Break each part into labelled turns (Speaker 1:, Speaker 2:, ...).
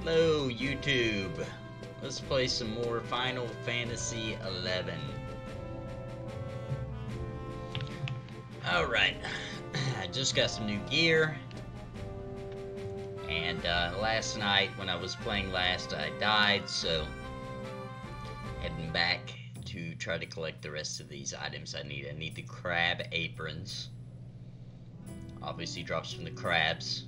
Speaker 1: Hello, YouTube. Let's play some more Final Fantasy XI. Alright, I just got some new gear. And last night, when I was playing last, I died, so heading back to try to collect the rest of these items I need. I need the crab aprons. Obviously drops from the crabs.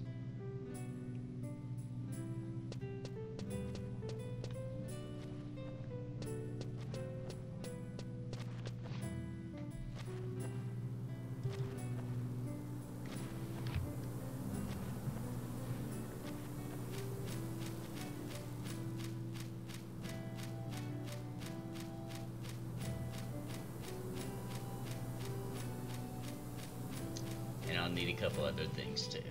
Speaker 1: I'll need a couple other things too.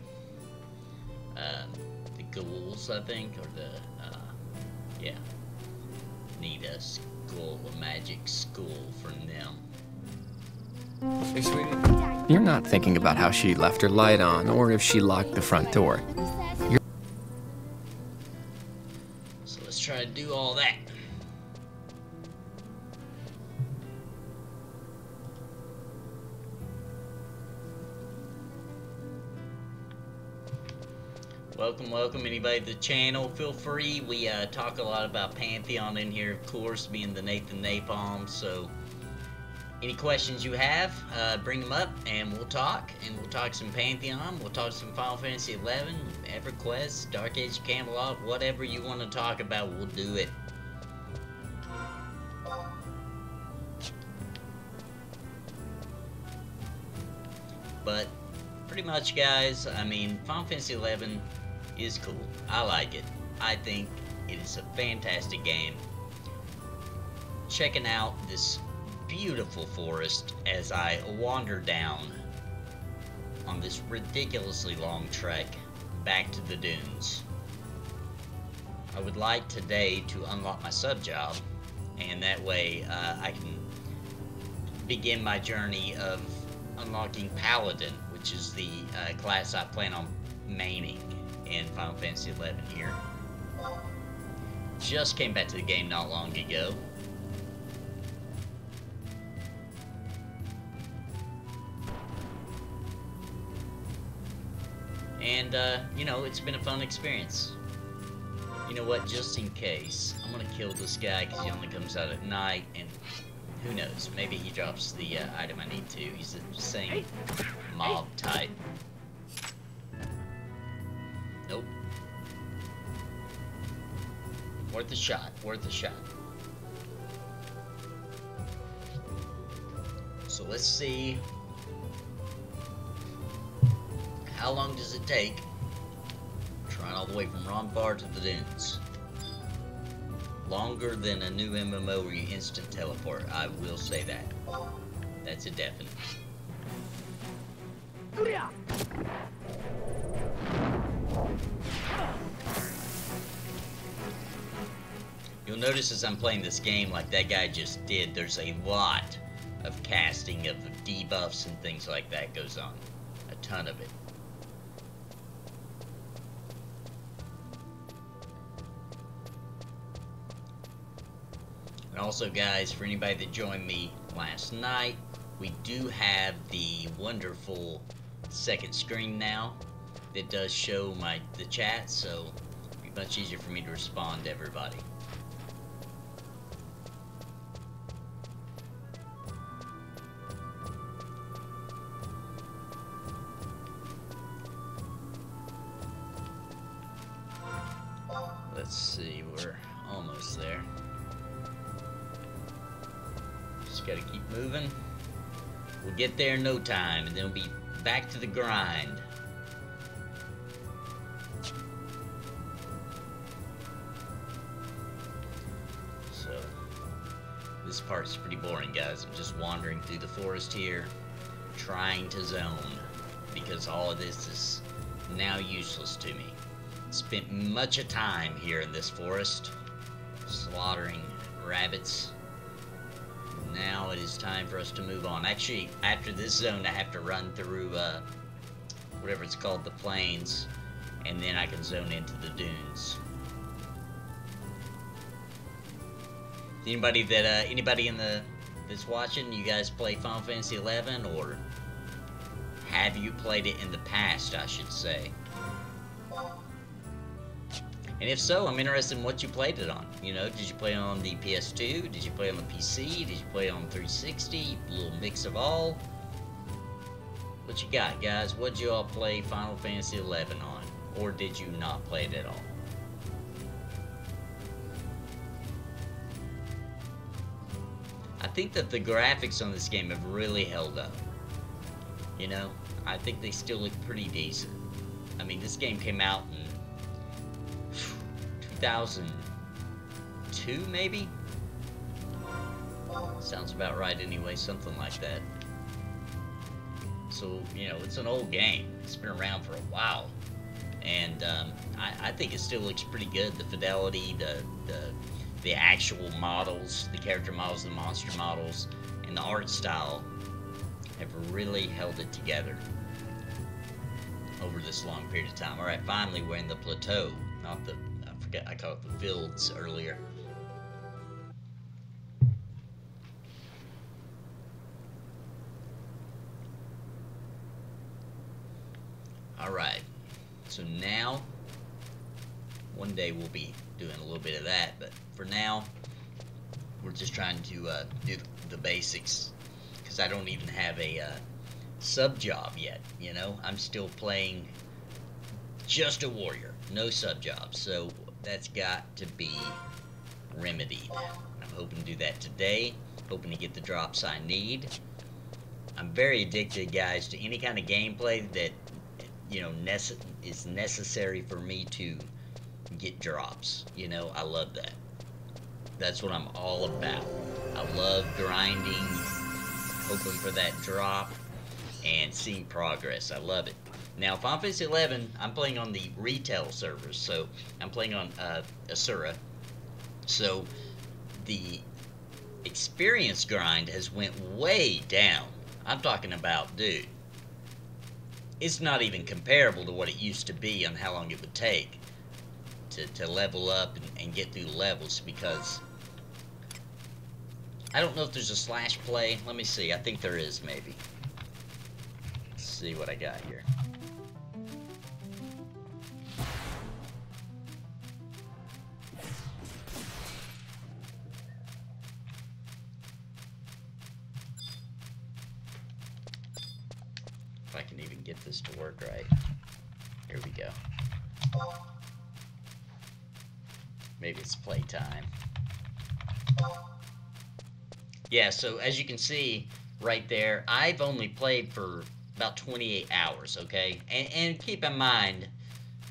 Speaker 1: The ghouls, I think, or the, yeah. Need a skull, a magic skull from them.
Speaker 2: Hey, sweetie. You're not thinking about how she left her light on, or if she locked the front door.
Speaker 1: So let's try to do all that. Welcome anybody to the channel. Feel free. We talk a lot about Pantheon in here, of course, being the Nathan NAPALM. So any questions you have, bring them up and we'll talk. And we'll talk some Pantheon. We'll talk some Final Fantasy XI, EverQuest, Dark Age Camelot, whatever you want to talk about, we'll do it. But pretty much, guys, I mean, Final Fantasy XI is cool. I like it. I think it is a fantastic game. Checking out this beautiful forest as I wander down on this ridiculously long trek back to the dunes. I would like today to unlock my sub job, and that way I can begin my journey of unlocking Paladin, which is the class I plan on maining in Final Fantasy XI here. Just came back to the game not long ago. And, you know, it's been a fun experience. You know what, just in case, I'm gonna kill this guy because he only comes out at night, and who knows, maybe he drops the item I need to. He's the same mob type. Nope. Worth a shot, worth a shot. So let's see. How long does it take? Trying all the way from Ronbar to the dunes. Longer than a new MMO where you instant teleport, I will say that. That's a definite. You'll notice as I'm playing this game, like that guy just did, there's a lot of casting of debuffs and things like that goes on. A ton of it. And also, guys, for anybody that joined me last night, we do have the wonderful second screen now that does show the chat, so it'll be much easier for me to respond to everybody. Let's see, we're almost there. Just gotta keep moving. We'll get there in no time, and then we'll be back to the grind. So, this part's pretty boring, guys. I'm just wandering through the forest here, trying to zone, because all of this is now useless to me. Spent much of time here in this forest, slaughtering rabbits. Now it is time for us to move on. Actually, after this zone, I have to run through, whatever it's called, the plains, and then I can zone into the dunes. Anybody that's watching, you guys play Final Fantasy 11, or have you played it in the past, I should say? And if so, I'm interested in what you played it on. You know, did you play it on the PS2? Did you play it on the PC? Did you play it on 360? A little mix of all? What you got, guys? What'd you all play Final Fantasy 11 on? Or did you not play it at all? I think that the graphics on this game have really held up. You know, I think they still look pretty decent. I mean, this game came out in 2002, maybe? Sounds about right anyway, something like that. So, you know, it's an old game. It's been around for a while. And I think it still looks pretty good. The fidelity, the actual models, the character models, the monster models, and the art style have really held it together over this long period of time. Alright, finally we're in the plateau, not the, I called it the fields earlier. Alright, so now, one day we'll be doing a little bit of that, but for now, we're just trying to do the basics, because I don't even have a sub job yet, you know? I'm still playing just a warrior, no sub jobs, so that's got to be remedied. I'm hoping to do that today, hoping to get the drops I need. I'm very addicted, guys, to any kind of gameplay that, you know, is necessary for me to get drops. You know, I love that. That's what I'm all about. I love grinding, hoping for that drop, and seeing progress. I love it. Now, Final Fantasy 11, I'm playing on the retail servers, so I'm playing on Asura. So the experience grind has went way down. I'm talking about, dude, it's not even comparable to what it used to be on how long it would take to level up and get through the levels, because I don't know if there's a slash play. Let me see. I think there is, maybe. Let's see what I got here. If I can even get this to work right. Here we go. Maybe it's playtime. Yeah, so as you can see right there, I've only played for about 28 hours, okay? And keep in mind,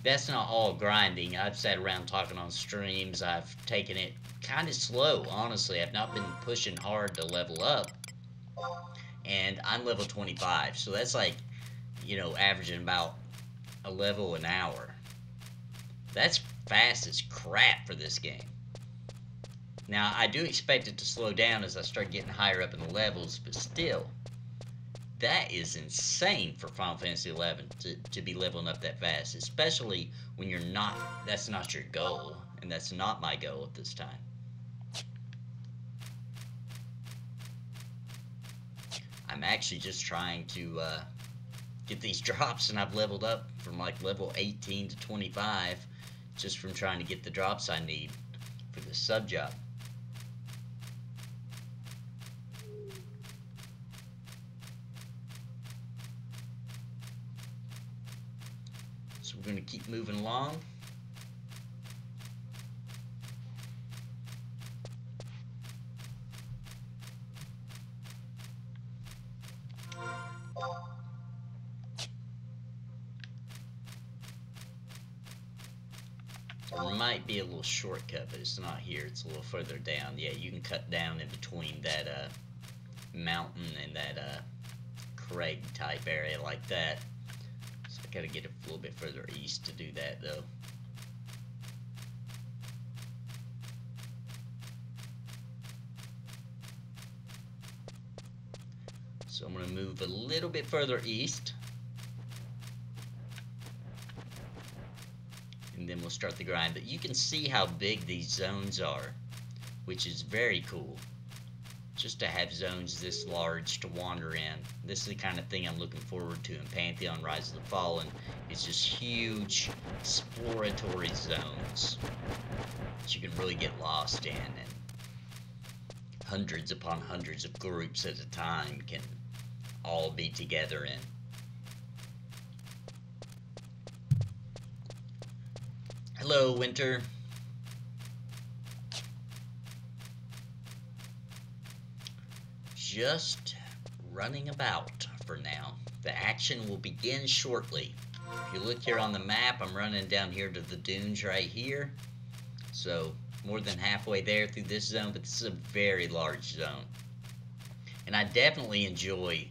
Speaker 1: that's not all grinding. I've sat around talking on streams. I've taken it kind of slow, honestly. I've not been pushing hard to level up. And I'm level 25, so that's like, you know, averaging about a level an hour. That's fast as crap for this game. Now, I do expect it to slow down as I start getting higher up in the levels, but still, that is insane for Final Fantasy 11 to be leveling up that fast, especially when you're not, that's not your goal, and that's not my goal at this time. I'm actually just trying to get these drops, and I've leveled up from like level 18 to 25 just from trying to get the drops I need for this sub job. So we're going to keep moving along. There might be a little shortcut, but it's not here. It's a little further down. Yeah, you can cut down in between that mountain and that crag type area like that. So I gotta get a little bit further east to do that, though. So I'm gonna move a little bit further east. And then we'll start the grind. But you can see how big these zones are which is very cool. Just to have zones this large to wander in. This is the kind of thing I'm looking forward to in Pantheon Rise of the Fallen. It's just huge exploratory zones that you can really get lost in, and hundreds upon hundreds of groups at a time can all be together in. Hello, Winter. Just running about for now. The action will begin shortly. If you look here on the map, I'm running down here to the dunes right here. So, more than halfway there through this zone, but this is a very large zone. And I definitely enjoy,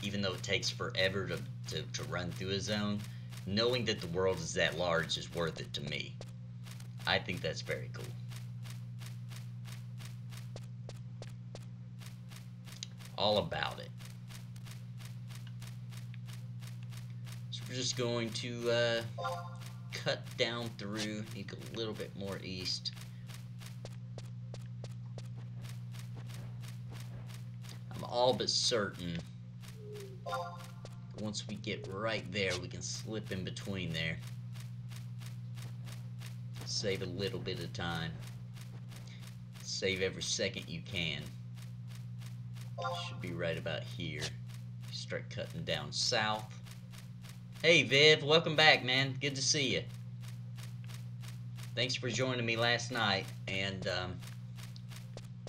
Speaker 1: even though it takes forever to run through a zone, knowing that the world is that large is worth it to me. I think that's very cool. All about it. So we're just going to cut down through, make a little bit more east. I'm all but certain once we get right there, we can slip in between there. Save a little bit of time. Save every second you can. Should be right about here. Start cutting down south. Hey Viv, welcome back, man. Good to see you. Thanks for joining me last night, and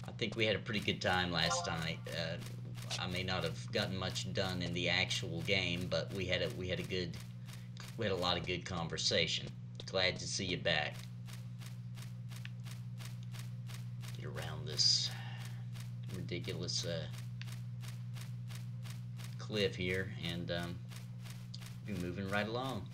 Speaker 1: I think we had a pretty good time last night. I may not have gotten much done in the actual game, but we had a lot of good conversation. Glad to see you back. Get around this ridiculous cliff here and be moving right along.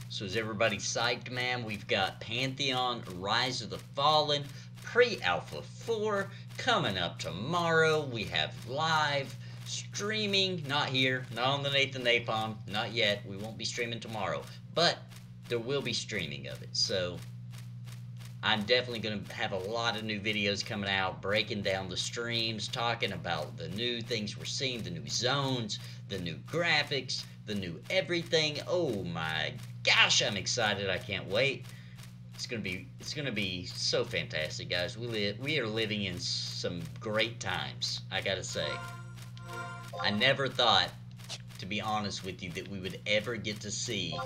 Speaker 1: So is everybody psyched, man? We've got Pantheon Rise of the Fallen Pre-Alpha 4 coming up tomorrow. We have live streaming, not here, not on the Nathan NAPALM, not yet. We won't be streaming tomorrow, but there will be streaming of it. So I'm definitely going to have a lot of new videos coming out, breaking down the streams, talking about the new things we're seeing, the new zones, the new graphics, the new everything. Oh my gosh, I'm excited. I can't wait. It's gonna be so fantastic, guys. We are living in some great times, I gotta say. I never thought, to be honest with you, that we would ever get to see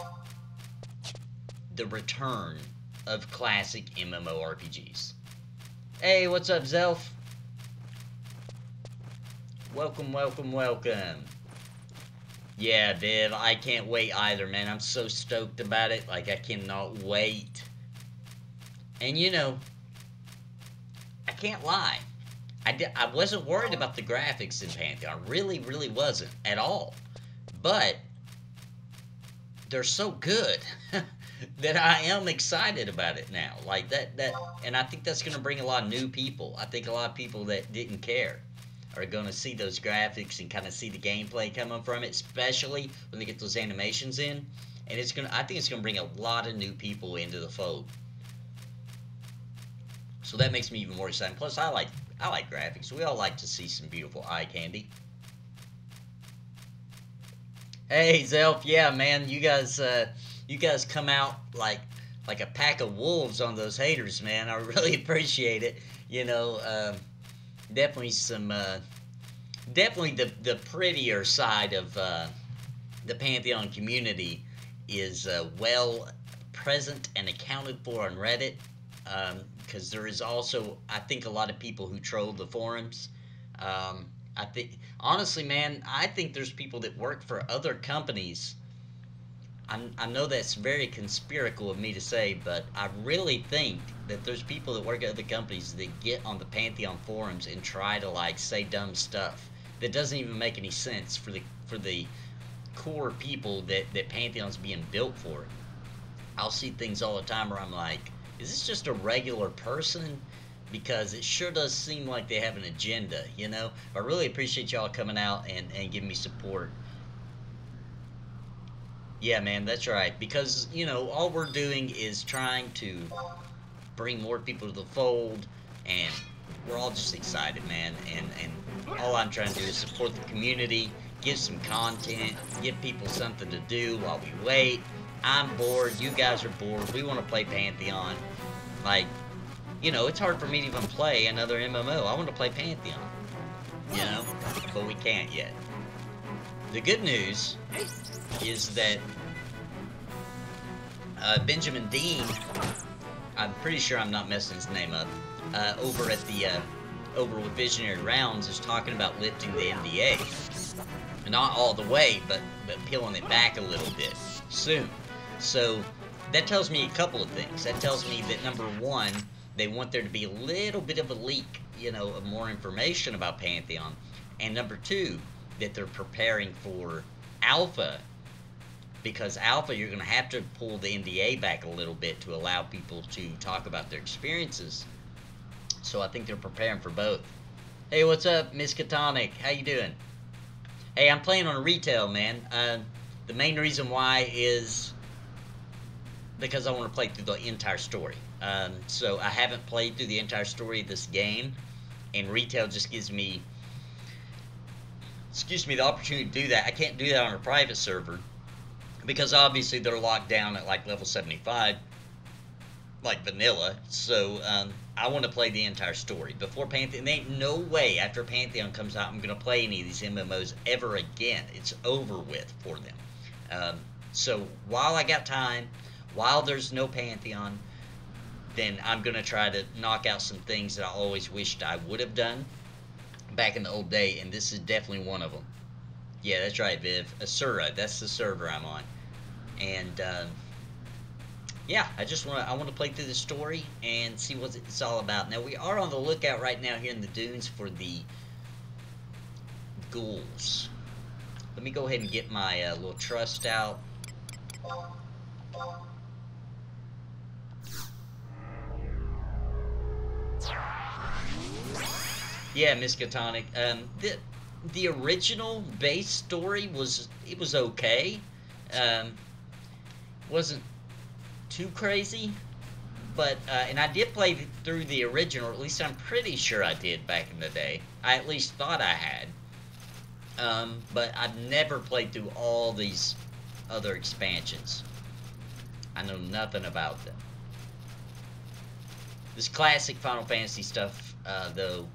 Speaker 1: the return of classic MMORPGs. Hey, what's up, Zelf? Welcome, welcome, welcome. Yeah, Viv, I can't wait either, man. I'm so stoked about it. Like, I cannot wait. And, you know, I can't lie. I wasn't worried about the graphics in Pantheon. I really, really wasn't at all. But they're so good that I am excited about it now. Like, and I think that's going to bring a lot of new people. I think a lot of people that didn't care are going to see those graphics and kind of see the gameplay coming from it, especially when they get those animations in. And I think it's going to bring a lot of new people into the fold. So that makes me even more excited. Plus, I like graphics. We all like to see some beautiful eye candy. Hey, Zelf, yeah, man, you guys come out like a pack of wolves on those haters, man. I really appreciate it. You know, definitely the prettier side of the Pantheon community is well present and accounted for on Reddit. Because there is also, I think, a lot of people who troll the forums. I think, honestly, man, I think there's people that work for other companies. I know that's very conspiratorial of me to say, but I really think that there's people that work at other companies that get on the Pantheon forums and try to, like, say dumb stuff that doesn't even make any sense for the core people that Pantheon's being built for. I'll see things all the time where I'm like, is this just a regular person? Because it sure does seem like they have an agenda, you know? I really appreciate y'all coming out and giving me support. Yeah, man, that's right. Because, you know, all we're doing is trying to bring more people to the fold, and we're all just excited, man. And all I'm trying to do is support the community, give some content, give people something to do while we wait. I'm bored. You guys are bored. We want to play Pantheon. Like, you know, it's hard for me to even play another MMO. I want to play Pantheon, you know, but we can't yet. The good news is that Benjamin Dean, I'm pretty sure I'm not messing his name up, over at the, over with Visionary Rounds is talking about lifting the NDA. Not all the way, but peeling it back a little bit soon. So that tells me a couple of things. That tells me that number one, they want there to be a little bit of a leak, you know, of more information about Pantheon. And number two, that they're preparing for Alpha, because Alpha, you're going to have to pull the NDA back a little bit to allow people to talk about their experiences. So I think they're preparing for both. Hey, what's up, Miss Katonic? How you doing? Hey, I'm playing on retail, man. The main reason why is because I want to play through the entire story. So I haven't played through the entire story of this game, and retail just gives me, the opportunity to do that. I can't do that on a private server because obviously they're locked down at like level 75, like vanilla. So I want to play the entire story before Pantheon. There ain't no way after Pantheon comes out I'm gonna play any of these MMOs ever again. It's over with for them. So while I got time, while there's no Pantheon, then I'm gonna try to knock out some things that I always wished I would have done back in the old day, and this is definitely one of them. Yeah, that's right, Viv. Asura, that's the server I'm on. And yeah, I want to play through the story and see what it's all about. Now we are on the lookout right now here in the dunes for the ghouls. Let me go ahead and get my little trust out. Yeah, Miss Katonic. The original base story was okay. Wasn't too crazy, but and I did play through the original. Or at least I'm pretty sure I did back in the day. I at least thought I had. But I've never played through all these other expansions. I know nothing about them. This classic Final Fantasy stuff, though.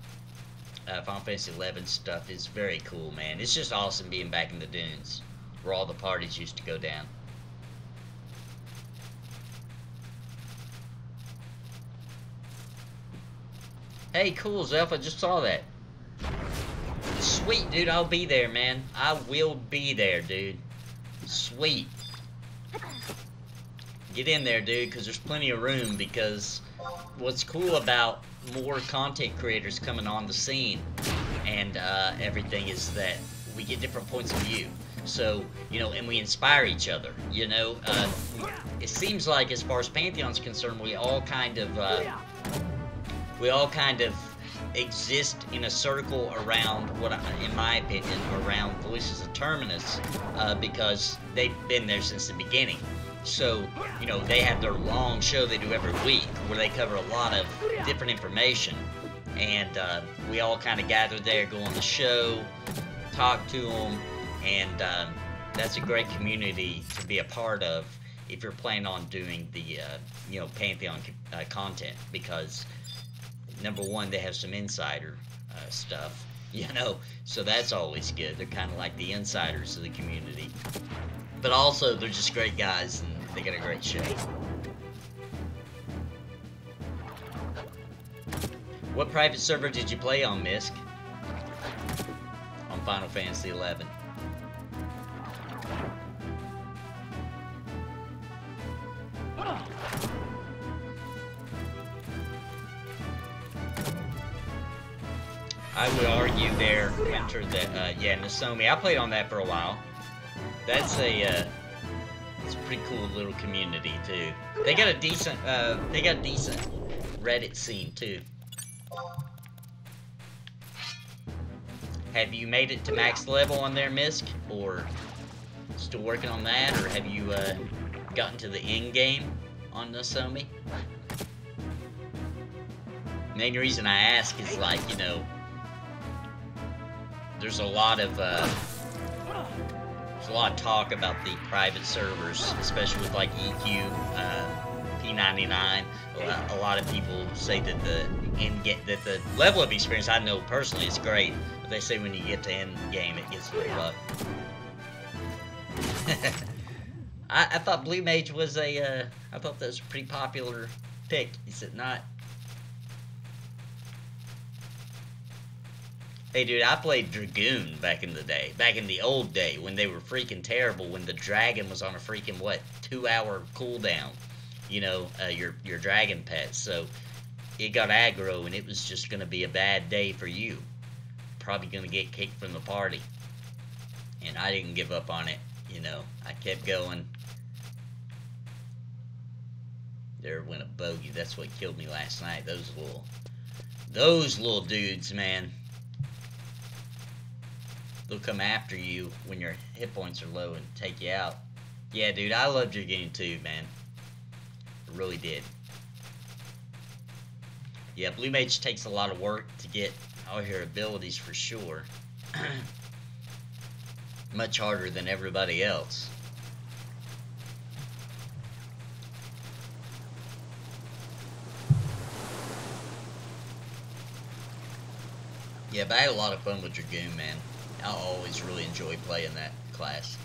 Speaker 1: Final Fantasy 11 stuff is very cool, man. It's just awesome being back in the dunes where all the parties used to go down. Hey, cool, Zelf, I just saw that. Sweet, dude, I'll be there, man. I will be there, dude. Sweet. Get in there, dude, because there's plenty of room, because what's cool about more content creators coming on the scene and everything is that we get different points of view. So, you know, and we inspire each other, you know. It seems like as far as Pantheon's concerned, we all kind of exist in a circle around what, in my opinion, around Voices of Terminus, because they've been there since the beginning. So, you know, they have their long show they do every week where they cover a lot of different information. And we all kind of gather there, go on the show, talk to them, and that's a great community to be a part of if you're planning on doing the, you know, Pantheon content, because number one, they have some insider stuff, you know, so that's always good. They're kind of like the insiders of the community. But also, they're just great guys, and they got a great show. What private server did you play on, Misk? On Final Fantasy 11. I would argue there, Winter, that, yeah, Nozomi, I played on that for a while. That's it's a pretty cool little community, too. They got a decent Reddit scene, too. Have you made it to max level on there, Misk? Or Still working on that, or have you gotten to the end game on Nozomi? Main reason I ask is, like, you know, there's a lot of talk about the private servers, especially with like EQ, P99. A lot of people say that the level of experience, I know personally, is great, but they say when you get to end game, it gets a little rough. I thought Blue Mage was I thought that was a pretty popular pick. Is it not? Hey dude, I played Dragoon back in the day. Back in the old day, when they were freaking terrible, when the dragon was on a freaking, what, 2-hour cooldown. You know, your dragon pet. So, it got aggro, and it was just gonna be a bad day for you. Probably gonna get kicked from the party. And I didn't give up on it, you know. I kept going. There went a bogey. That's what killed me last night. Those little dudes, man. They'll come after you when your hit points are low and take you out. Yeah, dude, I loved your game too, man. I really did. Yeah, Blue Mage takes a lot of work to get all your abilities for sure. Much harder than everybody else. Yeah, but I had a lot of fun with Dragoon, man. I always really enjoy playing that class.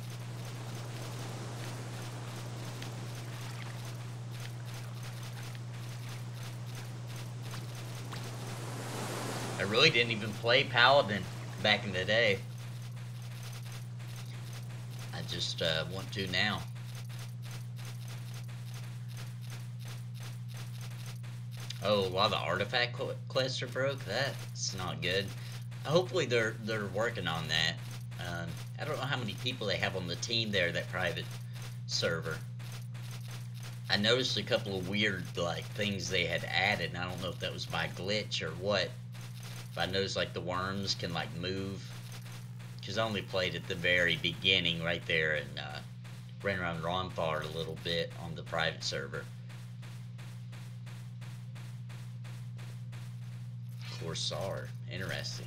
Speaker 1: I really didn't even play Paladin back in the day. I just want to now. Oh, a lot of the artifact quests are broke. That's not good. Hopefully they're working on that. I don't know how many people they have on the team there, that private server. I noticed a couple of weird like things they had added, and I don't know if that was by glitch or what. But I noticed like the worms can like move. Because I only played at the very beginning right there and ran around Ronfar a little bit on the private server. Corsair, interesting.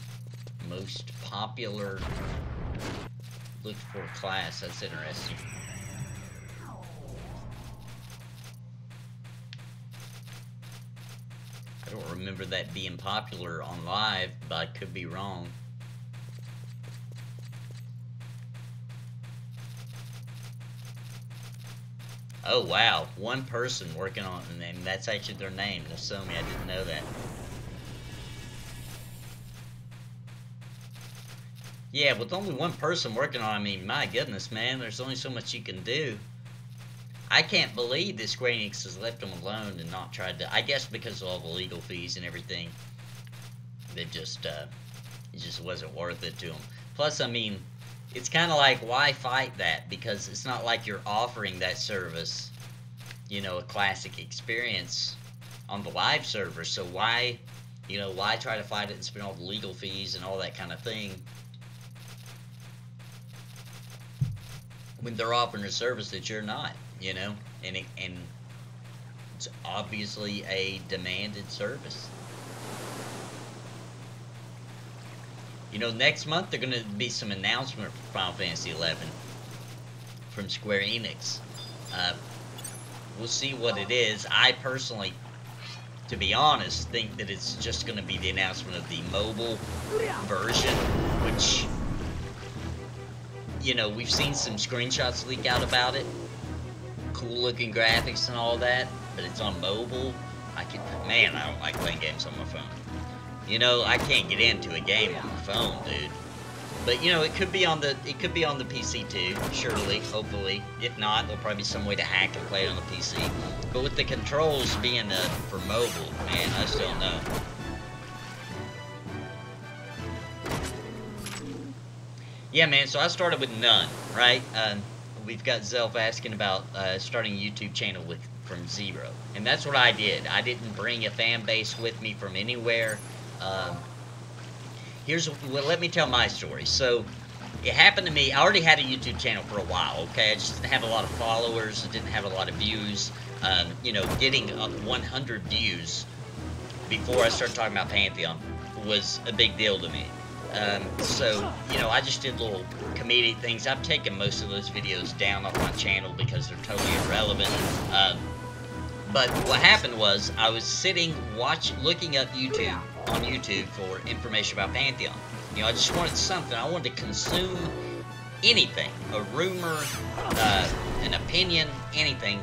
Speaker 1: Most popular looked for class, that's interesting. I don't remember that being popular on live, but I could be wrong. Oh wow, one person working on it, and that's actually their name, Nozomi. I didn't know that. Yeah, with only one person working on it, I mean, my goodness, man, there's only so much you can do. I can't believe that Square Enix has left them alone and not tried to, I guess because of all the legal fees and everything, it just wasn't worth it to them. Plus, I mean, it's kind of like, why fight that? Because it's not like you're offering that service, you know, a classic experience on the live server, so why, you know, why try to fight it and spend all the legal fees and all that kind of thing when they're offering a service that you're not, you know, and it's obviously a demanded service. You know, next month there's going to be some announcement for Final Fantasy XI from Square Enix. We'll see what it is. I personally, to be honest, think that it's just going to be the announcement of the mobile version, which, you know, we've seen some screenshots leak out about it. Cool looking graphics and all that, but it's on mobile. Man, I don't like playing games on my phone. You know, I can't get into a game on my phone, dude. But you know, it could be on the PC too, surely, hopefully. If not, there'll probably be some way to hack and play it on the PC. But with the controls being for mobile, man, I just don't know. Yeah, man, so I started with none, right? We've got Zelf asking about starting a YouTube channel from zero. And that's what I did. I didn't bring a fan base with me from anywhere. Let me tell my story. So, it happened to me. I already had a YouTube channel for a while, okay? I just didn't have a lot of followers. I didn't have a lot of views. You know, getting 100 views before I started talking about Pantheon was a big deal to me. So, you know, I just did little comedic things. I've taken most of those videos down off my channel because they're totally irrelevant. But what happened was, I was sitting, looking up on YouTube for information about Pantheon. You know, I just wanted something. I wanted to consume anything. A rumor, an opinion, anything.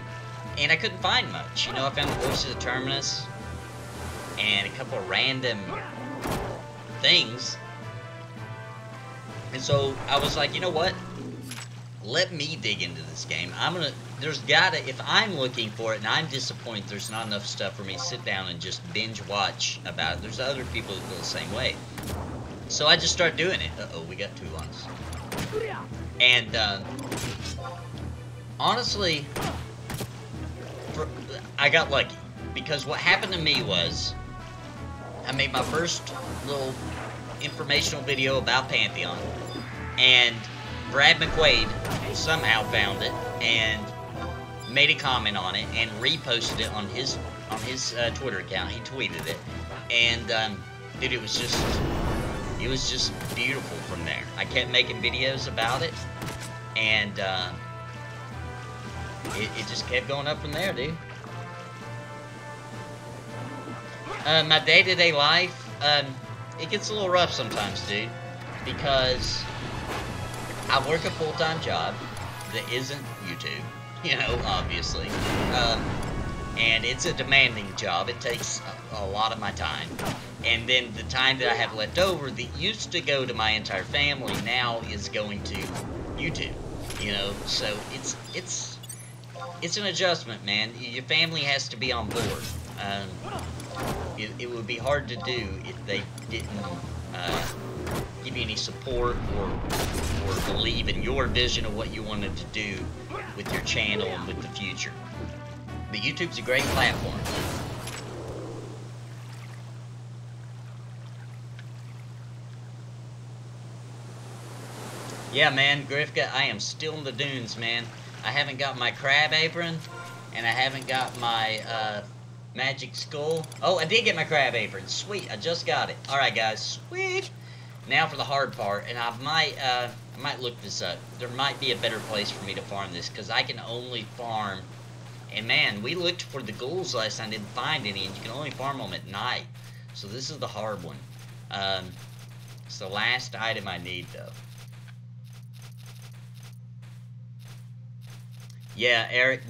Speaker 1: And I couldn't find much. You know, I found the Voices of Terminus and a couple of random things. And so I was like, you know what? Let me dig into this game. If I'm looking for it and I'm disappointed there's not enough stuff for me to sit down and just binge watch about it. There's other people who feel the same way. So I just started doing it. Uh-oh, we got 2 lungs. And, honestly, I got lucky. Because what happened to me was, I made my first little informational video about Pantheon, and Brad McQuaid somehow found it and made a comment on it and reposted it on his Twitter account. He tweeted it, and dude, it was just beautiful from there. I kept making videos about it, and it just kept going up from there, dude. My day-to-day life, it gets a little rough sometimes, dude, because I work a full-time job that isn't YouTube, you know, obviously, and it's a demanding job. It takes a lot of my time, and then the time that I have left over that used to go to my entire family now is going to YouTube, you know, so it's an adjustment, man. Your family has to be on board. It would be hard to do if they didn't give you any support or believe in your vision of what you wanted to do with your channel and with the future. But YouTube's a great platform. Yeah, man, Grifka, I am still in the dunes, man. I haven't got my crab apron, and I haven't got my magic skull. Oh, I did get my crab apron. Sweet, I just got it. Alright, guys, sweet. Now for the hard part, and I might look this up. There might be a better place for me to farm this, because I can only farm, and man, we looked for the ghouls last time, didn't find any, and you can only farm them at night. So this is the hard one. It's the last item I need, though. Yeah, Eric,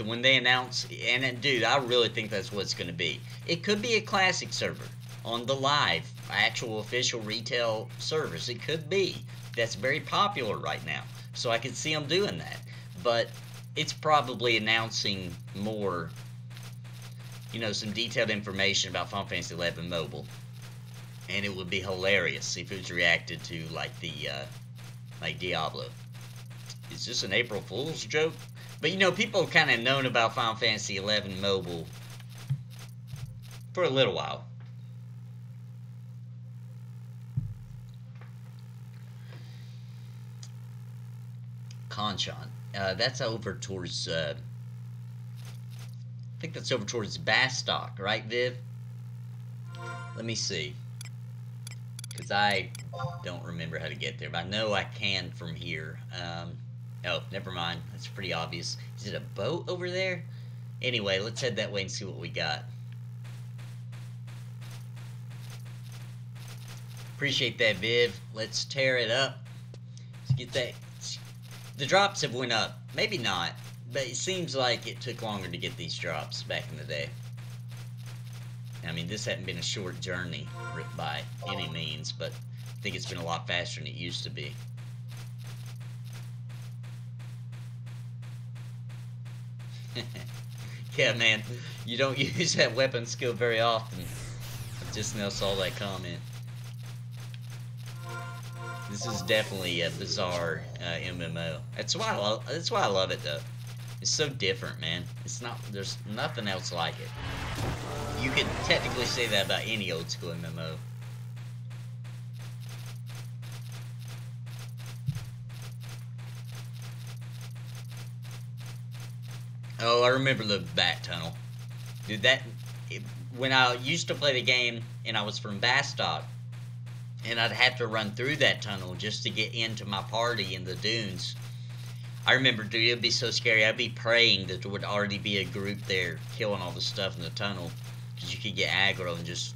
Speaker 1: when they announce, and dude, I really think that's what it's going to be. It could be a classic server on the live, actual official retail servers. It could be. That's very popular right now. So I could see them doing that. But it's probably announcing more, you know, some detailed information about Final Fantasy XI Mobile. And it would be hilarious if it was reacted to like like Diablo. Is this an April Fool's joke? But, you know, people have kind of known about Final Fantasy XI Mobile for a little while. Conchon. That's over towards, I think that's over towards Bastock, right, Viv? Let me see. Because I don't remember how to get there, but I know I can from here. Oh, never mind. That's pretty obvious. Is it a boat over there? Anyway, let's head that way and see what we got. Appreciate that, Viv. Let's tear it up. Let's get that. The drops have went up. Maybe not, but it seems like it took longer to get these drops back in the day. I mean, this hadn't been a short journey by any means, but I think it's been a lot faster than it used to be. Yeah, man, you don't use that weapon skill very often. I just now saw that comment. This is definitely a bizarre MMO. That's why I love it, though. It's so different, man. There's nothing else like it. You could technically say that about any old school MMO. Oh, I remember the bat tunnel. Dude, when I used to play the game and I was from Bastock, and I'd have to run through that tunnel just to get into my party in the dunes. I remember, dude, it'd be so scary. I'd be praying that there would already be a group there killing all the stuff in the tunnel, because you could get aggro and just,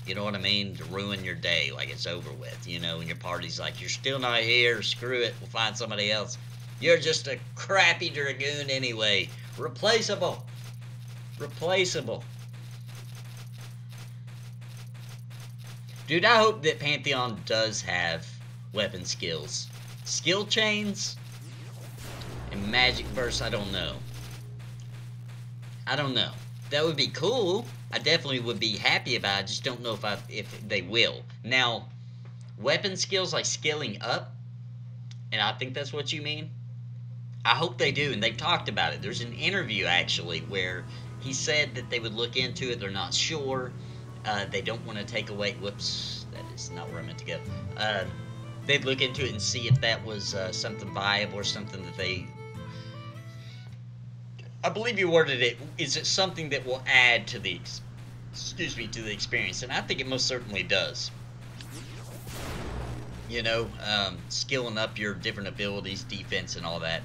Speaker 1: you know what I mean, to ruin your day, like it's over with, you know, and your party's like, you're still not here, screw it, we'll find somebody else. You're just a crappy Dragoon anyway. Replaceable. Replaceable. Dude, I hope that Pantheon does have weapon skills. Skill chains and magic bursts, I don't know. I don't know. That would be cool. I definitely would be happy about it. I just don't know if they will. Now, weapon skills like skilling up, and I think that's what you mean. I hope they do, and they've talked about it. There's an interview, actually, where he said that they would look into it. They're not sure. They don't want to take away... Whoops, that is not where I meant to go. They'd look into it and see if that was something viable or something that they... I believe you worded it. Is it something that will add to the... Excuse me, to the experience? And I think it most certainly does. You know, skilling up your different abilities, defense, and all that.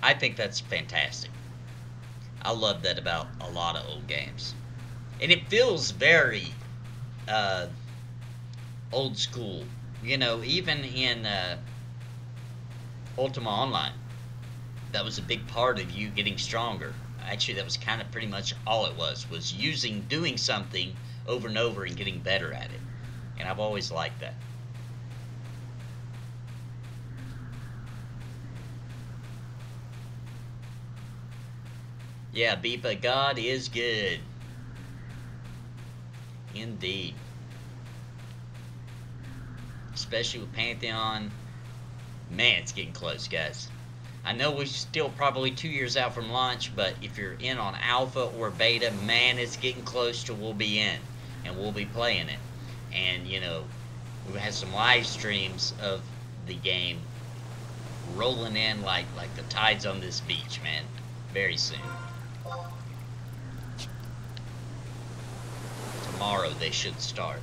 Speaker 1: I think that's fantastic. I love that about a lot of old games. And it feels very old school. You know, even in Ultima Online, that was a big part of you getting stronger. Actually, that was kind of pretty much all it was doing something over and over and getting better at it. And I've always liked that. Yeah, Beepa, God is good. Indeed. Especially with Pantheon. Man, it's getting close, guys. I know we're still probably 2 years out from launch, but if you're in on alpha or beta, man, it's getting close to we'll be in. And we'll be playing it. And, you know, we've had some live streams of the game rolling in like the tides on this beach, man. Very soon. Tomorrow they should start.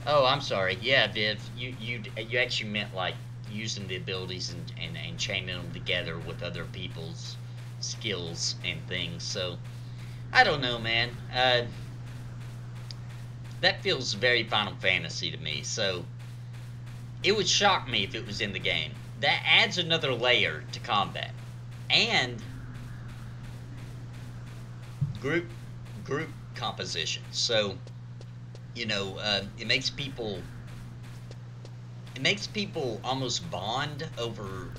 Speaker 1: Oh, I'm sorry. Yeah, Viv, you actually meant like using the abilities and chaining them together with other people's skills and things. So, I don't know, man. That feels very Final Fantasy to me. So, it would shock me if it was in the game. That adds another layer to combat. And group composition. So, you know, it makes people almost bond over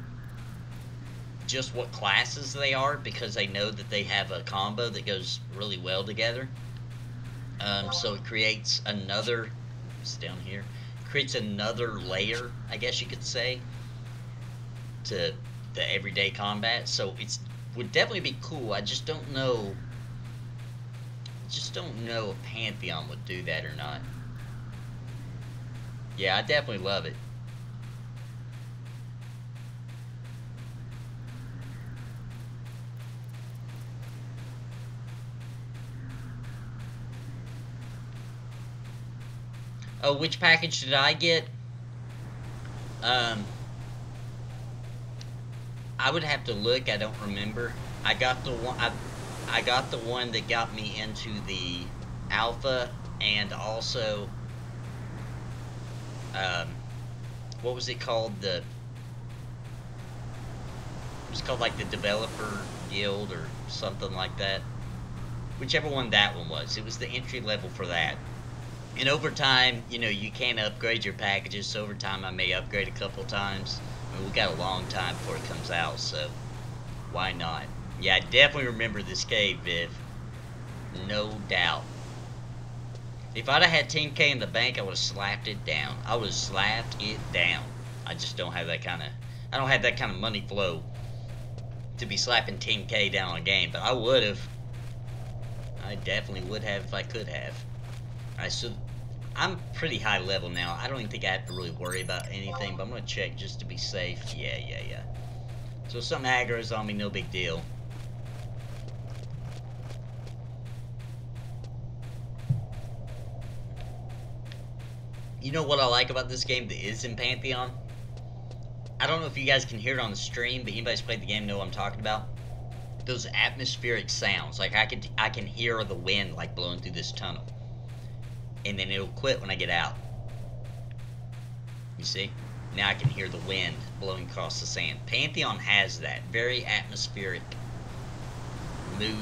Speaker 1: just what classes they are, because they know that they have a combo that goes really well together. So it creates another, it's down here, creates another layer, I guess you could say, to the everyday combat. So it would definitely be cool. I just don't know if Pantheon would do that or not. Yeah, I definitely love it. Oh, which package did I get? I would have to look. I don't remember. I got the one. I got the one that got me into the alpha, and also, what was it called? It was called like the Developer Guild or something like that. Whichever one that one was. It was the entry level for that. And over time, you know, you can upgrade your packages. So over time, I may upgrade a couple times. I mean, we got a long time before it comes out, so why not? Yeah, I definitely remember this cave, Viv. No doubt. If I'd have had 10K in the bank, I would have slapped it down. I would have slapped it down. I just don't have that kind of... I don't have that kind of money flow to be slapping 10K down on a game, but I would have. I definitely would have if I could have. I'm pretty high level now. I don't even think I have to really worry about anything, but I'm gonna check just to be safe. Yeah. So if something aggro's on me, no big deal. You know what I like about this game that is in Pantheon? I don't know if you guys can hear it on the stream, but anybody's played the game know what I'm talking about. Those atmospheric sounds, like I can hear the wind like blowing through this tunnel, and then it'll quit when I get out. You see? Now I can hear the wind blowing across the sand. Pantheon has that very atmospheric, mood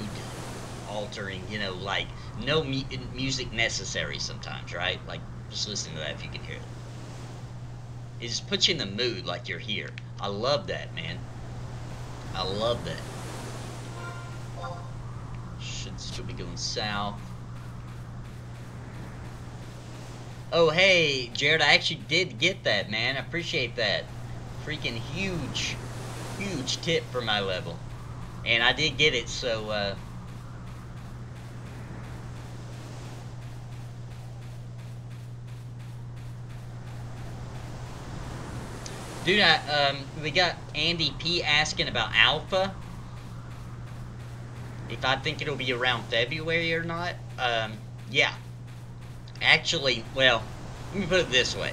Speaker 1: altering. You know, like no music necessary sometimes, right? Like just listen to that if you can hear it. It just puts you in the mood like you're here. I love that, man. I love that. Should still be going south. Oh, hey, Jared, I actually did get that, man. I appreciate that. Freaking huge tip for my level. And I did get it, so, Dude, we got Andy P asking about Alpha. If I think it'll be around February or not. Yeah. Actually, well, let me put it this way.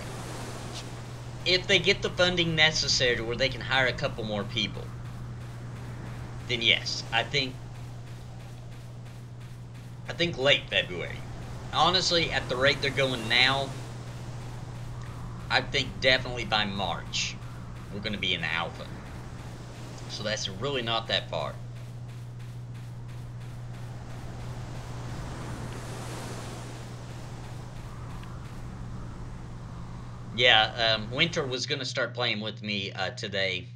Speaker 1: If they get the funding necessary to where they can hire a couple more people, then yes, I think late February. Honestly, at the rate they're going now, I think definitely by March we're going to be in Alpha. So that's really not that far. Yeah, Winter was going to start playing with me today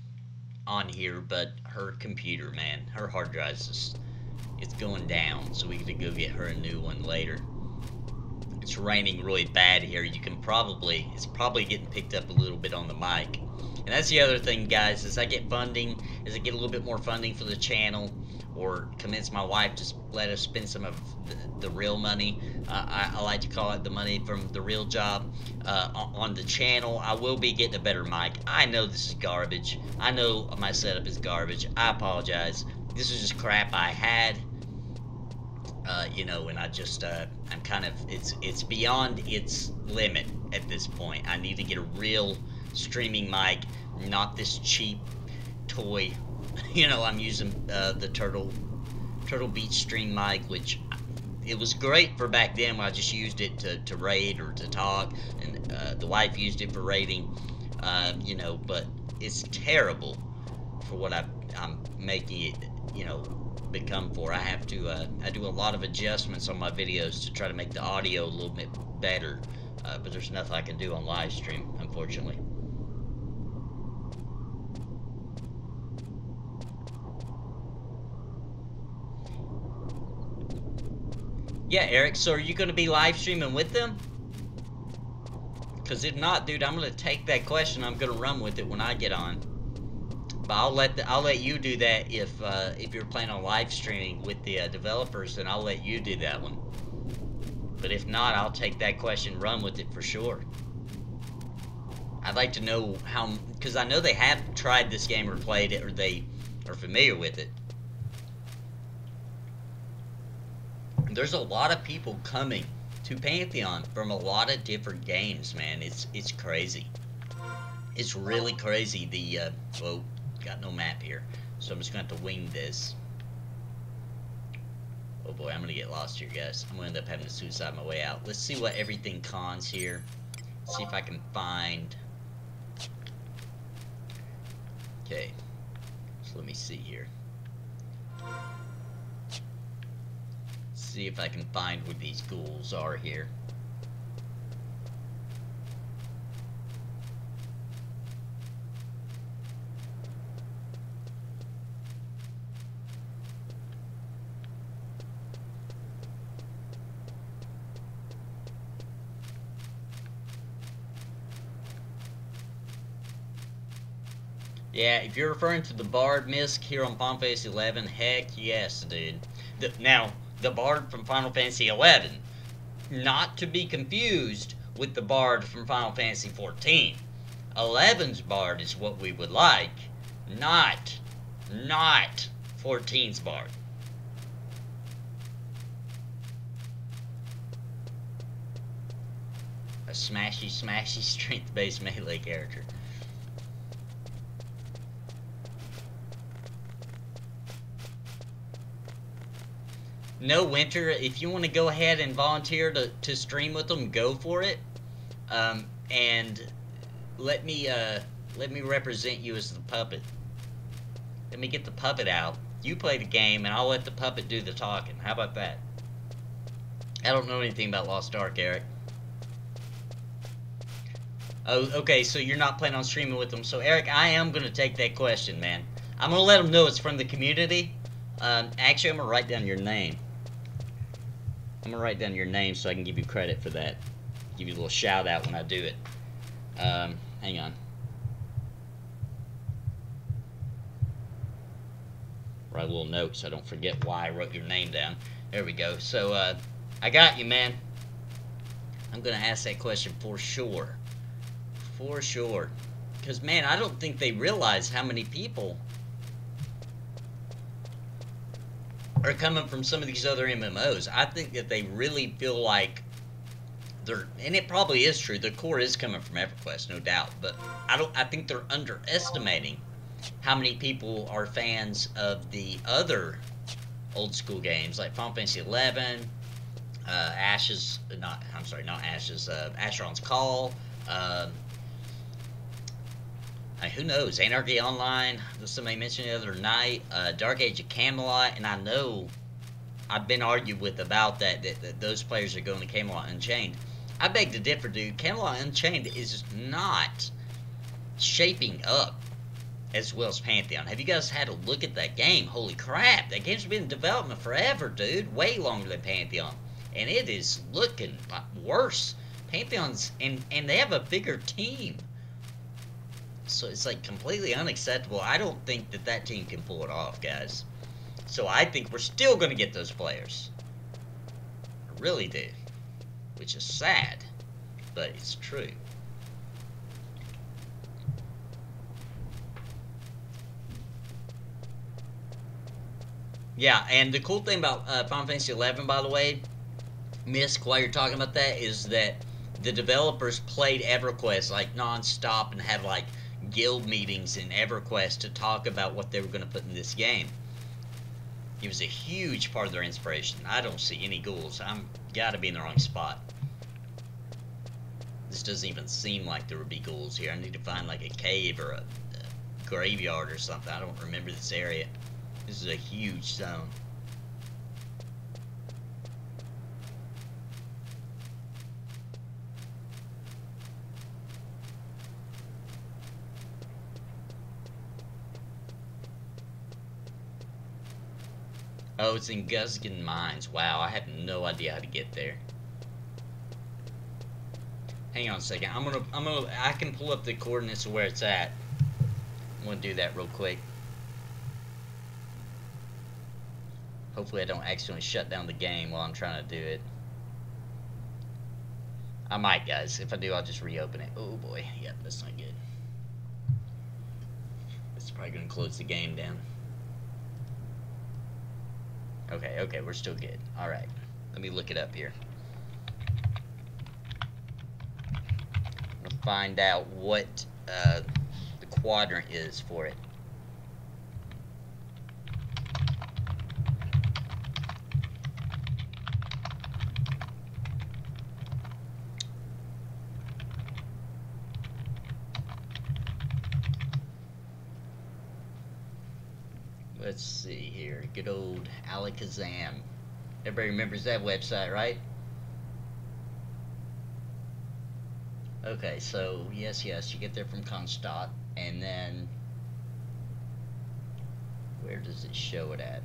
Speaker 1: on here, but her computer, man, her hard drive's just, it's going down, so we got to go get her a new one later. It's raining really bad here. You can probably, it's probably getting picked up a little bit on the mic. And that's the other thing, guys, as I get funding, as I get a little bit more funding for the channel, or convince my wife to let us spend some of the real money, I like to call it the money from the real job, on the channel, I will be getting a better mic. I know this is garbage. I know my setup is garbage. I apologize. This is just crap I had. You know, and I just, I'm kind of, it's beyond its limit at this point. I need to get a real streaming mic, not this cheap toy. You know, I'm using the Turtle Beach stream mic, which it was great for back then when I just used it to raid or to talk, and the wife used it for raiding, you know, but it's terrible for what I'm making it, you know, become for. I have to, I do a lot of adjustments on my videos to try to make the audio a little bit better, but there's nothing I can do on live stream, unfortunately. Yeah, Eric, so are you going to be live streaming with them? Because if not, dude, I'm going to take that question. I'm going to run with it when I get on. But I'll let you do that if you're planning on live streaming with the developers, then I'll let you do that one. But if not, I'll take that question, run with it for sure. I'd like to know how, because I know they have tried this game or played it, or they are familiar with it. There's a lot of people coming to Pantheon from a lot of different games, man. It's crazy. It's really crazy. The well, got no map here, so I'm just gonna have to wing this. Oh boy, I'm gonna get lost here, guys. I'm gonna end up having to suicide my way out. Let's see what everything cons here. See if I can find. Okay, so let me see here. See if I can find where these ghouls are here. Yeah, if you're referring to the Bard Misc here on Final Fantasy 11, heck yes, dude. Now, the Bard from Final Fantasy 11 Not to be confused with the Bard from Final Fantasy XIV. 11's Bard is what we would like, not 14's Bard. A smashy strength-based melee character. No, Winter, if you want to go ahead and volunteer to stream with them, go for it. And let me represent you as the puppet. Let me get the puppet out. You play the game, and I'll let the puppet do the talking. How about that? I don't know anything about Lost Ark, Eric. Oh, okay, so you're not planning on streaming with them. So, Eric, I am going to take that question, man. I'm going to let them know it's from the community. Actually, I'm going to write down your name. I'm going to write down your name so I can give you credit for that. Give you a little shout out when I do it. Hang on. Write a little note so I don't forget why I wrote your name down. There we go. So, I got you, man. I'm going to ask that question for sure. For sure. Because, man, I don't think they realize how many people are coming from some of these other MMOs. I think that they really feel like they're, and it probably is true, the core is coming from EverQuest, no doubt, but I think they're underestimating how many people are fans of the other old school games like Final Fantasy 11, Asheron's Call, who knows, Anarchy Online, somebody mentioned the other night, Dark Age of Camelot, and I know I've been argued with about that those players are going to Camelot Unchained. I beg to differ, dude. Camelot Unchained is not shaping up as well as Pantheon. Have you guys had a look at that game? Holy crap, that game's been in development forever, dude. Way longer than Pantheon. And it is looking worse. Pantheon's, and they have a bigger team. So it's like completely unacceptable. I don't think that team can pull it off, guys. So I think we're still going to get those players. I really do. Which is sad, but it's true. Yeah, and the cool thing about Final Fantasy 11, by the way, Misk, while you're talking about that, is that the developers played EverQuest like non-stop and had like guild meetings in EverQuest to talk about what they were going to put in this game. It was a huge part of their inspiration. I don't see any ghouls. I'm gotta be in the wrong spot. This doesn't even seem like there would be ghouls here. I need to find like a cave or a graveyard or something. I don't remember this area. This is a huge zone. Oh, it's in Guzgan Mines. Wow, I have no idea how to get there. Hang on a second. I can pull up the coordinates of where it's at. I'm gonna do that real quick. Hopefully I don't accidentally shut down the game while I'm trying to do it. I might, guys. If I do, I'll just reopen it. Oh boy, yep, that's not good. It's probably gonna close the game down. Okay, we're still good. Alright, let me look it up here. I'm gonna find out what the quadrant is for it. Let's see here. Good old Alakazam. Everybody remembers that website, right? Okay, so yes, you get there from Constat, and then where does it show it at?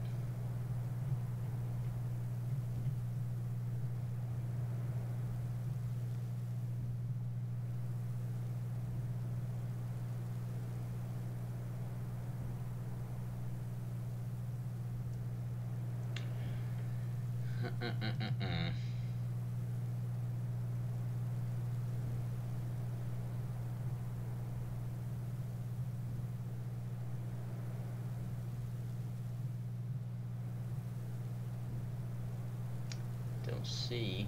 Speaker 1: don't see.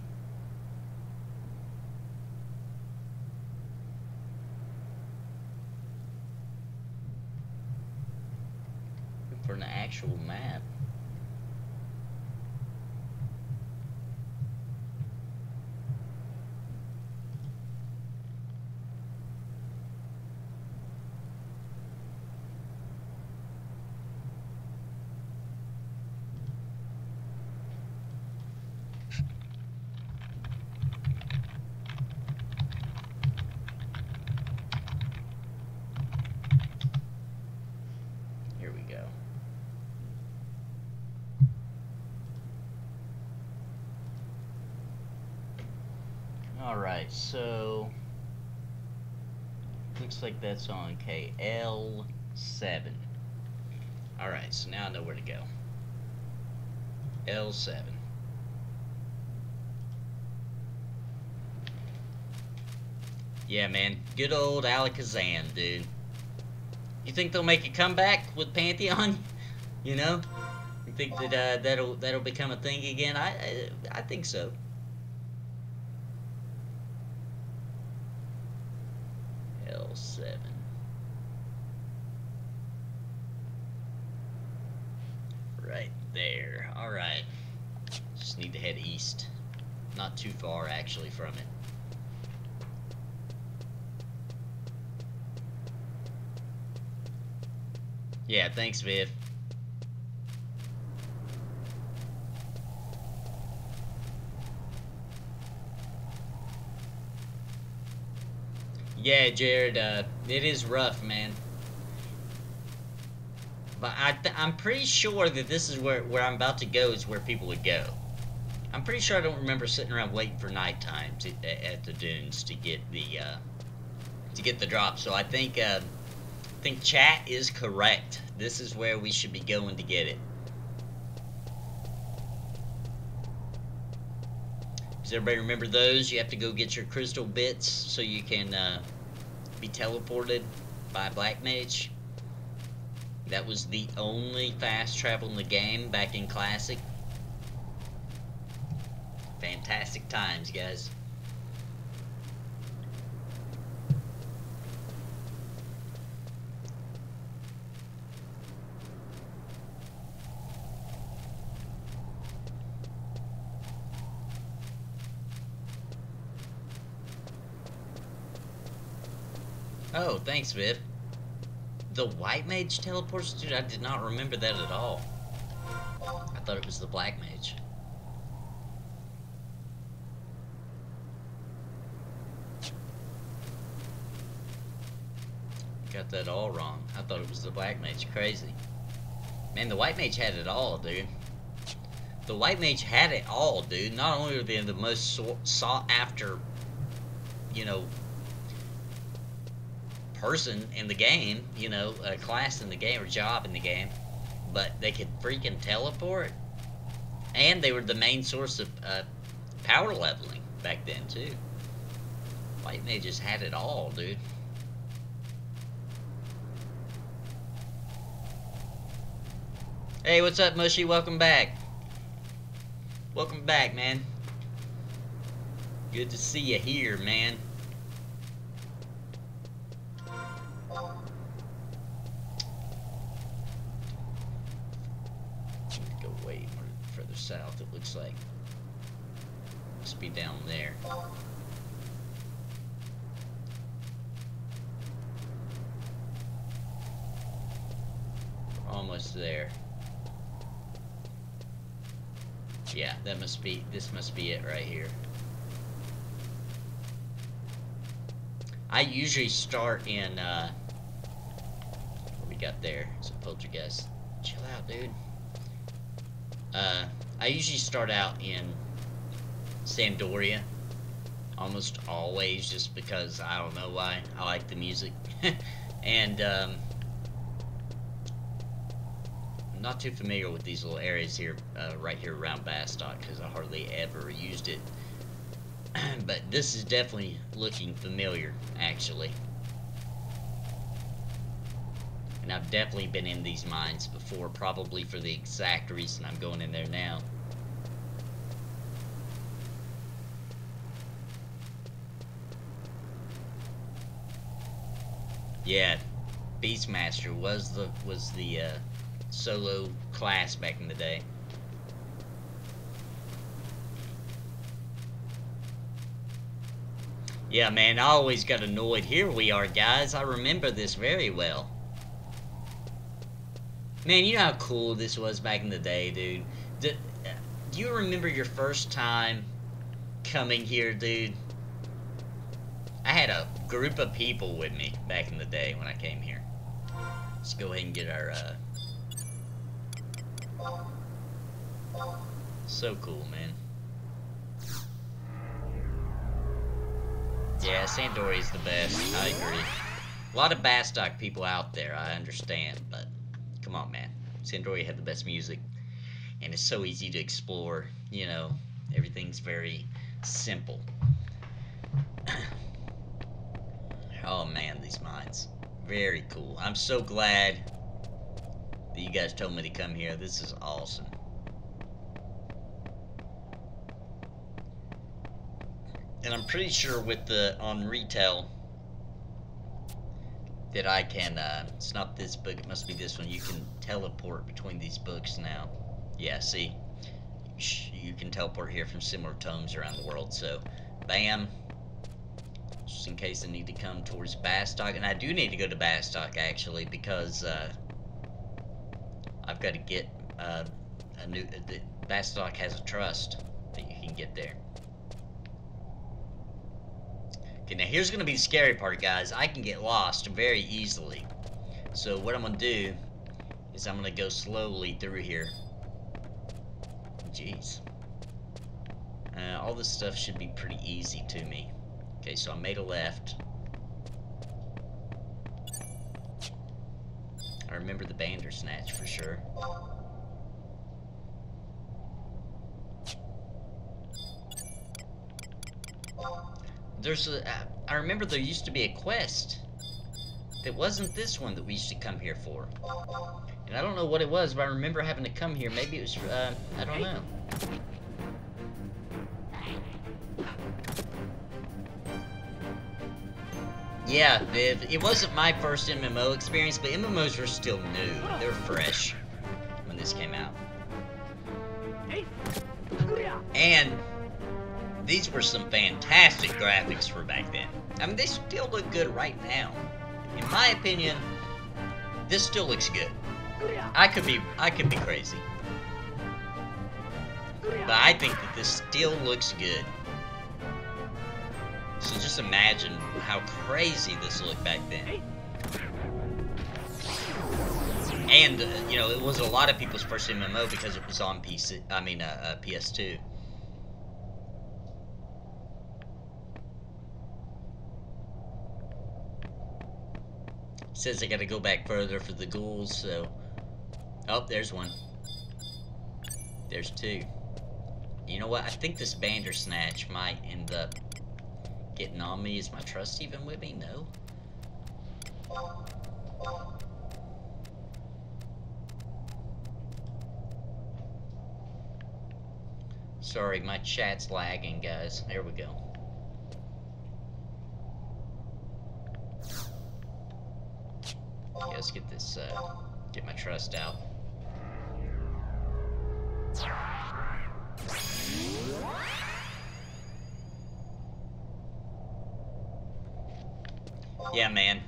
Speaker 1: For an actual map. Here we go. Alright, so looks like that's on KL7. Alright, so now I know where to go. L7. Yeah, man, good old Alakazam, dude. You think they'll make a comeback with Pantheon? You know? You think that that'll become a thing again? I think so. L7. Right there. Alright. Just need to head east. Not too far, actually, from it. Yeah, thanks, Viv. Yeah, Jared, it is rough, man. But I'm pretty sure that this is where I'm about to go is where people would go. I'm pretty sure I don't remember sitting around waiting for nighttime at the dunes to get the drop. So I think chat is correct. This is where we should be going to get it. Does everybody remember those? You have to go get your crystal bits so you can be teleported by a black mage. That was the only fast travel in the game back in Classic. Fantastic times, guys. Oh, thanks, Viv. The white mage teleports? Dude, I did not remember that at all. I thought it was the black mage. Got that all wrong. I thought it was the black mage. Crazy. Man, the white mage had it all, dude. The white mage had it all, dude. Not only are they the most sought after, you know, person in the game, you know, a class in the game or job in the game, but they could freaking teleport, and they were the main source of power leveling back then too. White mages had it all, dude. Hey, what's up, Mushy? Welcome back. Welcome back, man. Good to see you here, man. Go way further south, it looks like. Must be down there. We're almost there. Yeah, that must be, this must be it right here. I usually start in, what we got there? It's a poltergeist. Chill out, dude. I usually start out in Sandoria. Almost always, just because, I don't know why, I like the music. And, I'm not too familiar with these little areas here, right here around Bastock, because I hardly ever used it. But this is definitely looking familiar, actually. And I've definitely been in these mines before, probably for the exact reason I'm going in there now. Yeah, Beastmaster was the solo class back in the day. Yeah, man, I always got annoyed. Here we are, guys. I remember this very well. Man, you know how cool this was back in the day, dude? Do you remember your first time coming here, dude? I had a group of people with me back in the day when I came here. Let's go ahead and get our, So cool, man. Yeah, Sandor is the best. I agree. A lot of Bastok people out there, I understand, but come on, man. Sandor had the best music, and it's so easy to explore. You know, everything's very simple. Oh man, these mines, very cool. I'm so glad that you guys told me to come here. This is awesome. And I'm pretty sure with the on retail that I can it's not this book, it must be this one. You can teleport between these books now. Yeah, see, you can teleport here from similar tomes around the world. So bam, just in case I need to come towards Bastok. And I do need to go to Bastok actually, because I've got to get a new Bastok has a trust that you can get there. Okay, now here's going to be the scary part, guys. I can get lost very easily. So what I'm going to do is I'm going to go slowly through here. Jeez. All this stuff should be pretty easy to me. Okay, so I made a left. I remember the Bandersnatch for sure. There's a, I remember there used to be a quest that wasn't this one that we used to come here for. And I don't know what it was, but I remember having to come here. Maybe it was, I don't know. Yeah, Viv, it wasn't my first MMO experience, but MMOs were still new. They were fresh when this came out. And these were some fantastic graphics for back then. I mean, they still look good right now. In my opinion, this still looks good. I could be crazy, but I think that this still looks good. So just imagine how crazy this looked back then. And you know, it was a lot of people's first MMO because it was on PC. I mean, PS2. Says I gotta go back further for the ghouls, so... Oh, there's one. There's two. You know what? I think this Bandersnatch might end up getting on me. Is my trust even with me? No. Sorry, my chat's lagging, guys. There we go. Okay, let's get this, get my trust out. Yeah, man,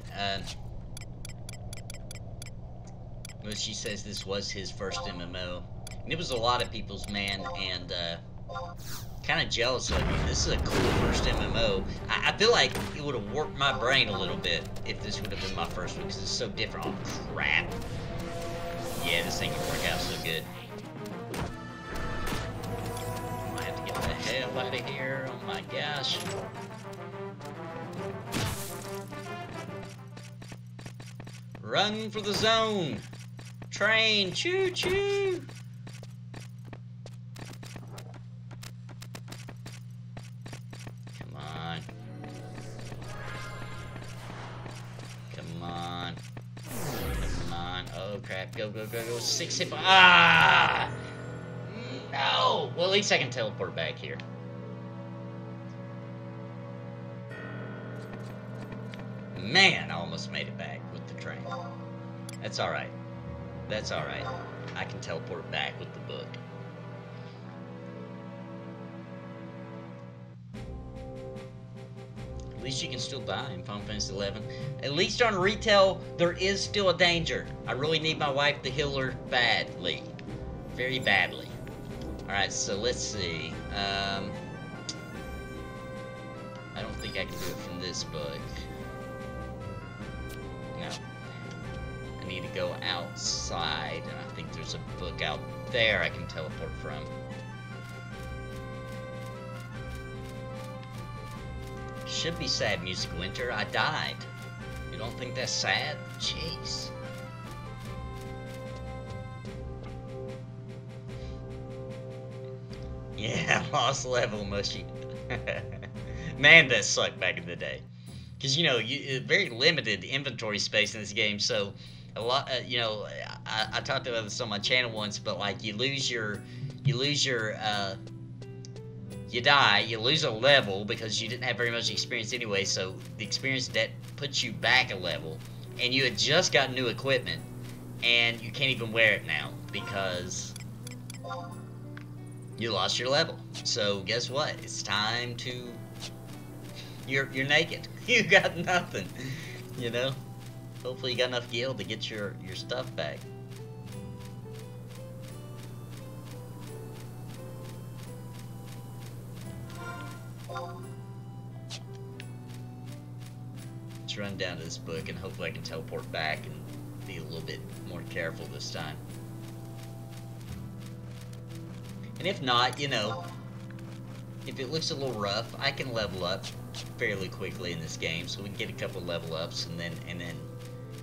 Speaker 1: well, she says this was his first MMO. And it was a lot of people's, man, and, kind of jealous of you. This is a cool first MMO. I feel like it would have warped my brain a little bit if this would have been my first one, because it's so different. Oh, crap. Yeah, this thing would work out so good. I have to get the hell out of here. Oh my gosh. Run for the zone. Train, choo-choo. Go, go, go, go. 6 hit. Ah! No! Well, at least I can teleport back man, I almost made it back with the train. That's alright. That's alright. I can teleport back with the book. At least you can still die in Final Fantasy XI. At least on retail, there is still a danger. I really need my wife to heal her badly. Very badly. Alright, so let's see. I don't think I can do it from this book. No. I need to go outside, and I think there's a book out there I can teleport from. Should be sad music, Winter. I died. You don't think that's sad? Jeez. Yeah, lost level, mushy. Man, that sucked back in the day. Because, you know, very limited inventory space in this game, so a lot, you know, I talked about this on my channel once, but, like, you die, you lose a level because you didn't have very much experience anyway, so the experience debt puts you back a level, and you had just got new equipment, and you can't even wear it now, because you lost your level. So, guess what? It's time to... You're naked. You got nothing, you know? Hopefully you got enough gil to get your stuff back. Let's run down to this book and hopefully I can teleport back and be a little bit more careful this time. And if not, you know, if it looks a little rough, I can level up fairly quickly in this game, so we can get a couple level ups and then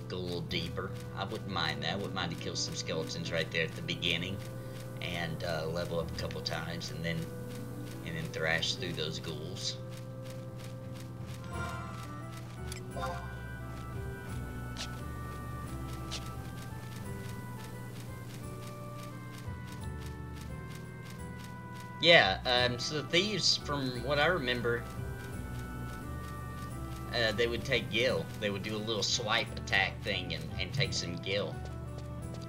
Speaker 1: go a little deeper. I wouldn't mind that. I wouldn't mind to kill some skeletons right there at the beginning and level up a couple times and then thrash through those ghouls. Yeah, so the thieves, from what I remember, they would take gil. They would do a little swipe attack thing and take some gil.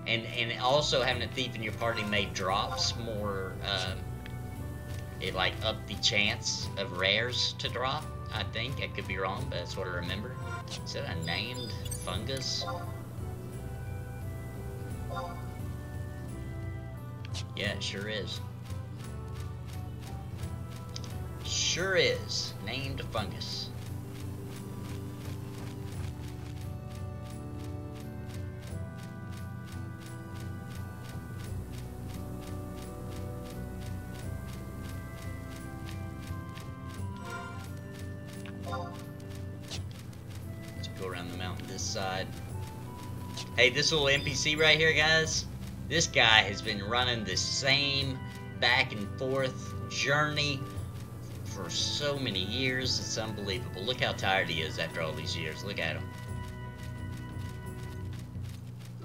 Speaker 1: And also having a thief in your party made drops more, it like upped the chance of rares to drop, I think. I could be wrong, but that's what I remember. Is that a named fungus? Yeah, it sure is. Sure is. Named fungus. Let's go around the mountain this side. Hey, this little NPC right here, guys. This guy has been running the same back and forth journey for so many years. It's unbelievable. Look how tired he is after all these years. Look at him.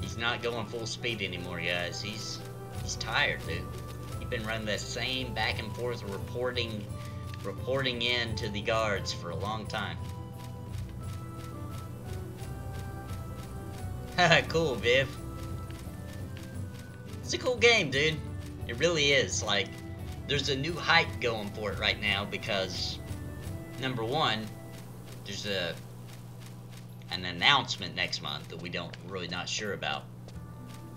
Speaker 1: He's not going full speed anymore, guys. He's tired, dude. He's been running that same back and forth reporting in to the guards for a long time. Haha, cool, Viv. It's a cool game, dude. It really is. Like, there's a new hype going for it right now because, number one, there's an announcement next month that we don't really not sure about.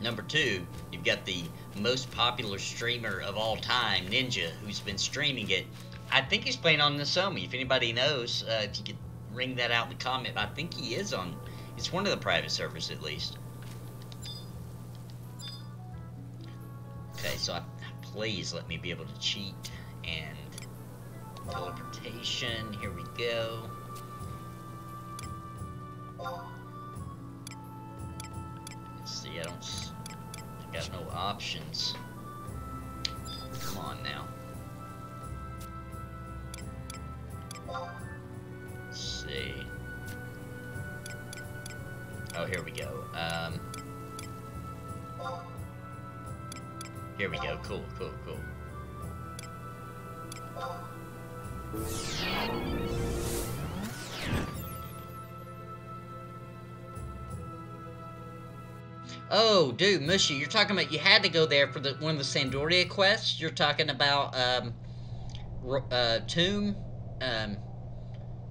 Speaker 1: Number two, you've got the most popular streamer of all time, Ninja, who's been streaming it. I think he's playing on Nozomi. If anybody knows, if you could ring that out in the comment, I think he is on. It's one of the private servers, at least. Okay, so please let me be able to cheat and teleportation. Here we go. Let's see, I got no options. Come on now. Let's see. Oh, here we go. Here we go. Cool, cool, cool. Oh, dude, Mushy, you're talking about you had to go there for one of the Sandoria quests? You're talking about, tomb?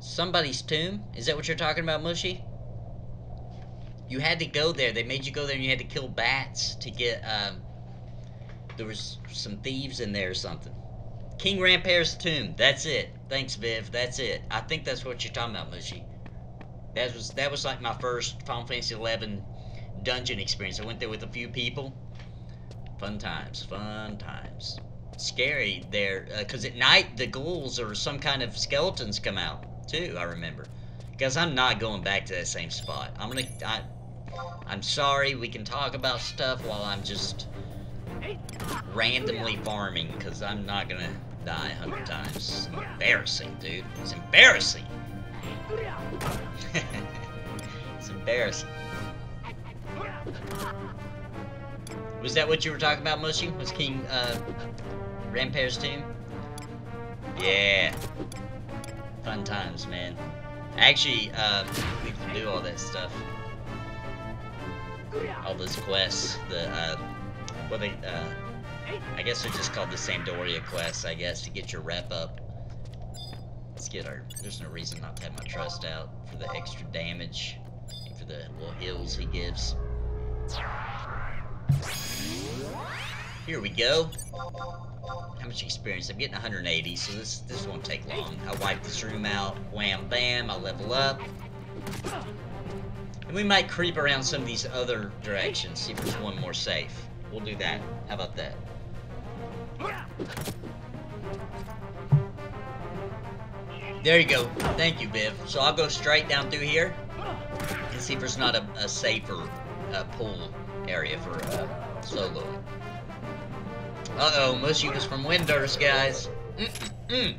Speaker 1: Somebody's tomb? Is that what you're talking about, Mushy? You had to go there. They made you go there and you had to kill bats to get, there was some thieves in there or something. King Rampart's tomb. That's it. Thanks, Viv. That's it. I think that's what you're talking about, Mushy. That was like my first Final Fantasy XI dungeon experience. I went there with a few people. Fun times. Fun times. Scary there, because at night the ghouls or some kind of skeletons come out, too, I remember. Guys, I'm not going back to that same spot. I'm sorry, we can talk about stuff while I'm just randomly farming, because I'm not gonna die 100 times. It's embarrassing, dude. It's embarrassing. It's embarrassing. Was that what you were talking about, Mushy? Was King Rampart's tomb? Yeah. Fun times, man. Actually, we can do all that stuff. All those quests. I guess they're just called the Sandoria quests, I guess, to get your rep up. Let's get our... There's no reason not to have my trust out for the extra damage and for the little heals he gives. Here we go. How much experience? I'm getting 180, so this won't take long. I wipe this room out. Wham bam, I'll level up. And we might creep around some of these other directions, see if there's one more safe. We'll do that. How about that? There you go. Thank you, Viv. So I'll go straight down through here and see if there's not a safer pool area for soloing. Uh-oh, Mushy was from Windurst, guys. I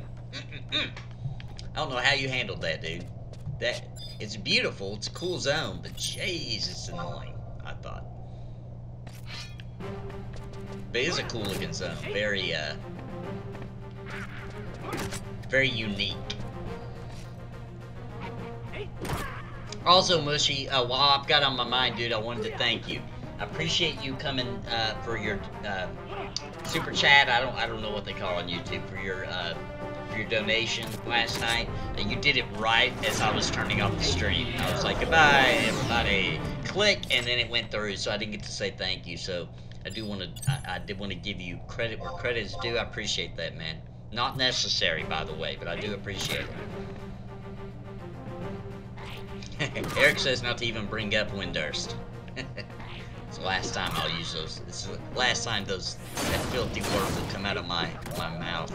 Speaker 1: don't know how you handled that, dude. It's beautiful, it's a cool zone, but jeez, it's annoying, I thought. But it is a cool looking zone. Very, very unique. Also, Mushy, while I've got on my mind, dude, I wanted to thank you. I appreciate you coming for your super chat. I don't know what they call on YouTube for your donation last night. You did it right as I was turning off the stream. I was like, goodbye, everybody. Click, and then it went through, so I didn't get to say thank you. So I did want to give you credit where credit is due. I appreciate that, man. Not necessary, by the way, but I do appreciate it. Eric says not to even bring up Windurst. It's the last time I'll use those. It's the last time that filthy word will come out of my mouth.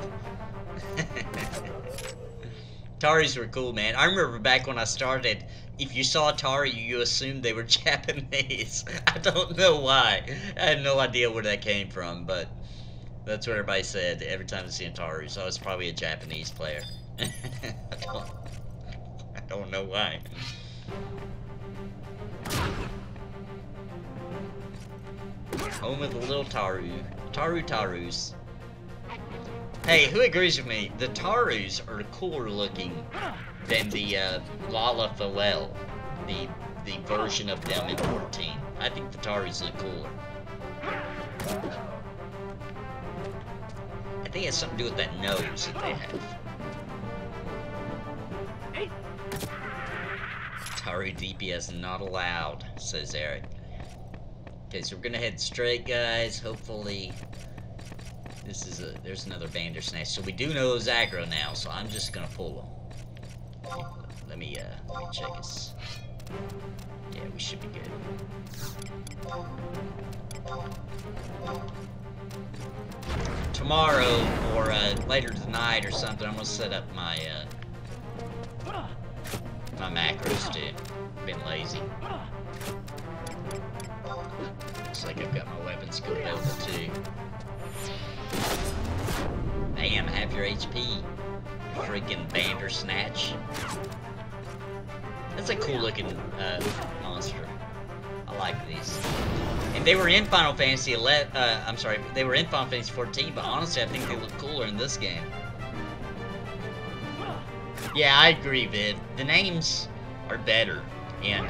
Speaker 1: Taris were cool, man. I remember back when I started, if you saw Atari, you assumed they were Japanese. I don't know why. I had no idea where that came from, but that's what everybody said every time they see Atari. So I was probably a Japanese player. I don't know why. Home of the little Taru. Tarus. Hey, who agrees with me? The Tarus are cooler looking than the Lala Phalel, the version of them in 14. I think the Tarus look cooler. I think it has something to do with that nose that they have. Taru DPS not allowed, says Eric. Okay, so we're gonna head straight, guys. Hopefully, there's another Bandersnatch. So we do know those aggro now, so I'm just gonna pull them. Let me check this. Yeah, we should be good. Tomorrow, or later tonight or something, I'm gonna set up my my macros, dude. Been lazy. Looks like I've got my weapons available too. Bam, half your HP. Freaking Bandersnatch. That's a cool looking monster. I like these. And they were in Final Fantasy 11. I'm sorry, they were in Final Fantasy 14, but honestly, I think they look cooler in this game. Yeah, I agree, Vid. The names are better, and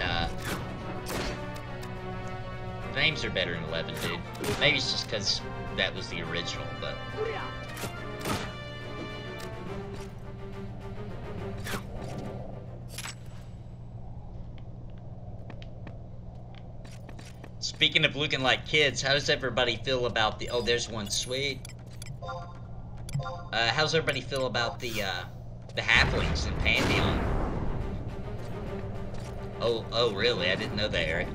Speaker 1: names are better in 11, dude. Maybe it's just because that was the original, but... Speaking of looking like kids, how does everybody feel about the... Oh, there's one, sweet. How's everybody feel about the halflings in Pantheon? Oh, really? I didn't know that, Eric.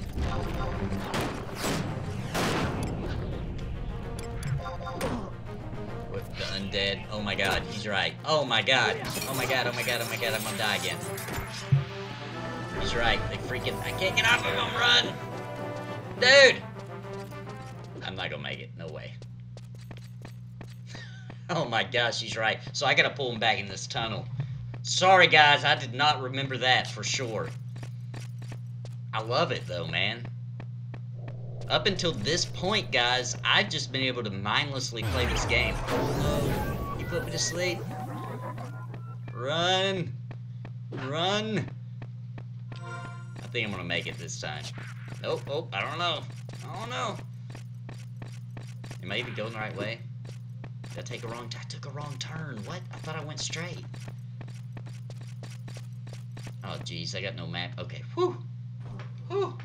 Speaker 1: With the undead. Oh my god, he's right. Oh my god. Oh my god, oh my god, oh my god, I'm gonna die again. He's right. They freaking... I can't get off of him, run! Dude! I'm not gonna make it. No way. Oh my gosh, he's right. So I gotta pull him back in this tunnel. Sorry, guys. I did not remember that for sure. I love it, though, man. Up until this point, guys, I've just been able to mindlessly play this game. Oh, no. You put me to sleep. Run. Run. I think I'm gonna make it this time. Nope, oh, I don't know. I don't know. Am I even going the right way? Did I take a wrong... I took a wrong turn. What? I thought I went straight. Oh, jeez, I got no map. Okay, whew. Whew.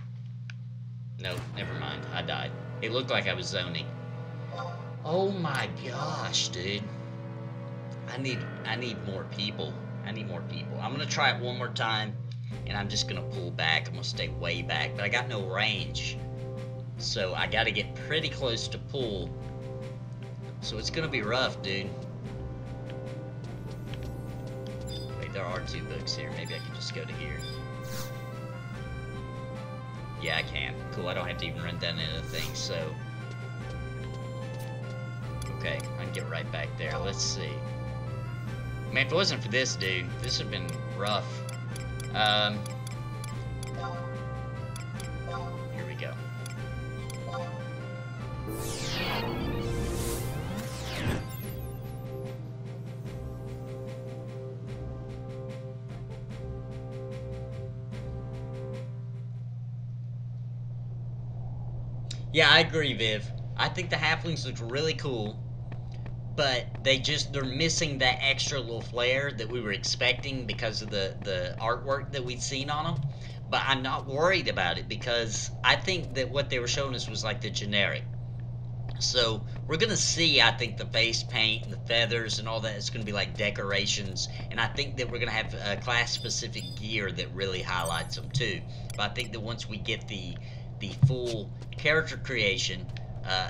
Speaker 1: Nope, never mind. I died. It looked like I was zoning. Oh my gosh, dude. I need more people. I need more people. I'm gonna try it one more time. And I'm just gonna pull back. I'm gonna stay way back, but I got no range, so I gotta get pretty close to pull. So it's gonna be rough, dude. Wait, there are 2 books here. Maybe I can just go to here. Yeah, I can. Cool. I don't have to even run down into the thing. So, okay, I can get right back there. Let's see. Man, if it wasn't for this, dude, this would have been rough. Here we go. Yeah, I agree, Viv. I think the halflings look really cool, but they're missing that extra little flair that we were expecting because of the artwork that we'd seen on them. But I'm not worried about it because I think that what they were showing us was like the generic. So we're gonna see, I think, the face paint and the feathers and all that. It's gonna be like decorations, and I think that we're gonna have class-specific gear that really highlights them too. But I think that once we get the full character creation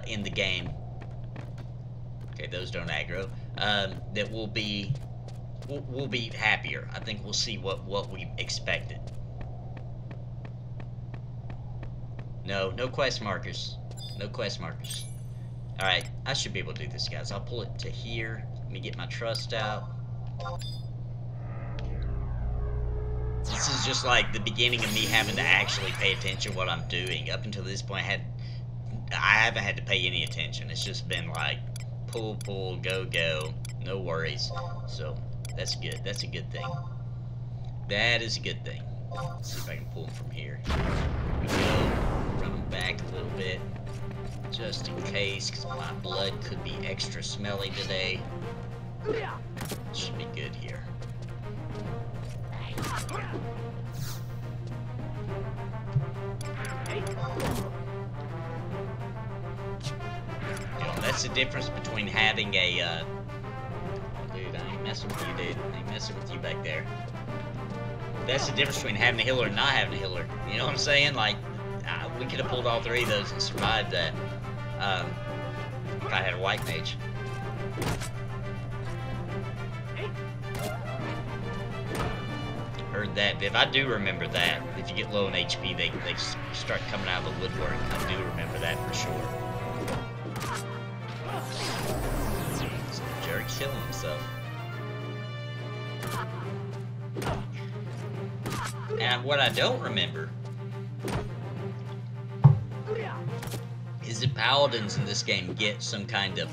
Speaker 1: in the game. Okay, those don't aggro. That we'll be happier. I think we'll see what we expected. No quest markers. No quest markers. Alright, I should be able to do this, guys. I'll pull it to here. Let me get my trust out. This is just like the beginning of me having to actually pay attention to what I'm doing. Up until this point, I haven't had to pay any attention. It's just been like pull, go, no worries. So that's good. That's a good thing. That is a good thing. Let's see if I can pull them from here. Here we go. Run them back a little bit, just in case, because my blood could be extra smelly today. Should be good here. That's the difference between having a, dude, I ain't messing with you, dude. I ain't messing with you back there. That's the difference between having a healer and not having a healer. You know what I'm saying? Like, we could have pulled all 3 of those and survived that. If I had a white mage. Heard that, Viv. I do remember that. If you get low in HP, they start coming out of the woodwork. I do remember that for sure. Some jerk killing himself. And what I don't remember is that paladins in this game get some kind of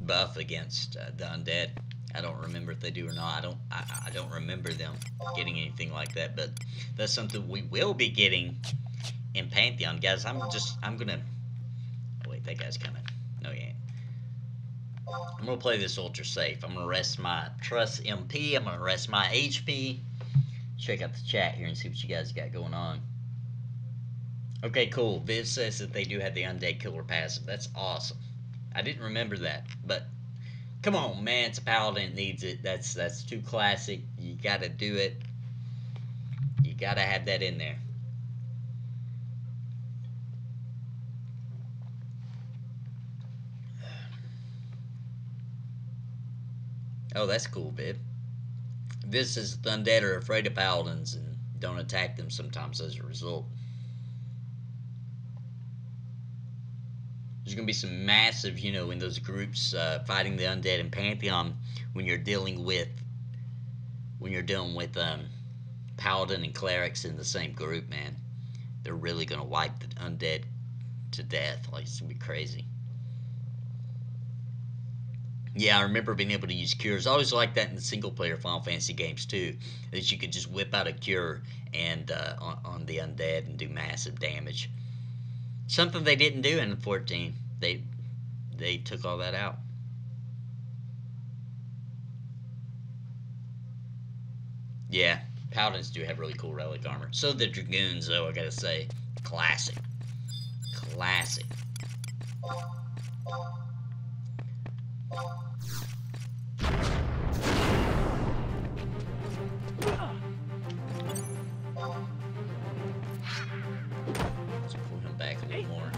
Speaker 1: buff against the undead. I don't remember if they do or not. I don't remember them getting anything like that, but that's something we will be getting in Pantheon, guys. I'm gonna. Oh, wait, that guy's coming. No, he ain't. I'm gonna play this ultra safe. I'm gonna rest my trust MP. I'm gonna rest my HP. Check out the chat here and see what you guys got going on. Okay, cool. Viv says that they do have the Undead Killer passive. That's awesome. I didn't remember that, but come on, man. It's a paladin. It needs it. That's too classic. You gotta do it. You gotta have that in there. Oh, that's cool, Viv. This is the undead are afraid of paladins and don't attack them sometimes as a result. There's going to be some massive, you know, in those groups fighting the undead in Pantheon when you're dealing with paladin and clerics in the same group, man. They're really going to wipe the undead to death. Like, it's going to be crazy. Yeah, I remember being able to use cures. I always liked that in the single-player Final Fantasy games, too. That you could just whip out a cure and on the undead and do massive damage. Something they didn't do in 14. They took all that out. Yeah, Paladins do have really cool relic armor. So the Dragoons, though, I gotta say. Classic. Classic. Let's pull him back a little more.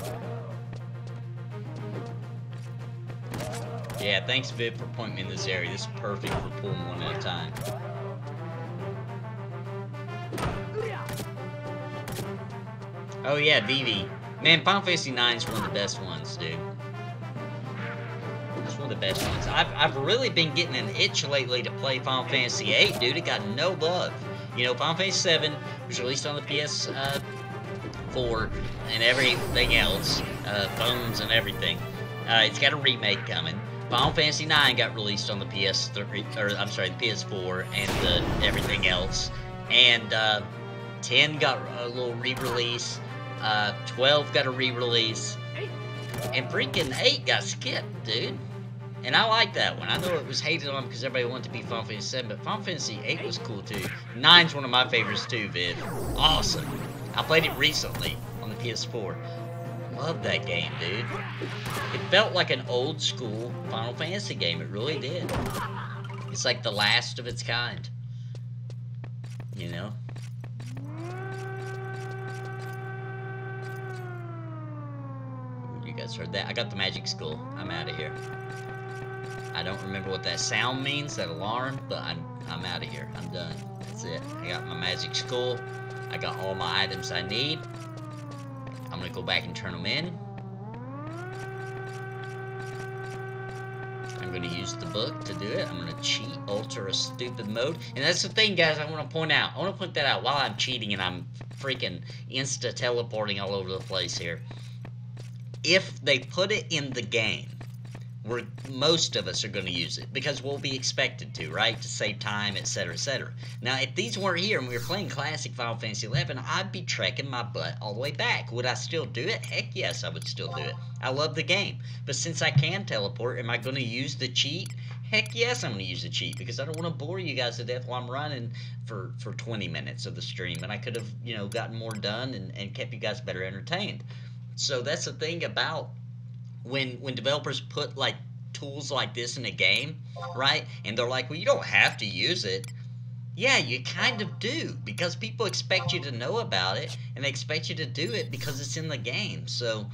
Speaker 1: Yeah, thanks Viv for pointing me in this area. This is perfect for pulling one at a time. Oh yeah, Vivi. Man, Final Fantasy 9 is one of the best ones, dude. It's one of the best ones. I've really been getting an itch lately to play Final Fantasy 8, dude. It got no love. You know, Final Fantasy 7 was released on the PS4 and everything else. Phones and everything. It's got a remake coming. Final Fantasy 9 got released on the PS3, or I'm sorry, the PS4 and everything else. And 10 got a little re-release. 12 got a re-release. And freaking 8 got skipped, dude. And I like that one. I know it was hated on because everybody wanted to be Final Fantasy 7, but Final Fantasy 8 was cool too. 9's one of my favorites too, Viv. Awesome. I played it recently on the PS4. Love that game, dude. It felt like an old school Final Fantasy game. It really did. It's like the last of its kind. You know? You guys heard that? I got the magic skull. I'm out of here. I don't remember what that sound means, that alarm, but I'm out of here. I'm done. That's it. I got my magic skull. I got all my items I need. I'm gonna go back and turn them in. I'm gonna use the book to do it. I'm gonna cheat, alter a stupid mode. And that's the thing, guys, I want to point out. I want to point that out while I'm cheating and I'm freaking insta-teleporting all over the place here. If they put it in the game, where most of us are going to use it, because we'll be expected to, right? To save time, etc., etc. Now, if these weren't here and we were playing classic Final Fantasy 11, I'd be trekking my butt all the way back. Would I still do it? Heck yes, I would still do it. I love the game. But since I can teleport, am I going to use the cheat? Heck yes, I'm going to use the cheat, because I don't want to bore you guys to death while I'm running for 20 minutes of the stream. And I could have, you know, gotten more done and kept you guys better entertained. So that's the thing about when developers put like tools like this in a game, right? And they're like, well, you don't have to use it. Yeah, you kind of do, because people expect you to know about it, and they expect you to do it because it's in the game. So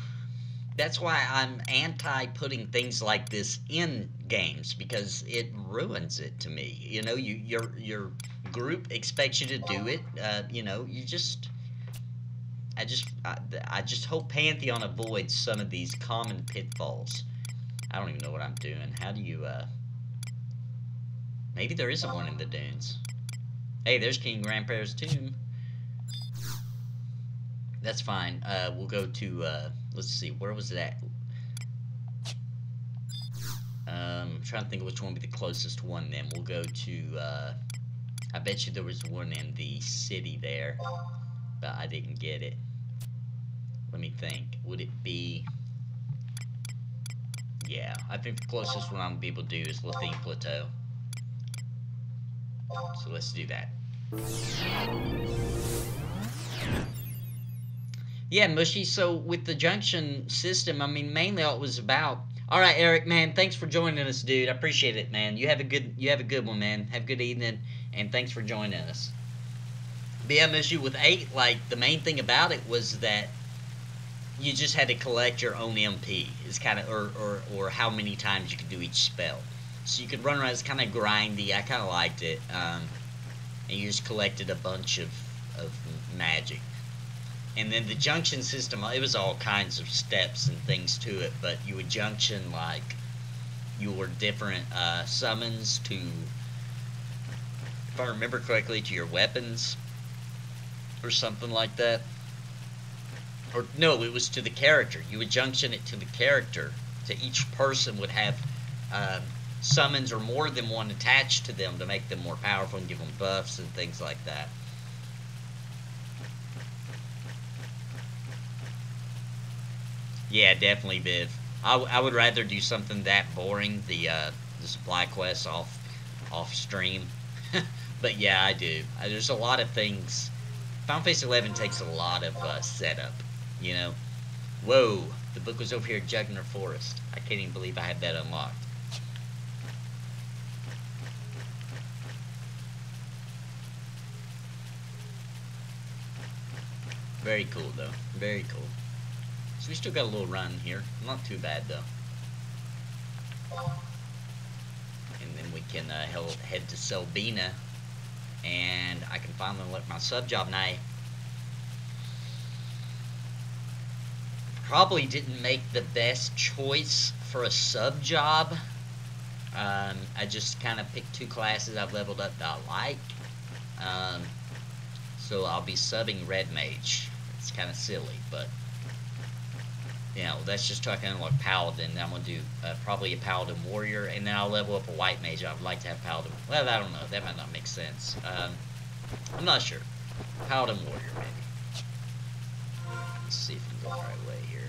Speaker 1: that's why I'm anti putting things like this in games, because it ruins it to me. You know, your group expects you to do it. You know, you just. I just hope Pantheon avoids some of these common pitfalls. I don't even know what I'm doing. How do you, maybe there isn't one in the dunes. Hey, there's King Grandpa's tomb. That's fine. We'll go to, let's see, where was it at? I'm trying to think of which one would be the closest one then. We'll go to, I bet you there was one in the city there, but I didn't get it. Let me think. Would it be... Yeah, I think the closest one I'm going to be able to do is Lathine Plateau. So let's do that. Yeah, Mushy, so with the junction system, I mean, mainly all it was about... Alright, Eric, man, thanks for joining us, dude. I appreciate it, man. You have a good one, man. Have a good evening, and thanks for joining us. But yeah, Mushy, with 8, like, the main thing about it was that you just had to collect your own MP. It's kind of, or how many times you could do each spell. So you could run around, it's kind of grindy. I kind of liked it. And you just collected a bunch of magic. And then the junction system, it was all kinds of steps and things to it, but you would junction, like, your different summons to, if I remember correctly, to your weapons, or something like that. Or, no, it was to the character. You would junction it to the character. To each person would have summons or more than one attached to them to make them more powerful and give them buffs and things like that. Yeah, definitely, Viv. I would rather do something that boring, the supply quests off stream. But yeah, I do. There's a lot of things. Final Fantasy 11 takes a lot of setup, you know. Whoa, the book was over here at Jugner Forest. I can't even believe I had that unlocked. Very cool, though. Very cool. So we still got a little run here. Not too bad, though. And then we can head to Selbina. And I can finally let my sub job. And I probably didn't make the best choice for a sub job. I just kind of picked 2 classes I've leveled up that I like. So I'll be subbing Red Mage. It's kind of silly, but... You know, that's just talking like Paladin. I'm going to do probably a Paladin Warrior, and then I'll level up a White Mage. I would like to have Paladin... Well, I don't know. That might not make sense. I'm not sure. Paladin Warrior, maybe. Let's see if we can go the right way here.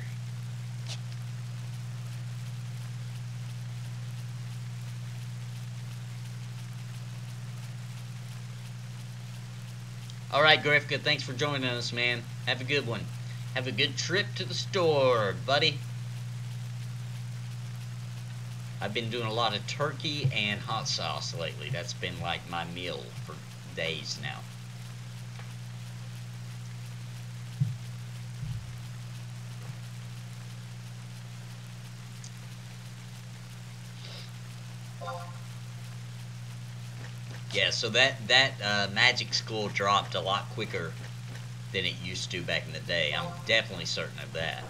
Speaker 1: Alright, Grifka, thanks for joining us, man. Have a good one. Have a good trip to the store, buddy. I've been doing a lot of turkey and hot sauce lately. That's been like my meal for days now. Yeah, so that magic school dropped a lot quicker than it used to back in the day. I'm definitely certain of that.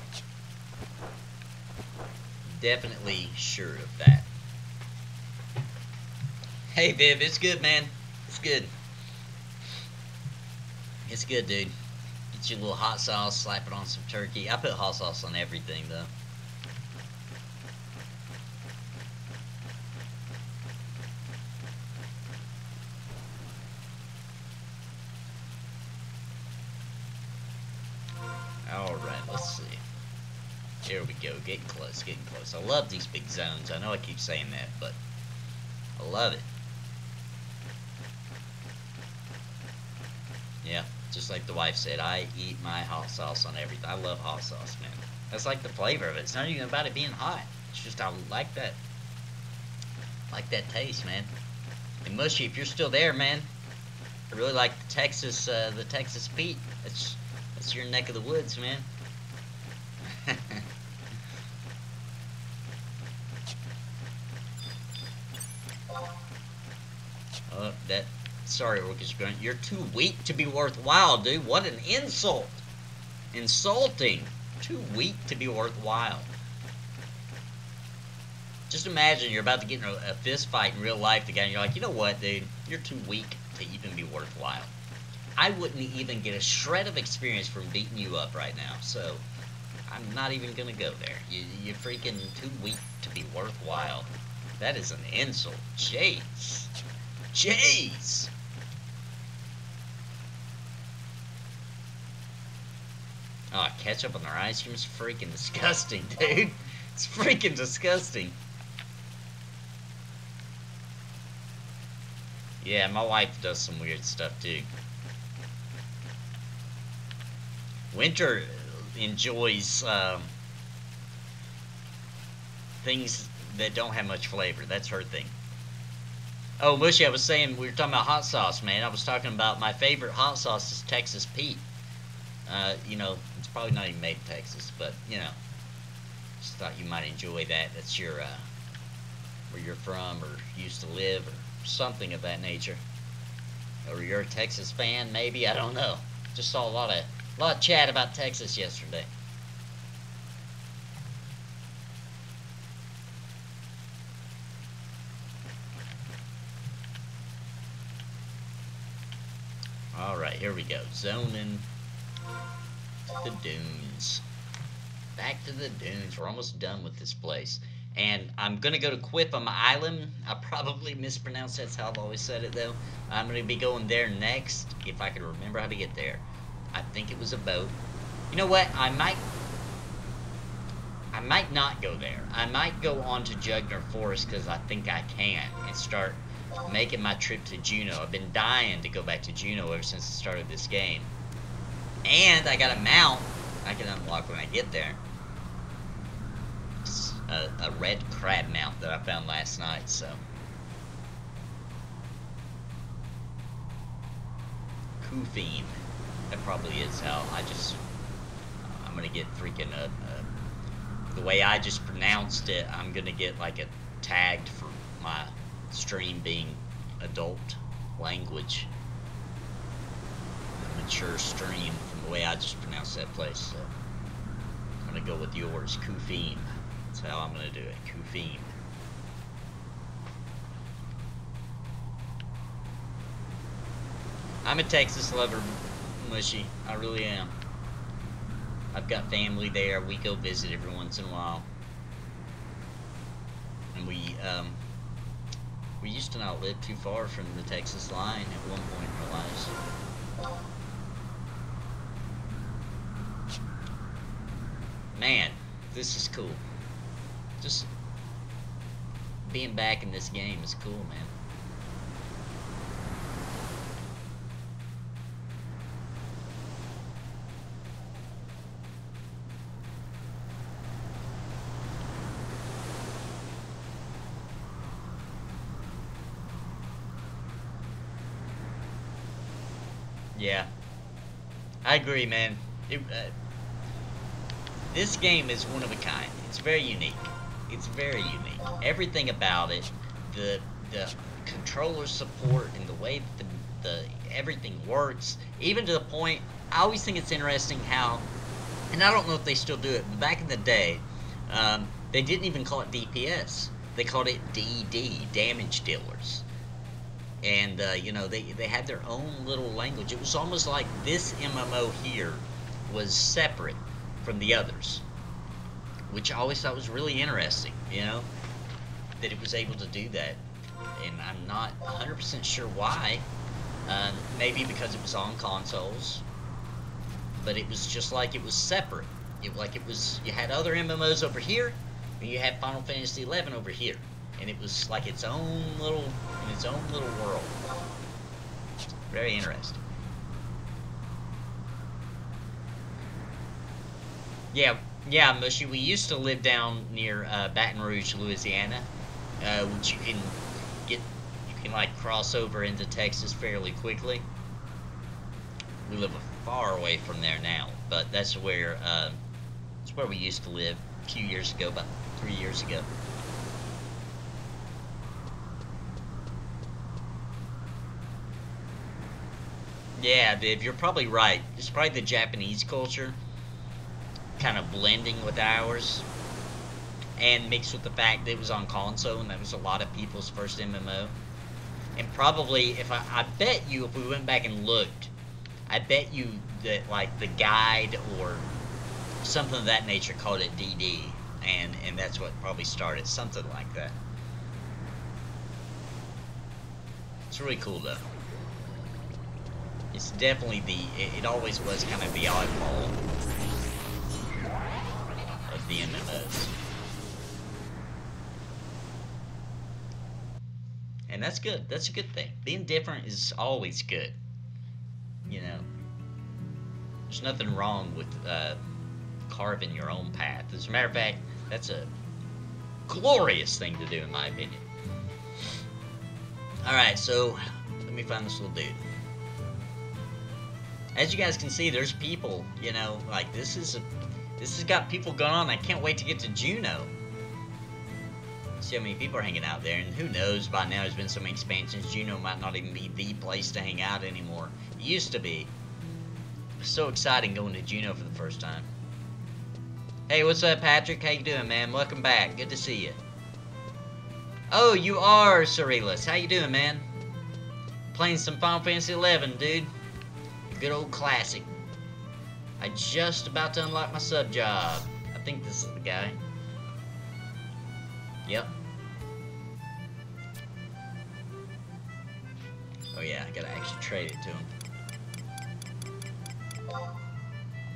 Speaker 1: Definitely sure of that. Hey, Viv, it's good, man. It's good. It's good, dude. Get you a little hot sauce, slap it on some turkey. I put hot sauce on everything, though. Alright, let's see. There we go, getting close, getting close. I love these big zones. I know I keep saying that, but I love it. Yeah, just like the wife said, I eat my hot sauce on everything. I love hot sauce, man. That's like the flavor of it. It's not even about it being hot. It's just I like that taste, man. And Mushy, if you're still there, man, I really like the Texas Pete. That's your neck of the woods, man. Oh, sorry, Orchestra. You're too weak to be worthwhile, dude. What an insult. Insulting. Too weak to be worthwhile. Just imagine you're about to get in a fist fight in real life again. You're like, you know what, dude? You're too weak to even be worthwhile. I wouldn't even get a shred of experience from beating you up right now, so I'm not even gonna go there. You're freaking too weak to be worthwhile. That is an insult. Jeez. Jeez. Oh, ketchup on their ice cream is freaking disgusting, dude. It's freaking disgusting. Yeah, my wife does some weird stuff, too. Winter enjoys things that don't have much flavor. That's her thing. Oh, Mushy, I was saying, we were talking about hot sauce, man. I was talking about my favorite hot sauce is Texas Pete. You know, it's probably not even made in Texas, but, you know, just thought you might enjoy that. That's your, where you're from or used to live or something of that nature. Or you're a Texas fan, maybe, I don't know. Just saw a lot of chat about Texas yesterday. Alright, here we go. Zoning to the dunes. Back to the dunes. We're almost done with this place. And I'm going to go to Quipham Island. I probably mispronounced that. That's how I've always said it, though. I'm going to be going there next, if I can remember how to get there. I think it was a boat. You know what? I might not go there. I might go on to Jugner Forest, because I think I can, and start making my trip to Juneau. I've been dying to go back to Juneau ever since the start of this game. And I got a mount I can unlock when I get there. It's a red crab mount that I found last night, so. Kufine. That probably is how I'm gonna get freaking the way I just pronounced it, I'm gonna get like a tagged for my stream being adult language. A mature stream from the way I just pronounced that place, so I'm gonna go with yours, Kufine. That's how I'm gonna do it, Kufine. I'm a Texas lover, Mushy. I really am. I've got family there. We go visit every once in a while. And we used to not live too far from the Texas line at one point in our lives. Man, this is cool. Just being back in this game is cool, man. Yeah, I agree, man. This game is one of a kind. It's very unique. It's very unique. Everything about it, the controller support and the way that the everything works, even to the point, I always think it's interesting how, and I don't know if they still do it, but back in the day, they didn't even call it DPS. They called it DD, damage dealers. And, you know, they had their own little language. It was almost like this MMO here was separate from the others, which I always thought was really interesting, you know, that it was able to do that. And I'm not 100% sure why. Maybe because it was on consoles, but it was just like it was separate. You had other MMOs over here, and you had Final Fantasy XI over here. And it was like its own little world. Very interesting. Yeah, Mushy. We used to live down near Baton Rouge, Louisiana, which you can like cross over into Texas fairly quickly. We live far away from there now, but that's where we used to live a few years ago, about 3 years ago. Yeah, Viv, you're probably right. It's probably the Japanese culture kind of blending with ours, and mixed with the fact that it was on console and that was a lot of people's first MMO. And probably, if I bet you, if we went back and looked, I bet you that like the guide or something of that nature called it DD, and that's what probably started, something like that. It's really cool though. It's definitely it always was kind of the oddball of the MMOs. And that's good. That's a good thing. Being different is always good. You know, there's nothing wrong with carving your own path. As a matter of fact, that's a glorious thing to do, in my opinion. Alright, so let me find this little dude. As you guys can see, there's people, you know, like this has got people going on. I can't wait to get to Juneau. See how many people are hanging out there, and who knows, by now there's been so many expansions, Juneau might not even be the place to hang out anymore. It used to be. It was so exciting going to Juneau for the first time. Hey, what's up, Patrick? How you doing, man? Welcome back. Good to see you. Oh, you are Cerulus. How you doing, man? Playing some Final Fantasy XI, dude. Good old classic. I just about to unlock my sub job. I think this is the guy. Yep. Oh yeah, I gotta actually trade it to him.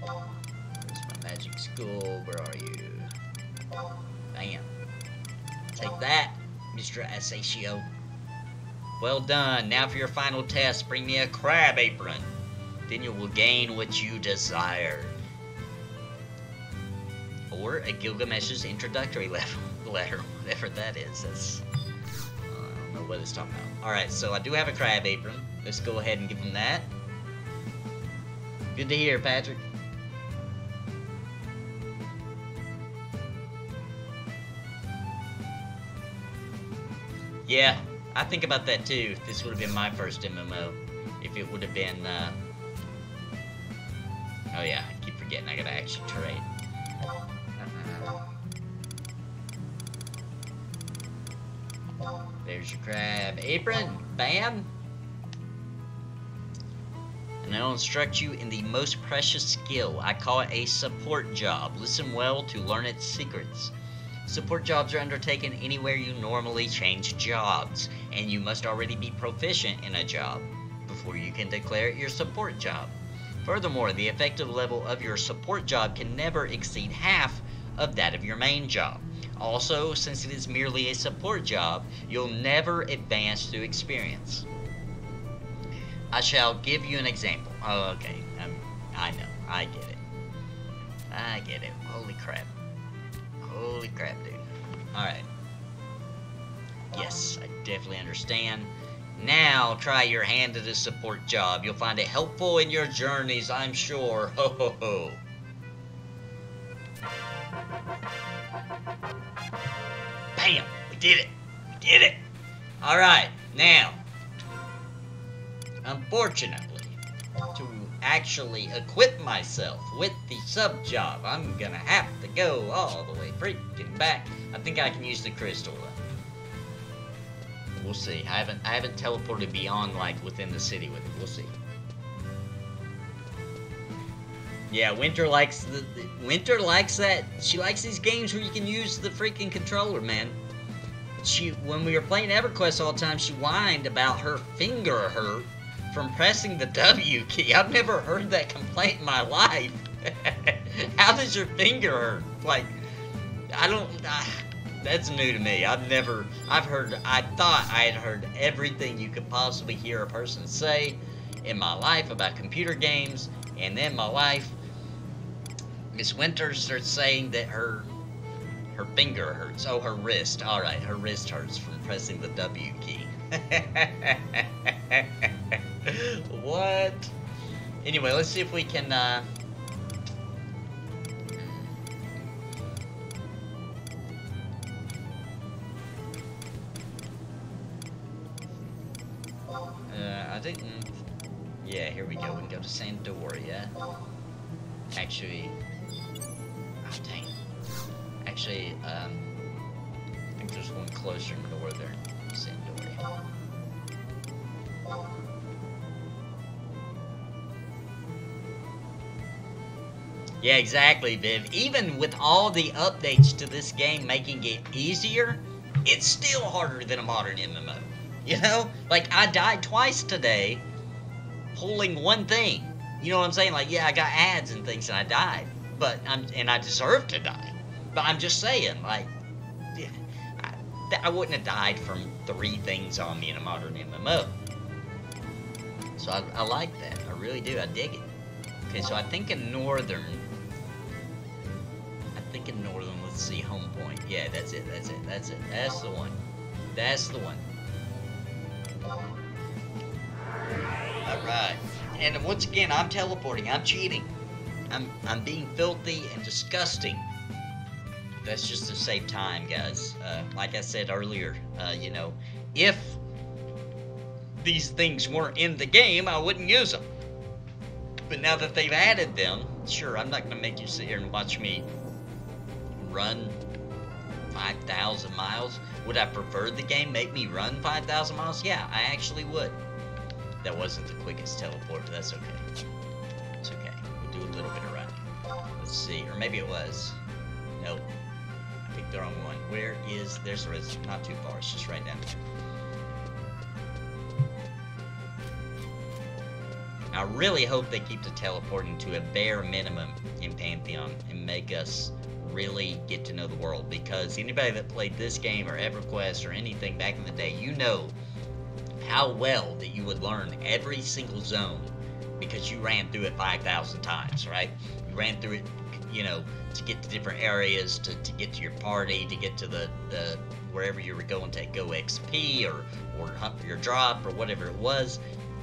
Speaker 1: Where's my magic school? Where are you? Bam. Take that, Mr. Asatio. Well done. Now for your final test, bring me a crab apron. Then you will gain what you desire. Or a Gilgamesh's introductory letter, whatever that is. That's, I don't know what it's talking about. Alright, so I do have a crab apron. Let's go ahead and give him that. Good to hear, Patrick. Yeah, I think about that too. This would have been my first MMO. If it would have been, oh yeah, I keep forgetting I gotta actually trade. There's your crab apron. Bam! And I'll instruct you in the most precious skill. I call it a support job. Listen well to learn its secrets. Support jobs are undertaken anywhere you normally change jobs, and you must already be proficient in a job before you can declare it your support job. Furthermore, the effective level of your support job can never exceed half of that of your main job. Also, since it is merely a support job, you'll never advance through experience. I shall give you an example. Oh, okay. I know. I get it. I get it. Holy crap. Holy crap, dude. Alright. Yes, I definitely understand. Now, try your hand at a support job. You'll find it helpful in your journeys, I'm sure. Ho, ho, ho. Bam! We did it! We did it! Alright, now, unfortunately, to actually equip myself with the sub job, I'm gonna have to go all the way freaking back. I think I can use the crystal though. We'll see. I haven't teleported beyond, like, within the city with it. We'll see. Yeah, Winter likes Winter likes that. She likes these games where you can use the freaking controller, man. When we were playing EverQuest all the time, she whined about her finger hurt from pressing the W key. I've never heard that complaint in my life. How does your finger hurt? Like, that's new to me. I thought I had heard everything you could possibly hear a person say in my life about computer games, and then my wife, Miss Winter, starts saying that her finger hurts. Oh, her wrist. Alright, her wrist hurts from pressing the W key. What? Anyway, let's see if we can, I didn't... Yeah, here we go. We can go to Sandor, yeah? Actually... Oh, dang. Actually, I think there's one closer northern Sandor. Yeah, exactly, Viv. Even with all the updates to this game making it easier, it's still harder than a modern MMO. You know? Like, I died twice today pulling one thing. You know what I'm saying? Like, yeah, I got ads and things and I died. And I deserve to die. But I'm just saying, like, yeah, I wouldn't have died from 3 things on me in a modern MMO. So I like that. I really do. I dig it. Okay, so I think in Northern, let's see, home point. Yeah, that's it. That's the one. That's the one. Alright. And once again, I'm teleporting. I'm cheating. I'm being filthy and disgusting. That's just to save time, guys. Like I said earlier, you know, if these things weren't in the game, I wouldn't use them. But now that they've added them, sure, I'm not going to make you sit here and watch me run 5,000 miles. Would I prefer the game make me run 5,000 miles? Yeah, I actually would. That wasn't the quickest teleport, but that's okay. It's okay. We'll do a little bit of running. Let's see. Or maybe it was. Nope. I picked the wrong one. Where is... There's the residence. Not too far. It's just right down there. I really hope they keep the teleporting to a bare minimum in Pantheon and make us really get to know the world, because anybody that played this game or EverQuest or anything back in the day, you know how well that you would learn every single zone because you ran through it 5,000 times, right? You ran through it, you know, to get to different areas, to get to your party, to get to the wherever you were going to go XP or hunt for your drop or whatever it was.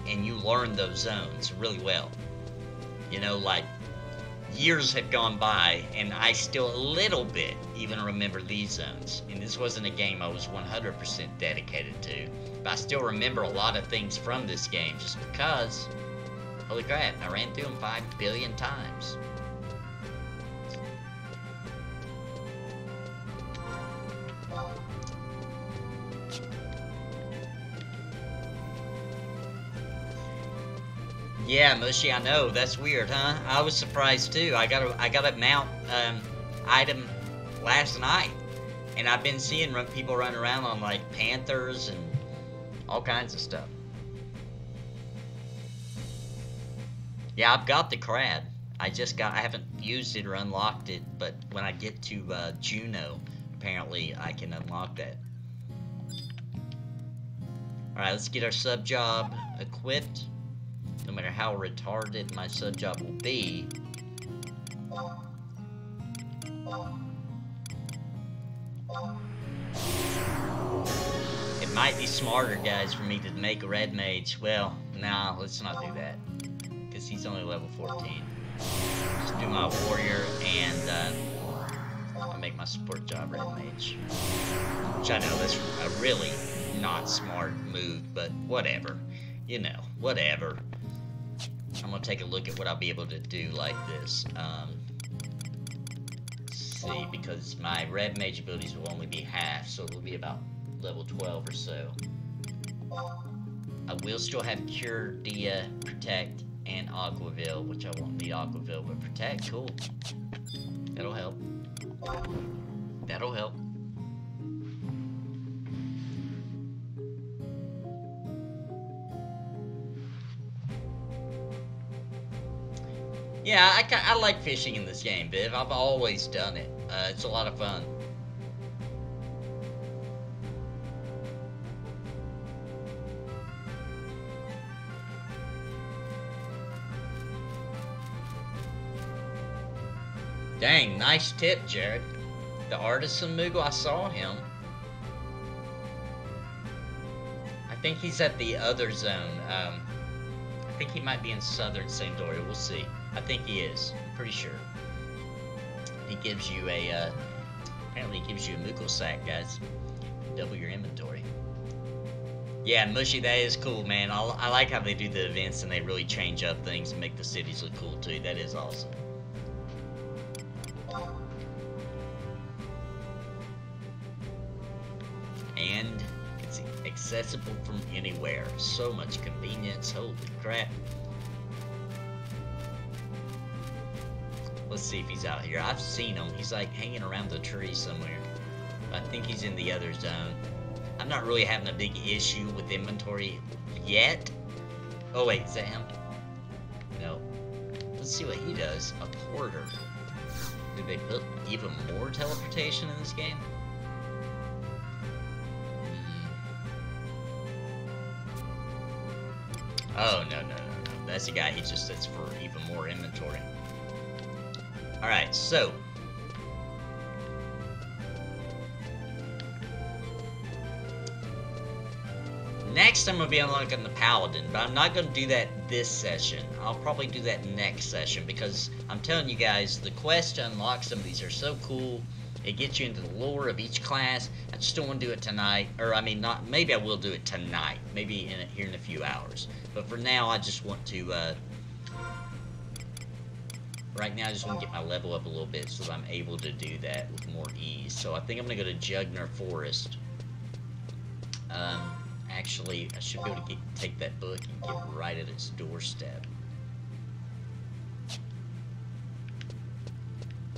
Speaker 1: And you learn those zones really well. You know, like, years have gone by, and I still a little bit even remember these zones. And this wasn't a game I was 100% dedicated to, but I still remember a lot of things from this game just because, holy crap, I ran through them 5 billion times. Yeah, Mushy, I know. That's weird, huh? I was surprised too. I got a mount item last night, and I've been seeing people running around on like Panthers and all kinds of stuff. Yeah, I've got the crab. I haven't used it or unlocked it, but when I get to Juno, apparently I can unlock that. Alright, let's get our sub job equipped. No matter how retarded my sub job will be. It might be smarter, guys, for me to make a red mage. Well, nah, let's not do that. Because he's only level 14. Just do my warrior and I'll make my support job red mage. Which I know that's a really not smart move, but whatever. You know, whatever. I'm gonna take a look at what I'll be able to do like this. Let's see, because my red mage abilities will only be half, so it'll be about level 12 or so. I will still have Cure, Dia, Protect, and Aquaville, which I won't need Aquaville, but Protect, cool. That'll help. That'll help. Yeah, I like fishing in this game, Viv. I've always done it. It's a lot of fun. Dang, nice tip, Jared. The Artisan Moogle, I saw him. I think he's at the other zone. I think he might be in Southern Sandor. We'll see. I think he is. I'm pretty sure. He gives you a, apparently he gives you a Moogle sack, guys. Double your inventory. Yeah, Mushy, that is cool, man. I like how they do the events and they really change up things and make the cities look cool, too. That is awesome. And it's accessible from anywhere. So much convenience. Holy crap. Let's see if he's out here. I've seen him. He's like hanging around the tree somewhere. I think he's in the other zone. I I'm not really having a big issue with inventory yet. Oh wait, is that him? No. Let's see what he does. A porter. Did they put even more teleportation in this game? Oh, no. That's the guy, that's for even more inventory. Alright, so. Next, I'm going to be unlocking the Paladin, but I'm not going to do that this session. I'll probably do that next session, because I'm telling you guys, the quest to unlock some of these are so cool. It gets you into the lore of each class. I just don't want to do it tonight, or I mean, not. Maybe I will do it tonight, maybe here in a few hours. But for now, I just want to. Right now, I just want to get my level up a little bit so that I'm able to do that with more ease. So I think I'm gonna go to Jugner Forest. Actually, I should be able to take that book and get right at its doorstep.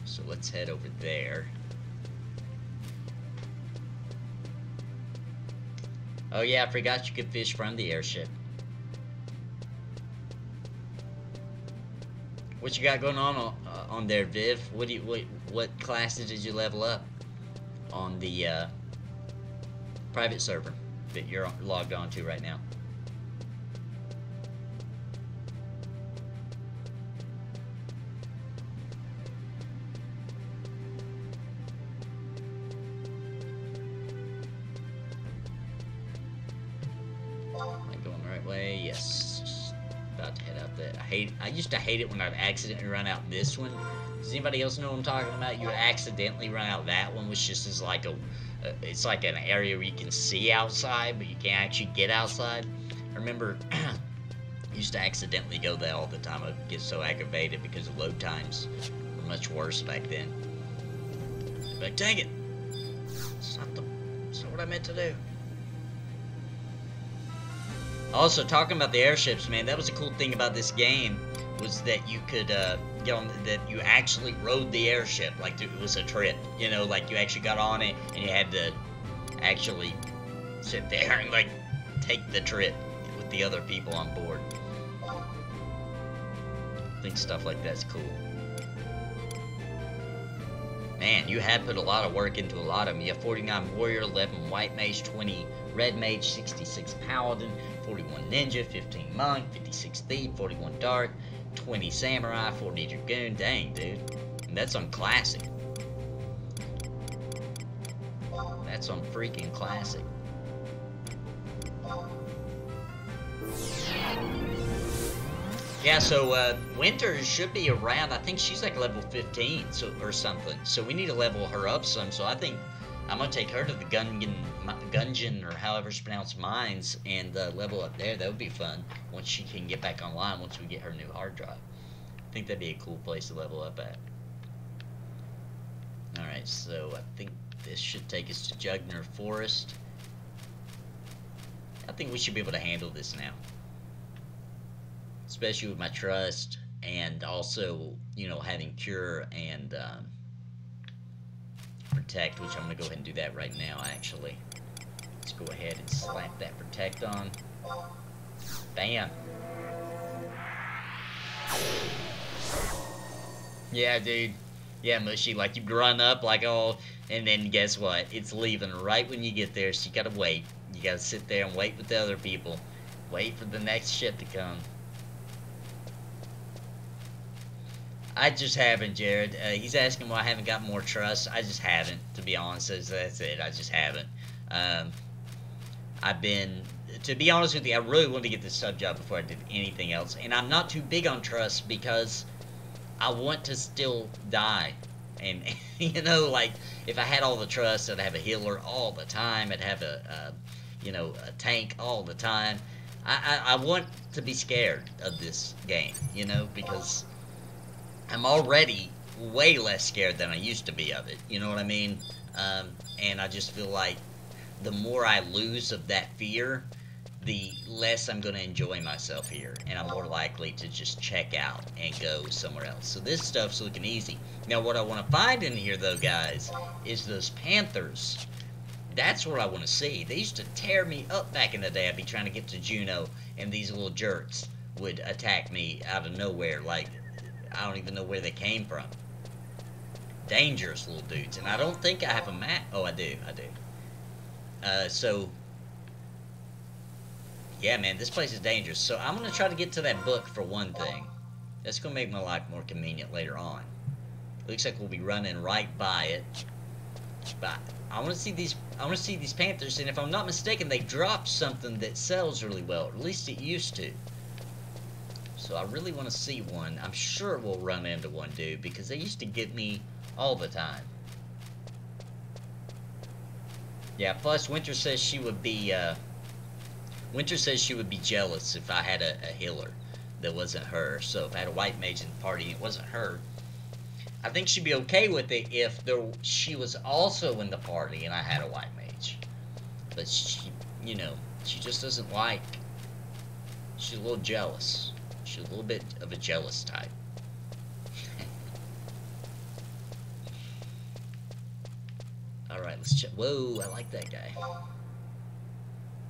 Speaker 1: So let's head over there. Oh yeah, I forgot you could fish from the airship. What you got going on there, Viv? What classes did you level up on the private server that you're logged on to right now? Am I going the right way? Yes. About to head out there. I used to hate it when I'd accidentally run out this one. Does anybody else know what I'm talking about? You accidentally run out that one, which just is like it's like an area where you can see outside, but you can't actually get outside. I remember I used to accidentally go there all the time. I'd get so aggravated because the load times were much worse back then. But dang it! It's not what I meant to do. Also, talking about the airships, man, that was a cool thing about this game, was that you could get on, that you actually rode the airship, like it was a trip, you know, like you actually got on it and you had to actually sit there and like take the trip with the other people on board. I think stuff like that's cool. Man, you had put a lot of work into a lot of them. You have 49 warrior, 11 white mage, 20 red mage, 66 paladin, 41 ninja, 15 monk, 56 thief, 41 dark, 20 samurai, 40 dragoon. Dang, dude. And that's on classic. That's on freaking classic. Yeah, so Winter should be around. I think she's like level 15 or something. So we need to level her up some. So I think I'm going to take her to the Gungeon, or however it's pronounced, mines, and level up there. That would be fun once she can get back online, once we get her new hard drive. I think that'd be a cool place to level up at. Alright, so I think this should take us to Jugner Forest. I think we should be able to handle this now. Especially with my trust, and also, you know, having cure and protect, which I'm going to go ahead and do that right now, actually. Let's go ahead and slap that protect on. Bam. Yeah, dude. Yeah, Mushy, like you run up like, oh, and then guess what? It's leaving right when you get there, so you gotta wait. You gotta sit there and wait with the other people. Wait for the next ship to come. I just haven't, Jared. He's asking why I haven't got more trust. I just haven't, to be honest. That's it. I just haven't. I've been, to be honest with you, I really wanted to get this sub job before I did anything else. And I'm not too big on trust because I want to still die. And, you know, like, if I had all the trust, I'd have a healer all the time. I'd have you know, a tank all the time. I want to be scared of this game, you know, because I'm already way less scared than I used to be of it. You know what I mean? And I just feel like the more I lose of that fear, the less I'm going to enjoy myself here. And I'm more likely to just check out and go somewhere else. So this stuff's looking easy. Now what I want to find in here, though, guys, is those panthers That's what I want to see. They used to tear me up back in the day. I'd be trying to get to Juneau, and these little jerks would attack me out of nowhere. Like, I don't even know where they came from. Dangerous little dudes. And I don't think I have a map. Oh, I do. So, yeah, man, this place is dangerous. So I'm going to try to get to that book for one thing. That's going to make my life more convenient later on. Looks like we'll be running right by it. But I want to see these. I want to see these panthers, and if I'm not mistaken, they drop something that sells really well. Or at least it used to. So I really want to see one. I'm sure we'll run into one, dude, because they used to get me all the time. Yeah. Plus, Winter says she would be. Winter says she would be jealous if I had a healer that wasn't her. So if I had a white mage in the party and it wasn't her, I think she'd be okay with it if she was also in the party and I had a white mage. But she, you know, she just doesn't like. She's a little jealous. She's a little bit of a jealous type. Alright, let's check. Whoa, I like that guy.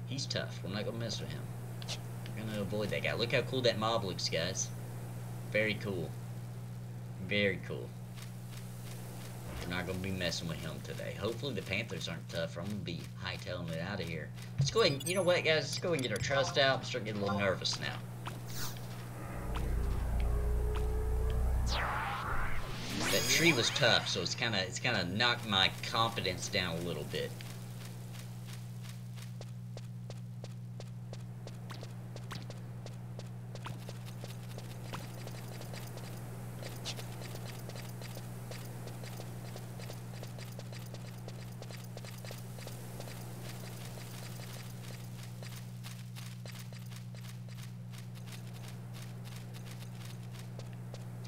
Speaker 1: He's tough. We're not going to mess with him. We're going to avoid that guy. Look how cool that mob looks, guys. Very cool. Very cool. We're not going to be messing with him today. Hopefully the Panthers aren't tough, or I'm going to be hightailing it out of here. Let's go ahead and, you know what, guys? Let's go ahead and get our trust out. Start getting a little nervous now. That tree was tough, so it's kind of knocked my confidence down a little bit.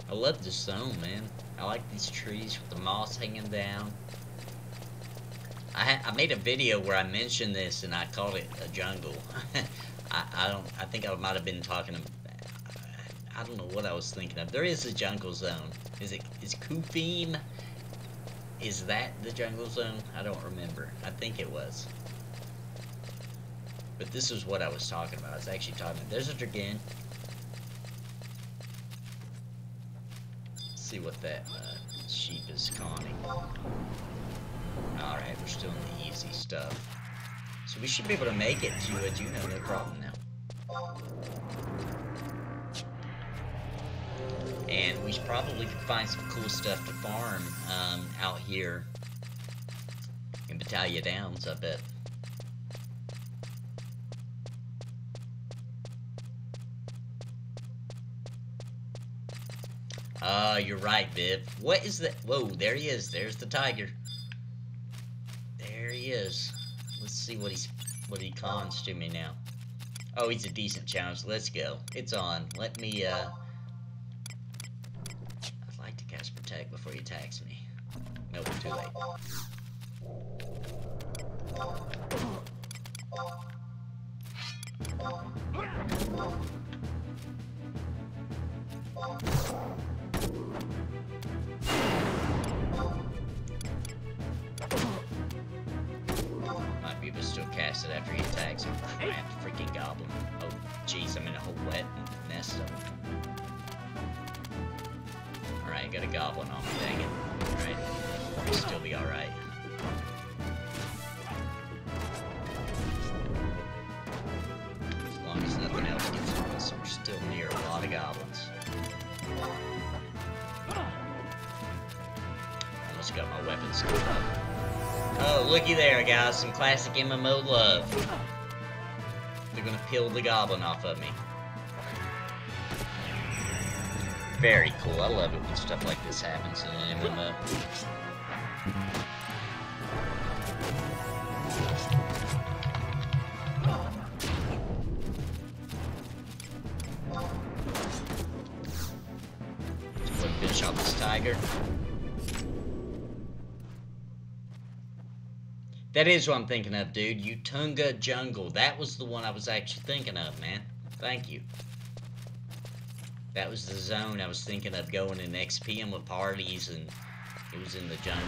Speaker 1: I love this zone, man. I like these trees with the moss hanging down. I made a video where I mentioned this and I called it a jungle. I think I might have been talking. I don't know what I was thinking of. There is a jungle zone. Is Kufim? Is that the jungle zone? I don't remember. I think it was. But this is what I was talking about. I was actually talking. There's a dragon. See what that sheep is conning. Alright, we're still in the easy stuff. So we should be able to make it to Juneau, no problem now. And we probably could find some cool stuff to farm out here in Battalion Downs, I bet. You're right, Viv. What is that? Whoa, there he is. There's the tiger. There he is. Let's see what he cons to me now. Oh, he's a decent challenge. Let's go. It's on. Let me, I'd like to cast Protect before he attacks me. Nope, too late. Might be able to still cast it after he attacks him. Crap, freaking goblin. Oh, jeez, I'm in a whole wet nest of them. Alright, got a goblin on me, dang it. Alright, we'll still be alright. As long as nothing else gets on us, we're still near a lot of goblins. Almost got my weapons screwed up. Oh, looky there, guys. Some classic MMO love. They're gonna peel the goblin off of me. Very cool. I love it when stuff like this happens in an MMO. Let's go and finish off this tiger. That is what I'm thinking of, dude. Utunga Jungle. That was the one I was actually thinking of, man. Thank you. That was the zone I was thinking of going in XPM with parties, and it was in the jungle.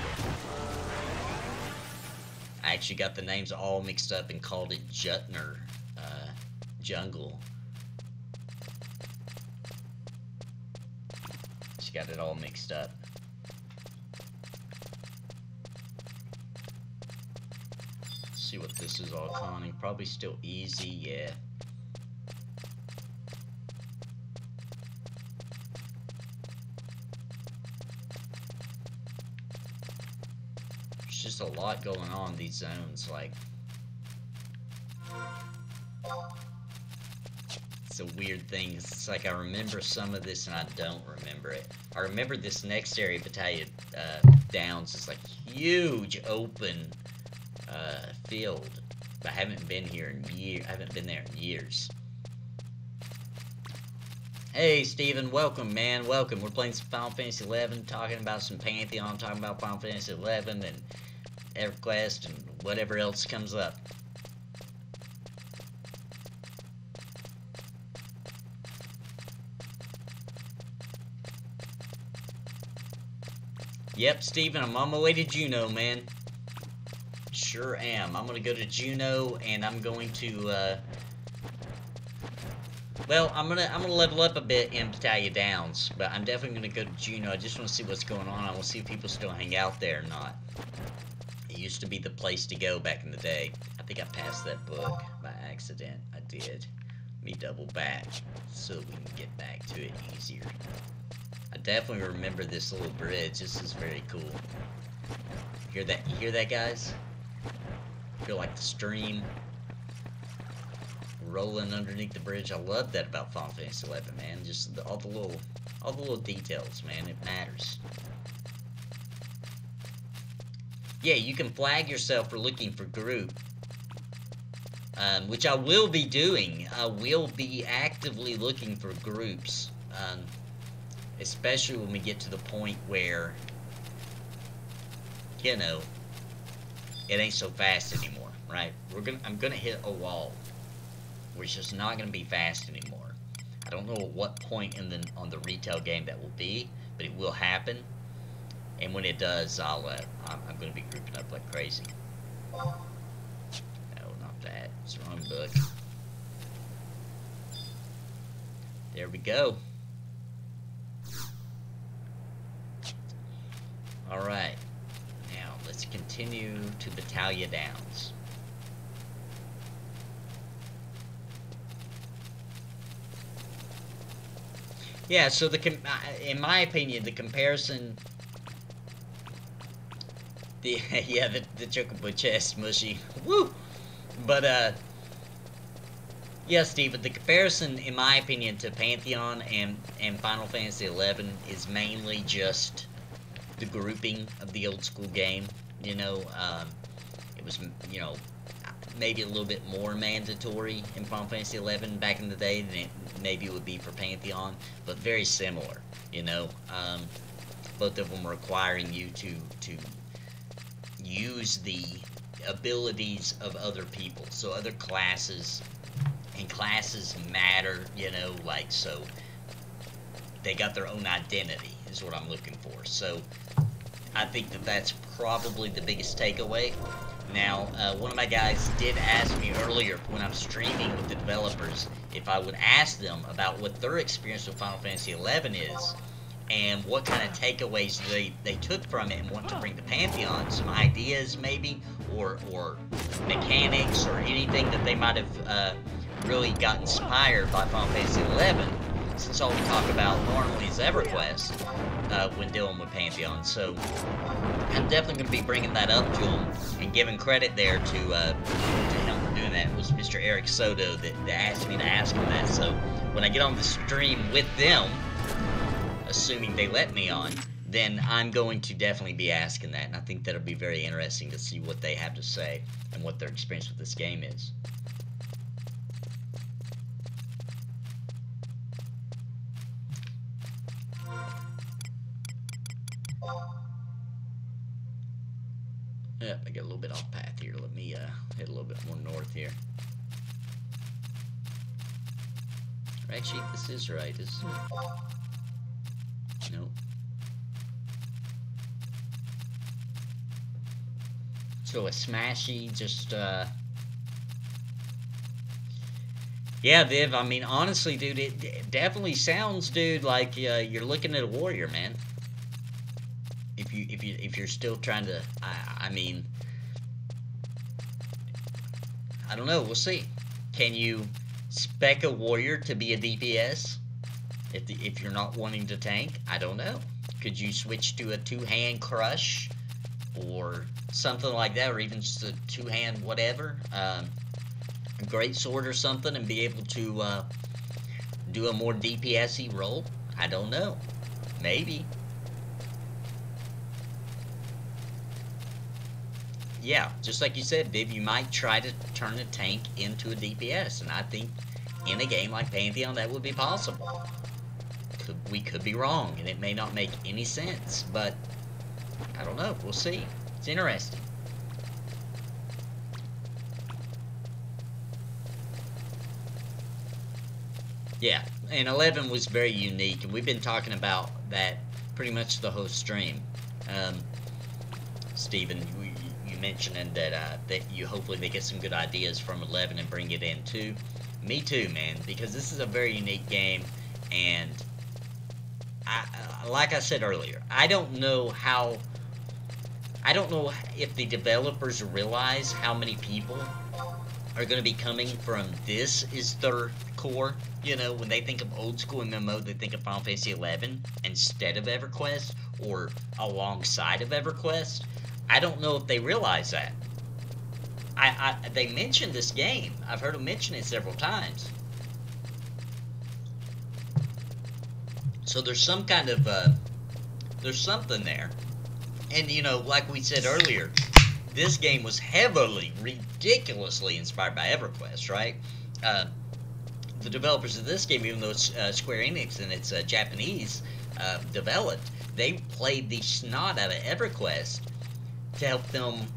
Speaker 1: I actually got the names all mixed up and called it Jutner Jungle. Just got it all mixed up. Let's see what this is all conning. Probably still easy, yeah. Just a lot going on in these zones, like it's a weird thing. It's like I remember some of this and I don't remember it. I remember this next area, Battalion Downs, is like huge open field. But I haven't been here in years. I haven't been there in years. Hey Steven, welcome man, welcome. We're playing some Final Fantasy 11, talking about some Pantheon, talking about Final Fantasy 11 and EverQuest and whatever else comes up. Yep, Steven, I'm on my way to Juneau, man. Sure am. I'm gonna go to Juneau and I'm going to well, I'm gonna level up a bit in Battalion Downs, but I'm definitely gonna go to Juneau. I just want to see what's going on. I want to see if people still hang out there or not. It used to be the place to go back in the day. I think I passed that book by accident. I did. Let me double back so we can get back to it easier. I definitely remember this little bridge. This is very cool. Hear that? You hear that, guys? Feel like the stream rolling underneath the bridge. I love that about Final Fantasy 11, man. Just all the little details, man. It matters. Yeah, you can flag yourself for looking for group, which I will be doing. I will be actively looking for groups, especially when we get to the point where, you know, it ain't so fast anymore, right? I'm gonna hit a wall where it's just not gonna be fast anymore. I don't know at what point on the retail game that will be, but it will happen. And when it does, I'm gonna be grouping up like crazy. No, not that. It's the wrong book. There we go. Alright. Now, let's continue to Battalion Downs. Yeah, so in my opinion, the comparison... yeah, the chocobo chest, mushy. Woo! But, yeah, Steve, the comparison, in my opinion, to Pantheon and Final Fantasy 11 is mainly just the grouping of the old school game. You know, it was, you know, maybe a little bit more mandatory in Final Fantasy 11 back in the day than it maybe would be for Pantheon, but very similar, you know. Both of them requiring you to use the abilities of other people, so other classes, and classes matter, you know, like, so they got their own identity is what I'm looking for. So I think that's probably the biggest takeaway. Now, one of my guys did ask me earlier when I'm streaming with the developers if I would ask them about what their experience with Final Fantasy 11 is, and what kind of takeaways they took from it and want to bring to Pantheon. Some ideas, maybe, or mechanics, or anything that they might have really got inspired by Final Fantasy 11, since all we talk about normally is EverQuest when dealing with Pantheon. So I'm definitely going to be bringing that up to him and giving credit there to him for doing that. It was Mr. Eric Soto that asked me to ask him that. So when I get on the stream with them, assuming they let me on, then I'm going to definitely be asking that, and I think that'll be very interesting to see what they have to say and what their experience with this game is. Yep, I get a little bit off path here. Let me head a little bit more north here. Actually, this is right, isn't it? Nope. So a smashy, just, yeah, Viv, I mean, honestly, dude, it definitely sounds, dude, like, you're looking at a warrior, man. If you're still trying to, I mean, I don't know, we'll see. Can you spec a warrior to be a DPS? If you're not wanting to tank, I don't know. Could you switch to a two-hand crush? Or something like that, or even just a two-hand whatever, a great sword or something, and be able to do a more DPS-y role? I don't know. Maybe. Yeah, just like you said, Viv, you might try to turn a tank into a DPS, and I think in a game like Pantheon that would be possible. We could be wrong, and it may not make any sense, but I don't know. We'll see. It's interesting. Yeah, and 11 was very unique, and we've been talking about that pretty much the whole stream. Steven, you mentioning that you hopefully they get some good ideas from 11 and bring it in too. Me too, man, because this is a very unique game, and like I said earlier, I don't know if the developers realize how many people are going to be coming from this is their core. You know, when they think of old school MMO, they think of Final Fantasy 11 instead of EverQuest, or alongside of EverQuest. I don't know if they realize that. They mentioned this game. I've heard them mention it several times. So there's some kind of, there's something there. And, you know, like we said earlier, this game was heavily, ridiculously inspired by EverQuest, right? The developers of this game, even though it's Square Enix and it's Japanese developed, they played the snot out of EverQuest to help them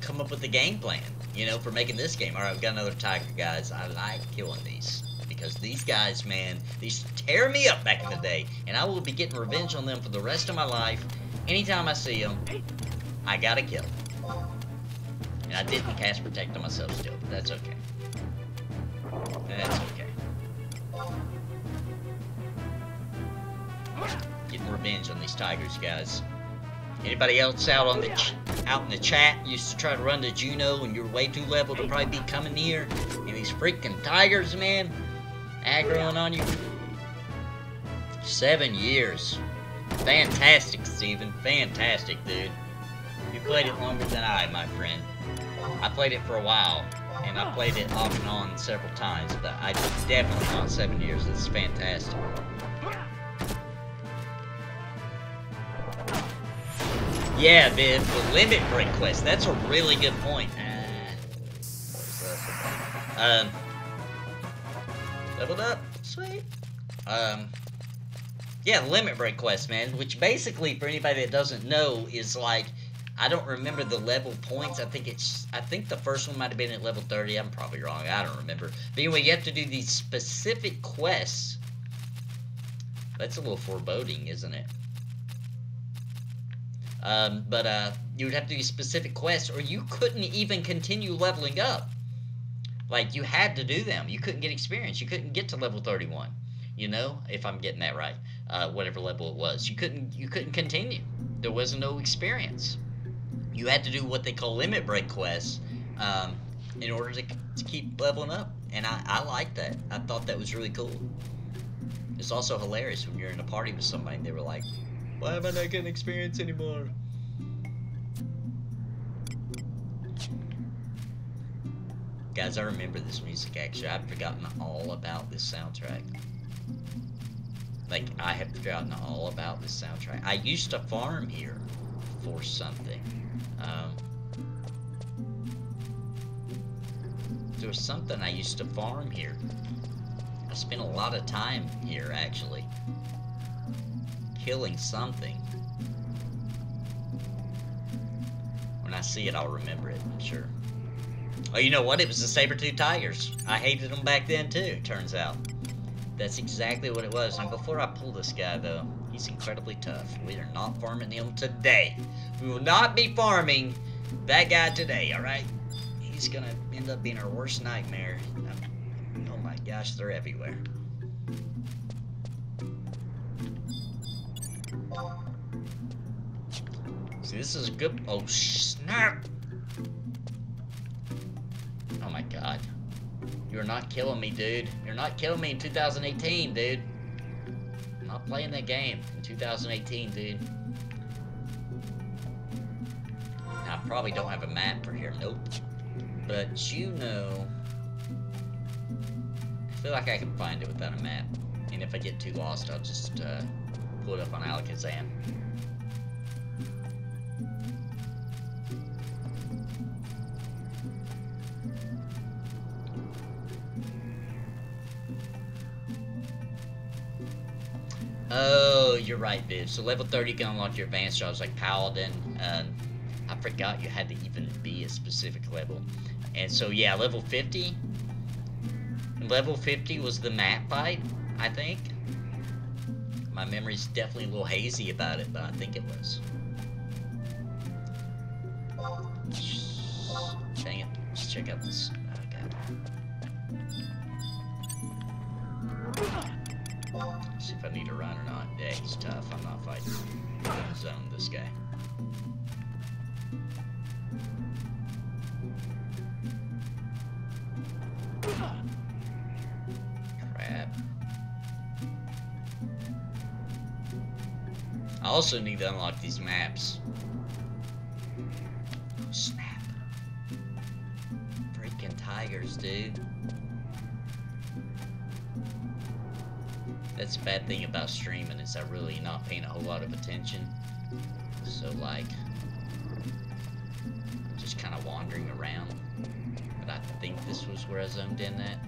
Speaker 1: come up with the game plan, you know, for making this game. Alright, we've got another tiger, guys. I like killing these, because these guys, man, these tear me up back in the day, and I will be getting revenge on them for the rest of my life. Anytime I see them, I gotta kill them. And I didn't cast Protect on myself still, but that's okay. That's okay. Getting revenge on these tigers, guys. Anybody else out on out in the chat used to try to run to Juno and you're way too level to probably be coming near, and these freaking tigers, man, aggroing on you? 7 years. Fantastic, Steven. Fantastic, dude. You played it longer than I, my friend. I played it for a while, and I played it off and on several times, but I definitely not 7 years. It's fantastic. Yeah, Viv, the limit break quest. That's a really good point. Leveled up. Sweet. Yeah, limit break quest, man, which basically, for anybody that doesn't know, is like, I don't remember the level points. I think the first one might have been at level 30. I'm probably wrong. I don't remember. But anyway, you have to do these specific quests. That's a little foreboding, isn't it? You would have to do specific quests, or you couldn't even continue leveling up. Like, you had to do them. You couldn't get experience. You couldn't get to level 31. You know, if I'm getting that right. Whatever level it was. You couldn't continue. There was no experience. You had to do what they call limit break quests in order to keep leveling up. And I like that. I thought that was really cool. It's also hilarious when you're in a party with somebody and they were like, why am I not getting experience anymore? Guys, I remember this music actually. I've forgotten all about this soundtrack. Like, I have forgotten all about this soundtrack. I used to farm here for something. There was something I used to farm here. I spent a lot of time here, actually. Killing something. When I see it, I'll remember it, I'm sure. Oh, you know what? It was the saber-tooth tigers. I hated them back then, too, turns out. That's exactly what it was. And before I pull this guy, though, he's incredibly tough. We are not farming him today. We will not be farming that guy today, alright? He's gonna end up being our worst nightmare. Oh my gosh, they're everywhere. See, this is a good... Oh, snap! Oh my god. You're not killing me, dude. You're not killing me in 2018, dude. I'm not playing that game in 2018, dude. Now, I probably don't have a map for here. Nope. But, you know... I feel like I can find it without a map. And if I get too lost, I'll just pull it up on Alakazam. Oh, you're right, Viv. So level 30 you can unlock your advanced jobs like Paladin. I forgot you had to even be a specific level. And so yeah, level 50. Level 50 was the map fight, I think. My memory's definitely a little hazy about it, but I think it was. Dang it. Let's check out this. Oh, God. See if I need to run or not. Yeah, he's tough. I'm not fighting. I'm gonna zone this guy. Crap. I also need to unlock these maps. Oh, snap. Freaking tigers, dude. That's the bad thing about streaming, is I'm really not paying a whole lot of attention. So, like, I'm just kind of wandering around. But I think this was where I zoomed in at.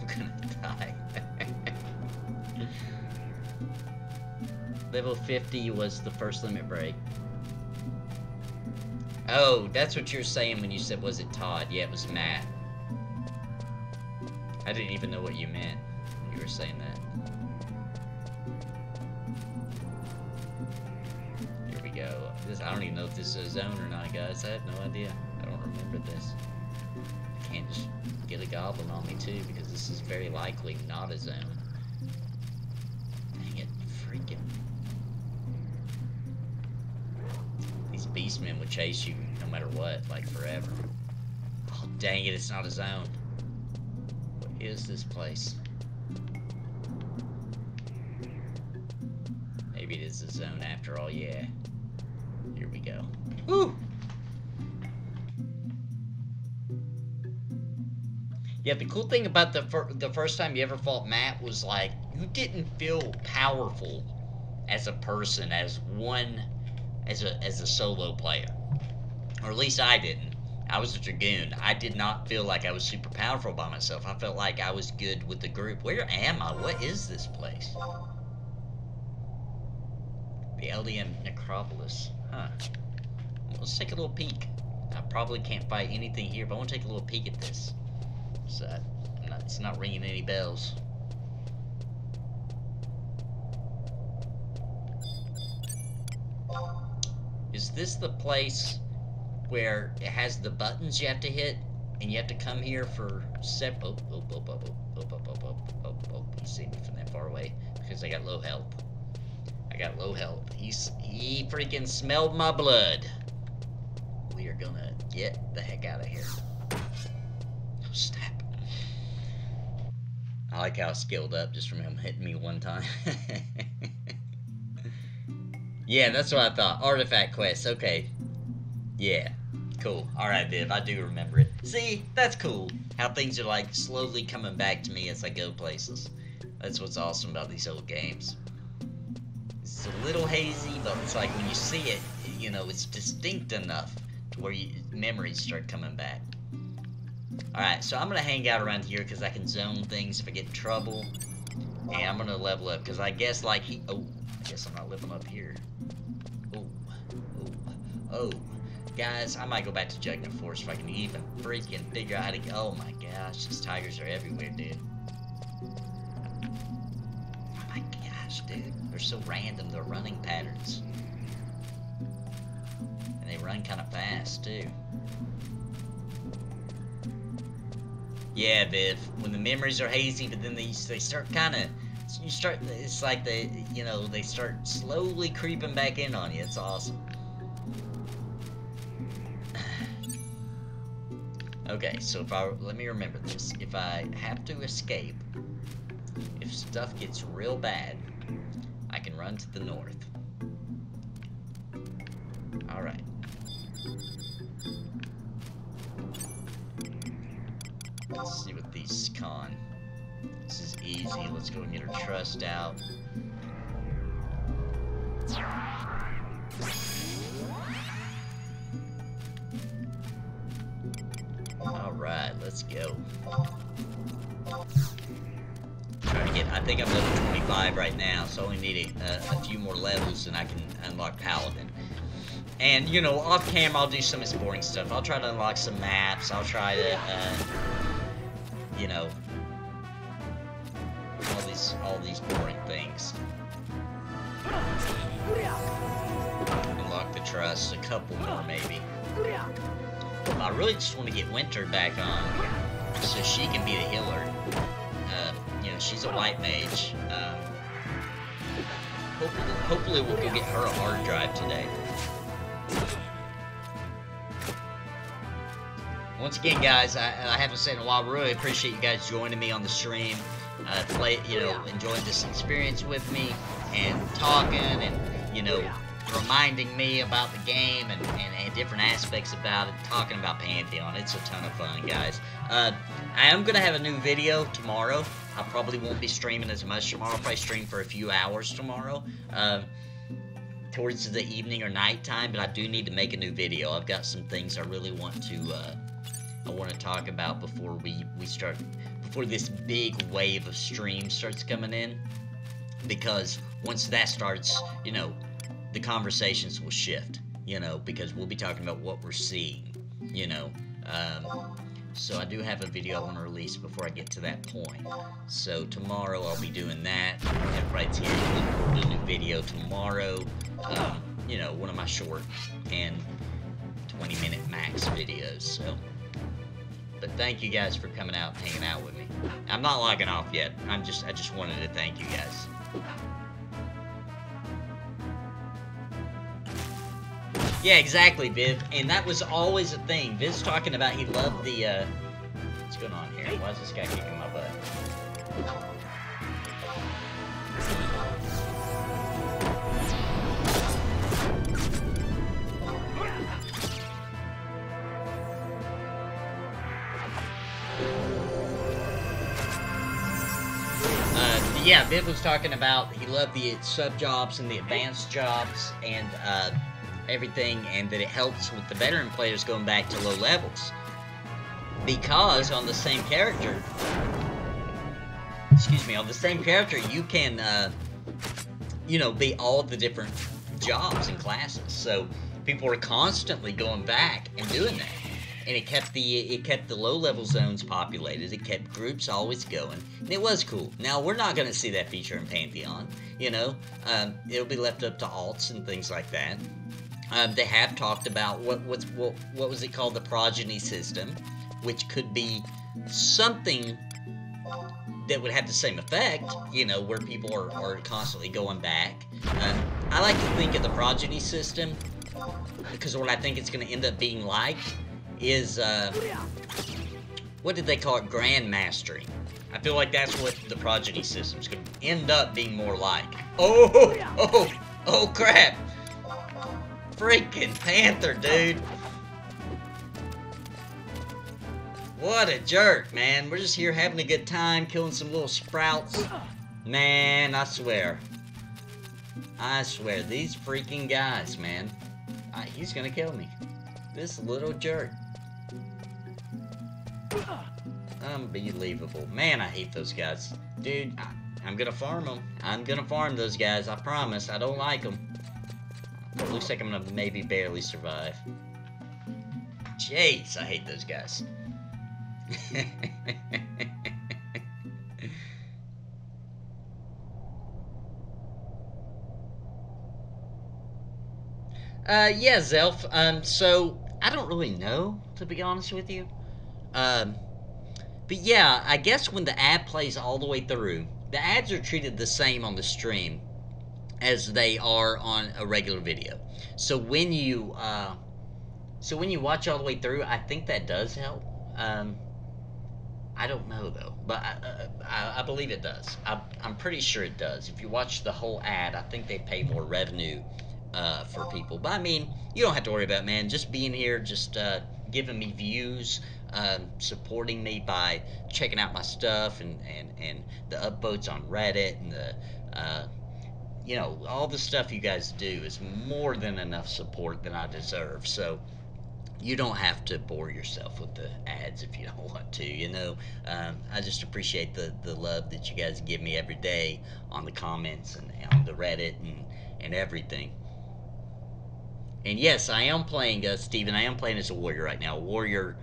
Speaker 1: I'm gonna die. Level 50 was the first limit break. Oh, that's what you're saying when you said, was it Todd? Yeah, it was Matt. I didn't even know what you meant when you were saying that. Here we go. I don't even know if this is a zone or not, guys. I have no idea. I don't remember this. I can't just get a goblin on me, too, because this is very likely not a zone. Dang it. Freaking. These beastmen would chase you no matter what, like forever. Oh, dang it. It's not a zone. Is this place? Maybe it is a zone after all, yeah. Here we go. Woo! Yeah, the cool thing about the first time you ever fought Matt was, like, you didn't feel powerful as a person, as a solo player. Or at least I didn't. I was a Dragoon. I did not feel like I was super powerful by myself. I felt like I was good with the group. Where am I? What is this place? The LDM Necropolis. Huh. Let's take a little peek. I probably can't fight anything here, but I want to take a little peek at this. So, it's not ringing any bells. Is this the place where it has the buttons you have to hit, and you have to come here for you see me from that far away, because I got low health. He freaking smelled my blood. We are gonna get the heck out of here. Oh, snap. I like how I skilled up just from him hitting me one time. Yeah, that's what I thought. Artifact quest, okay. Yeah, cool. Alright, Viv, I do remember it. See, that's cool. How things are, like, slowly coming back to me as I go places. That's what's awesome about these old games. It's a little hazy, but it's like when you see it, you know, it's distinct enough to where memories start coming back. Alright, so I'm gonna hang out around here because I can zone things if I get in trouble. And I'm gonna level up because I guess, like, oh, I guess I'm not leveling up here. Oh. Guys, I might go back to Jugna Forest if I can even freaking figure out how to get... Oh my gosh, these tigers are everywhere, dude. Oh my gosh, dude. They're so random, their running patterns. they run kind of fast, too. Yeah, Viv, when the memories are hazy, but then they start kind of, it's like they start slowly creeping back in on you. It's awesome. Okay, so let me remember this. If I have to escape, if stuff gets real bad, I can run to the north. Alright. Let's see what these con. This is easy. Let's go and get our trust out. Alright, let's go. Trying to get, I think I'm level 25 right now, so I only need a few more levels and I can unlock Paladin. And, you know, off camera I'll do some of this boring stuff. I'll try to unlock some maps. I'll try to, you know, all these boring things. Unlock the trust, a couple more maybe. I really just want to get Winter back on so she can be the healer. You know, she's a white mage. Hopefully we'll go get her a hard drive today. Once again, guys, I haven't said in a while, I really appreciate you guys joining me on the stream, enjoying this experience with me, and talking, and, you know, reminding me about the game, and different aspects about it, talking about Pantheon. It's a ton of fun, guys. I am going to have a new video tomorrow. I probably won't be streaming as much tomorrow. I'll probably stream for a few hours tomorrow. Towards the evening or nighttime, but I do need to make a new video. I've got some things I really want to talk about before before this big wave of streams starts coming in, because once that starts, you know, the conversations will shift, you know, because we'll be talking about what we're seeing, you know. So I do have a video I want to release before I get to that point. So tomorrow I'll be doing that. Everybody's here. We'll do a new video tomorrow. You know, one of my short and 20-minute max videos. So, but thank you guys for coming out and hanging out with me. I'm not logging off yet. I just wanted to thank you guys. Yeah, exactly, Viv. And that was always a thing. Viv's talking about he loved the, what's going on here? Why is this guy kicking my butt? Yeah, Viv was talking about he loved the sub-jobs and the advanced jobs and, everything, and that it helps with the veteran players going back to low levels, because on the same character, you can you know, be all the different jobs and classes, so people are constantly going back and doing that, and it kept the low level zones populated. It kept groups always going, and it was cool. Now we're not going to see that feature in Pantheon, you know. It'll be left up to alts and things like that. They have talked about what was it called, the progeny system, which could be something that would have the same effect, you know, where people are constantly going back. I like to think of the progeny system, because what I think it's going to end up being like is, what did they call it, grandmastering. I feel like that's what the progeny system's going to end up being more like. Oh crap! Freaking Panther, dude. What a jerk, man. We're just here having a good time, killing some little sprouts. Man, I swear, these freaking guys, man. He's gonna kill me. This little jerk. Unbelievable. Man, I hate those guys. Dude, I'm gonna farm them. I'm gonna farm those guys, I promise. I don't like them. It looks like I'm gonna maybe barely survive. Jeez, I hate those guys. Yeah, Zelf. So I don't really know, to be honest with you. Um, but yeah, I guess when the ad plays all the way through, the ads are treated the same on the stream as they are on a regular video. So when you watch all the way through, I think that does help. I don't know though, but I believe it does. I'm pretty sure it does. If you watch the whole ad, I think they pay more revenue for people. But I mean, you don't have to worry about it, man. Just being here, just giving me views, supporting me by checking out my stuff and the upvotes on Reddit and the all the stuff you guys do is more than enough support that I deserve. So you don't have to bore yourself with the ads if you don't want to. I just appreciate the love that you guys give me every day on the comments and on the Reddit and everything. And yes, I am playing, Steven, I am playing as a warrior right now. Warrior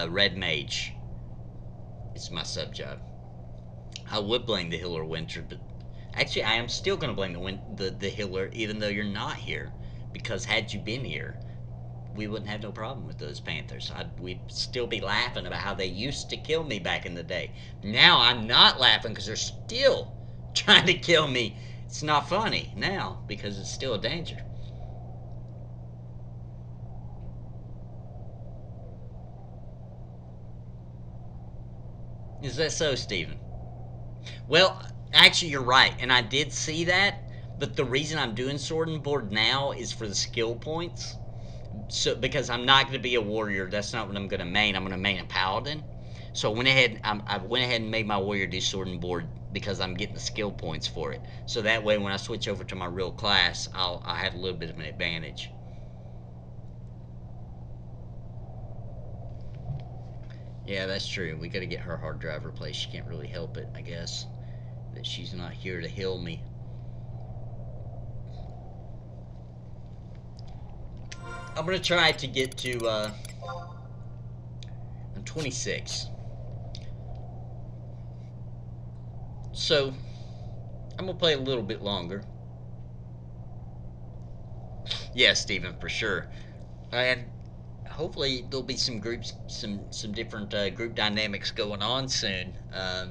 Speaker 1: Red Mage. It's my sub job. I would blame the healer Winter, but actually I am still going to blame the healer even though you're not here. Because had you been here, we wouldn't have no problem with those Panthers. We'd still be laughing about how they used to kill me back in the day. Now I'm not laughing because they're still trying to kill me. It's not funny now because it's still a danger. Is that so, Steven? Well, actually you're right, and I did see that, but the reason I'm doing Sword and Board now is for the skill points. So, because I'm not going to be a warrior, that's not what I'm going to main. I'm going to main a paladin. So I went ahead and made my warrior do Sword and Board because I'm getting the skill points for it. So that way, when I switch over to my real class, I'll have a little bit of an advantage. Yeah, that's true. We got to get her hard drive replaced. She can't really help it, I guess, that she's not here to heal me. I'm going to try to get to, I'm 26. So, I'm going to play a little bit longer. Yeah, Steven, for sure. And hopefully there'll be some groups, some different group dynamics going on soon. I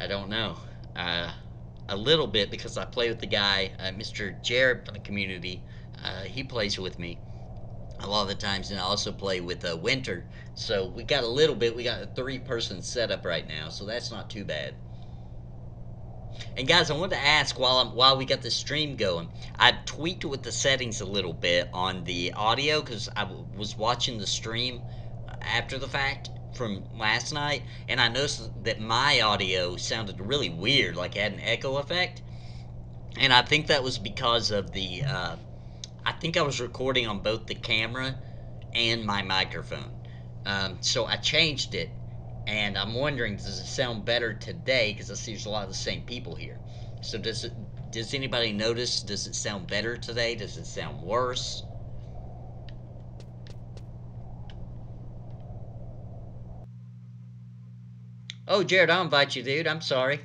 Speaker 1: don't know. A little bit, because I play with the guy, Mr. Jared from the community. He plays with me a lot of the times, and I also play with Winter. So we got a little bit. We got a 3-person setup right now, so that's not too bad. And guys, I wanted to ask while we got the stream going, I tweaked with the settings a little bit on the audio because I was watching the stream after the fact from last night, and I noticed that my audio sounded really weird, like it had an echo effect. And I think that was because of the I think I was recording on both the camera and my microphone. So I changed it, and I'm wondering, does it sound better today? Because I see there's a lot of the same people here. So does anybody notice? Does it sound better today? Does it sound worse? Oh, Jared, I'll invite you, dude. I'm sorry.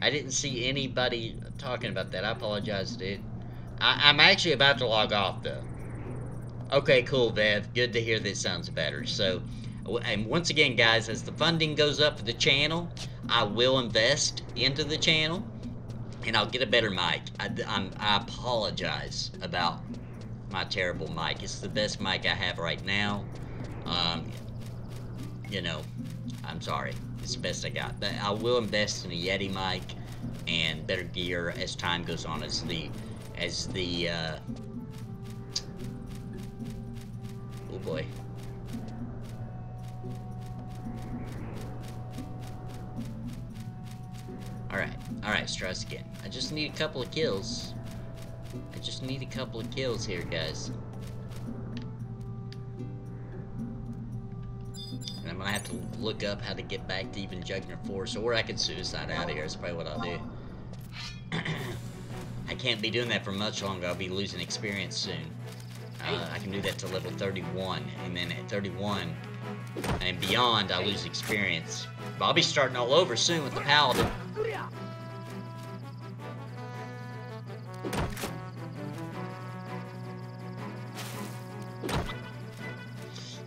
Speaker 1: I didn't see anybody talking about that. I apologize, dude. I'm actually about to log off, though. Okay, cool, Bev. Good to hear that sounds better. So, and once again, guys, as the funding goes up for the channel, I will invest into the channel, and I'll get a better mic. I apologize about my terrible mic. It's the best mic I have right now. I'm sorry. It's the best I got. But I will invest in a Yeti mic and better gear as time goes on, as the oh boy. Alright, stress again. I just need a couple of kills. Here, guys. And I'm gonna have to look up how to get back to even Juggernaut Force, or I could suicide out of here. That's probably what I'll do. I can't be doing that for much longer. I'll be losing experience soon. I can do that to level 31, and then at 31 and beyond, I lose experience. But I'll be starting all over soon with the Paladin.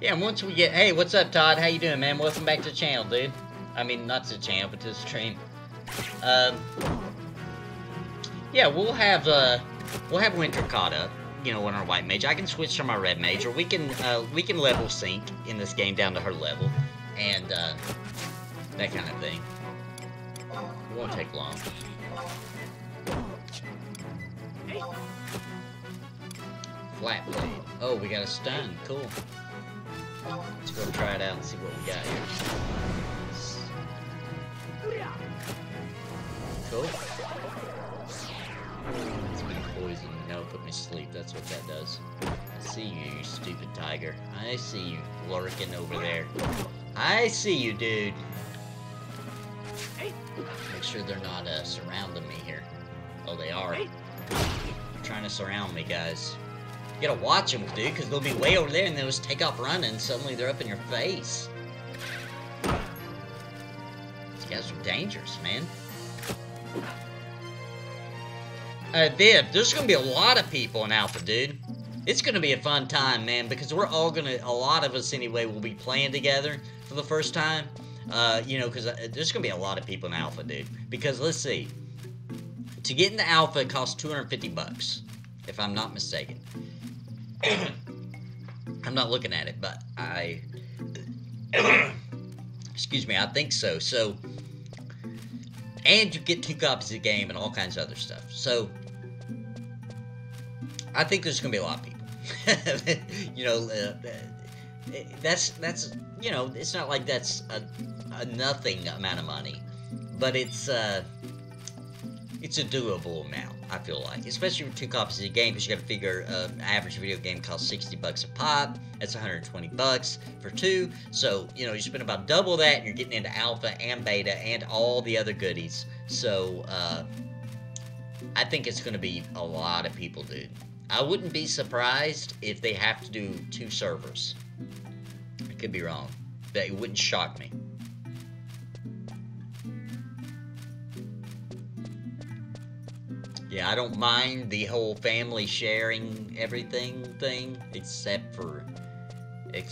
Speaker 1: Yeah, and once we get... Hey, what's up, Todd? How you doing, man? Welcome back to the channel, dude. I mean, not to the channel, but to the stream. Yeah, we'll have Winter caught up, you know, on our white mage. I can switch to my red mage, or we can level sync in this game down to her level, and that kind of thing. It won't take long. Flat blade. Oh, we got a stun. Cool. Let's go try it out and see what we got here. Cool. It's been poisoned. No, put me to sleep. That's what that does. I see you, you stupid tiger. I see you lurking over there. I see you, dude. Make sure they're not surrounding me here. Oh, they are. They're trying to surround me, guys. You gotta watch them, dude, because they'll be way over there and they'll just take off running and suddenly they're up in your face. These guys are dangerous, man. Viv, there's gonna be a lot of people in Alpha, dude. It's gonna be a fun time, man, because we're all gonna, a lot of us anyway, will be playing together for the first time. You know, because there's gonna be a lot of people in Alpha, dude. Because, let's see. To get into Alpha, it costs 250 bucks, if I'm not mistaken. I'm not looking at it, but excuse me, I think so. So, and you get 2 copies of the game and all kinds of other stuff. So, I think there's gonna be a lot of people. You know, that's you know, it's not like that's a nothing amount of money, but it's a doable amount, I feel like. Especially with 2 copies of the game, because you gotta figure average video game costs 60 bucks a pop. That's 120 bucks for 2. So, you know, you spend about double that, and you're getting into alpha and beta and all the other goodies. So, I think it's gonna be a lot of people, dude. I wouldn't be surprised if they have to do 2 servers. I could be wrong. But it wouldn't shock me. Yeah, I don't mind the whole family sharing everything thing, except for the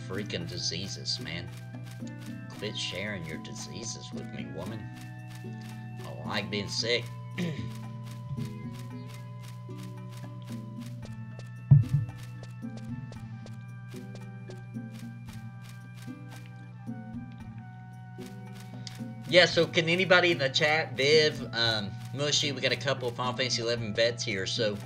Speaker 1: freaking diseases, man. Quit sharing your diseases with me, woman. I don't like being sick. Yeah, so can anybody in the chat, Viv, Mushy, we got a couple of Final Fantasy 11 vets here, so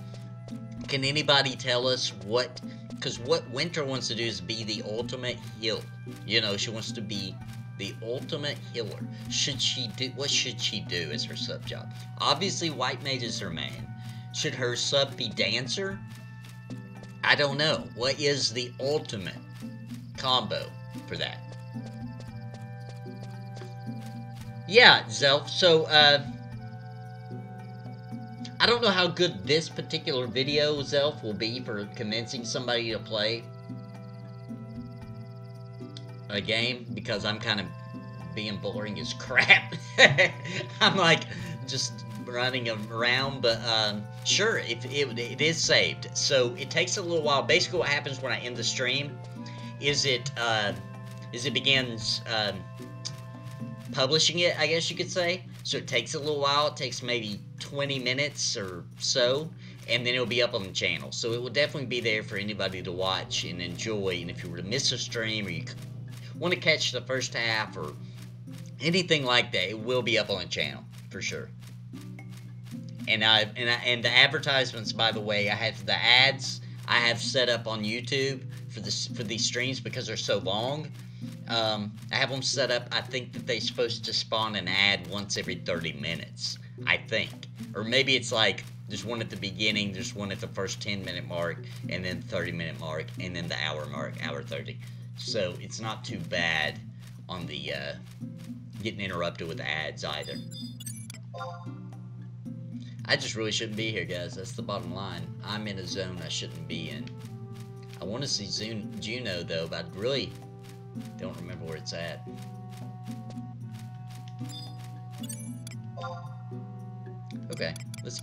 Speaker 1: can anybody tell us what, because what Winter wants to do is be the ultimate heal. You know, she wants to be the ultimate healer. What should she do as her sub job? Obviously, White Mage is her main. Should her sub be Dancer? I don't know. What is the ultimate combo for that? Yeah, Zelf, so, I don't know how good this particular video, Zelf, will be for convincing somebody to play a game, because I'm kind of being boring as crap. I'm, like, just running around, but, sure, it is saved. So, it takes a little while. Basically, what happens when I end the stream is it begins, publishing it, I guess you could say. So it takes a little while. It takes maybe 20 minutes or so, and then it'll be up on the channel. So it will definitely be there for anybody to watch and enjoy. And if you were to miss a stream, or you want to catch the first half or anything like that, it will be up on the channel for sure. And the advertisements, by the way, I have the ads I have set up on YouTube for these streams because they're so long. I have them set up. I think that they're supposed to spawn an ad once every 30 minutes, I think. Or maybe it's like, there's one at the beginning, there's one at the first 10-minute mark, and then 30-minute mark, and then the hour mark, hour 30. So it's not too bad on the getting interrupted with ads either. I just really shouldn't be here, guys. That's the bottom line. I'm in a zone I shouldn't be in. I want to see Juno, though, but I really don't remember where it's at. Okay, let's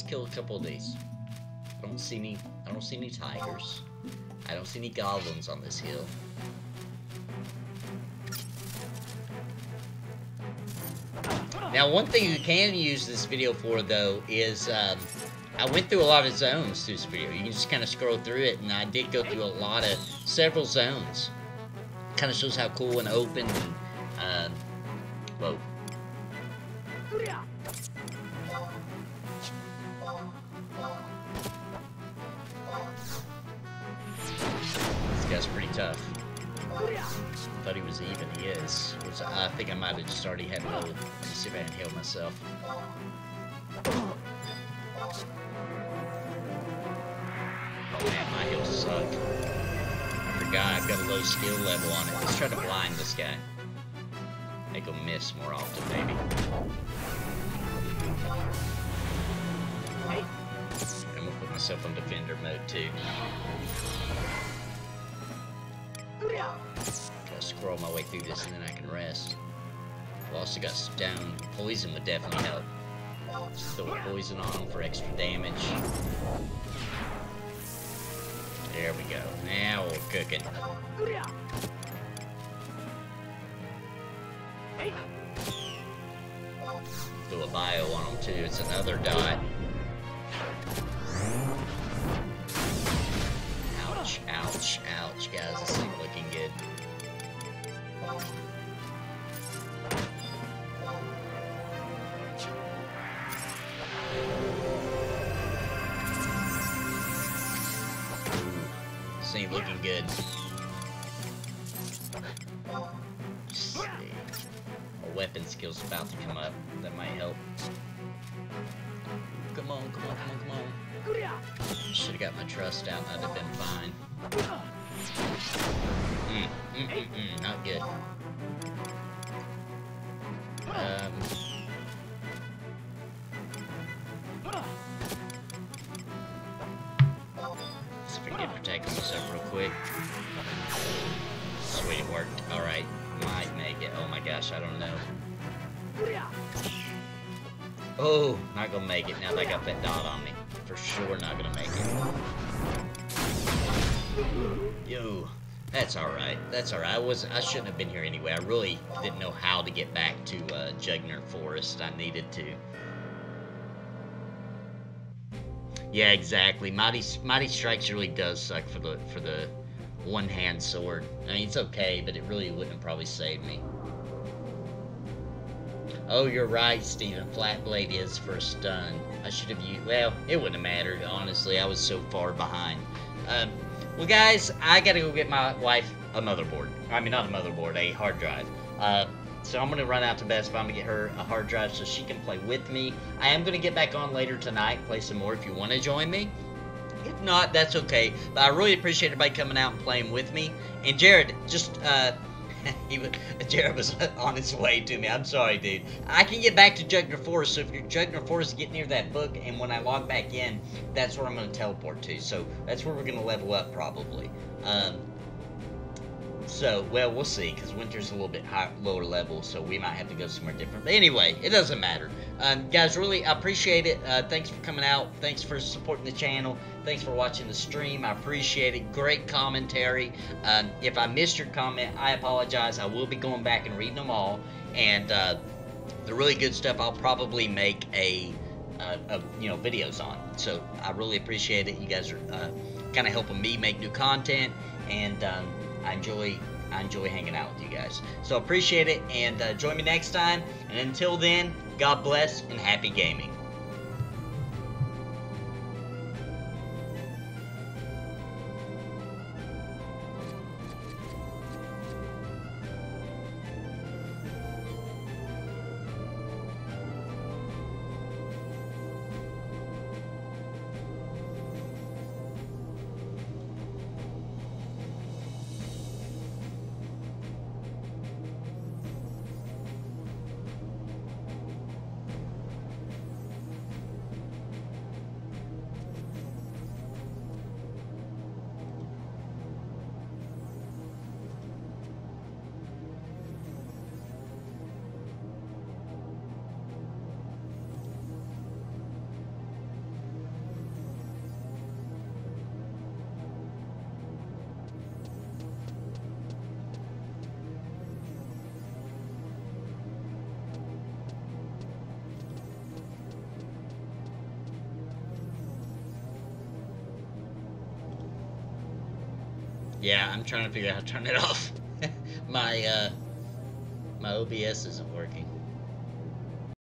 Speaker 1: kill a couple of these. I don't see any tigers. I don't see any goblins on this hill. Now, one thing you can use this video for, though, is I went through a lot of zones through this video. You can just kind of scroll through it, and I did go through several zones. Kind of shows how cool and open and, whoa. This guy's pretty tough. Thought he was even. He is. I think I might have just already had low. Let me see if I can heal myself. Oh man, my heals suck. I forgot I've got a low skill level on it. Let's try to blind this guy. Make him miss more often, maybe. I'm gonna put myself on defender mode too. Gotta scroll my way through this and then I can rest. I've also got stone. Poison would definitely help. Just throw poison on him for extra damage. There we go. Now we're cooking. Do a bio on him too. It's another dot. Ouch, ouch, ouch, guys. This ain't looking good. This ain't looking good. Let's see. A weapon skill's about to come up. That might help. Come on, come on, come on, come on. Should have got my trust out. That'd have been fine. Not good. Let's forget protecting myself real quick. Sweet, it worked. Alright, might make it. Oh my gosh, I don't know. Oh, not gonna make it now that I got that dot on me. For sure not gonna make it. Yo, that's alright. That's alright. I shouldn't have been here anyway. I really didn't know how to get back to Jugnard Forest. I needed to. Yeah, exactly. Mighty Strikes really does suck for the one-hand sword. I mean, it's okay, but it really wouldn't have probably saved me. Oh, you're right, Steven. Flat blade is for a stun. I should have used... Well, it wouldn't have mattered, honestly. I was so far behind. Well, guys, I gotta go get my wife a motherboard. I mean, not a motherboard, a hard drive. So I'm gonna run out to Best Buy. I'm gonna get her a hard drive so she can play with me. I am gonna get back on later tonight, play some more if you want to join me. If not, that's okay. But I really appreciate everybody coming out and playing with me. And Jared, just... Jared was on his way to me. I'm sorry, dude. I can get back to Jugnard Forest, so if you're Jugnard Forest, get near that book, and when I log back in, that's where I'm going to teleport to. So that's where we're going to level up, probably. So, well, we'll see, because Winter's a little bit lower level, so we might have to go somewhere different. But anyway, it doesn't matter. Guys, really, I appreciate it. Thanks for coming out. Thanks for supporting the channel. Thanks for watching the stream. I appreciate it. Great commentary. If I missed your comment, I apologize. I will be going back and reading them all. And the really good stuff, I'll probably make videos on. So I really appreciate it. You guys are kind of helping me make new content, and I enjoy hanging out with you guys. So appreciate it, and join me next time. And until then, God bless and happy gaming. Yeah, I'm trying to figure out how to turn it off. My OBS isn't working.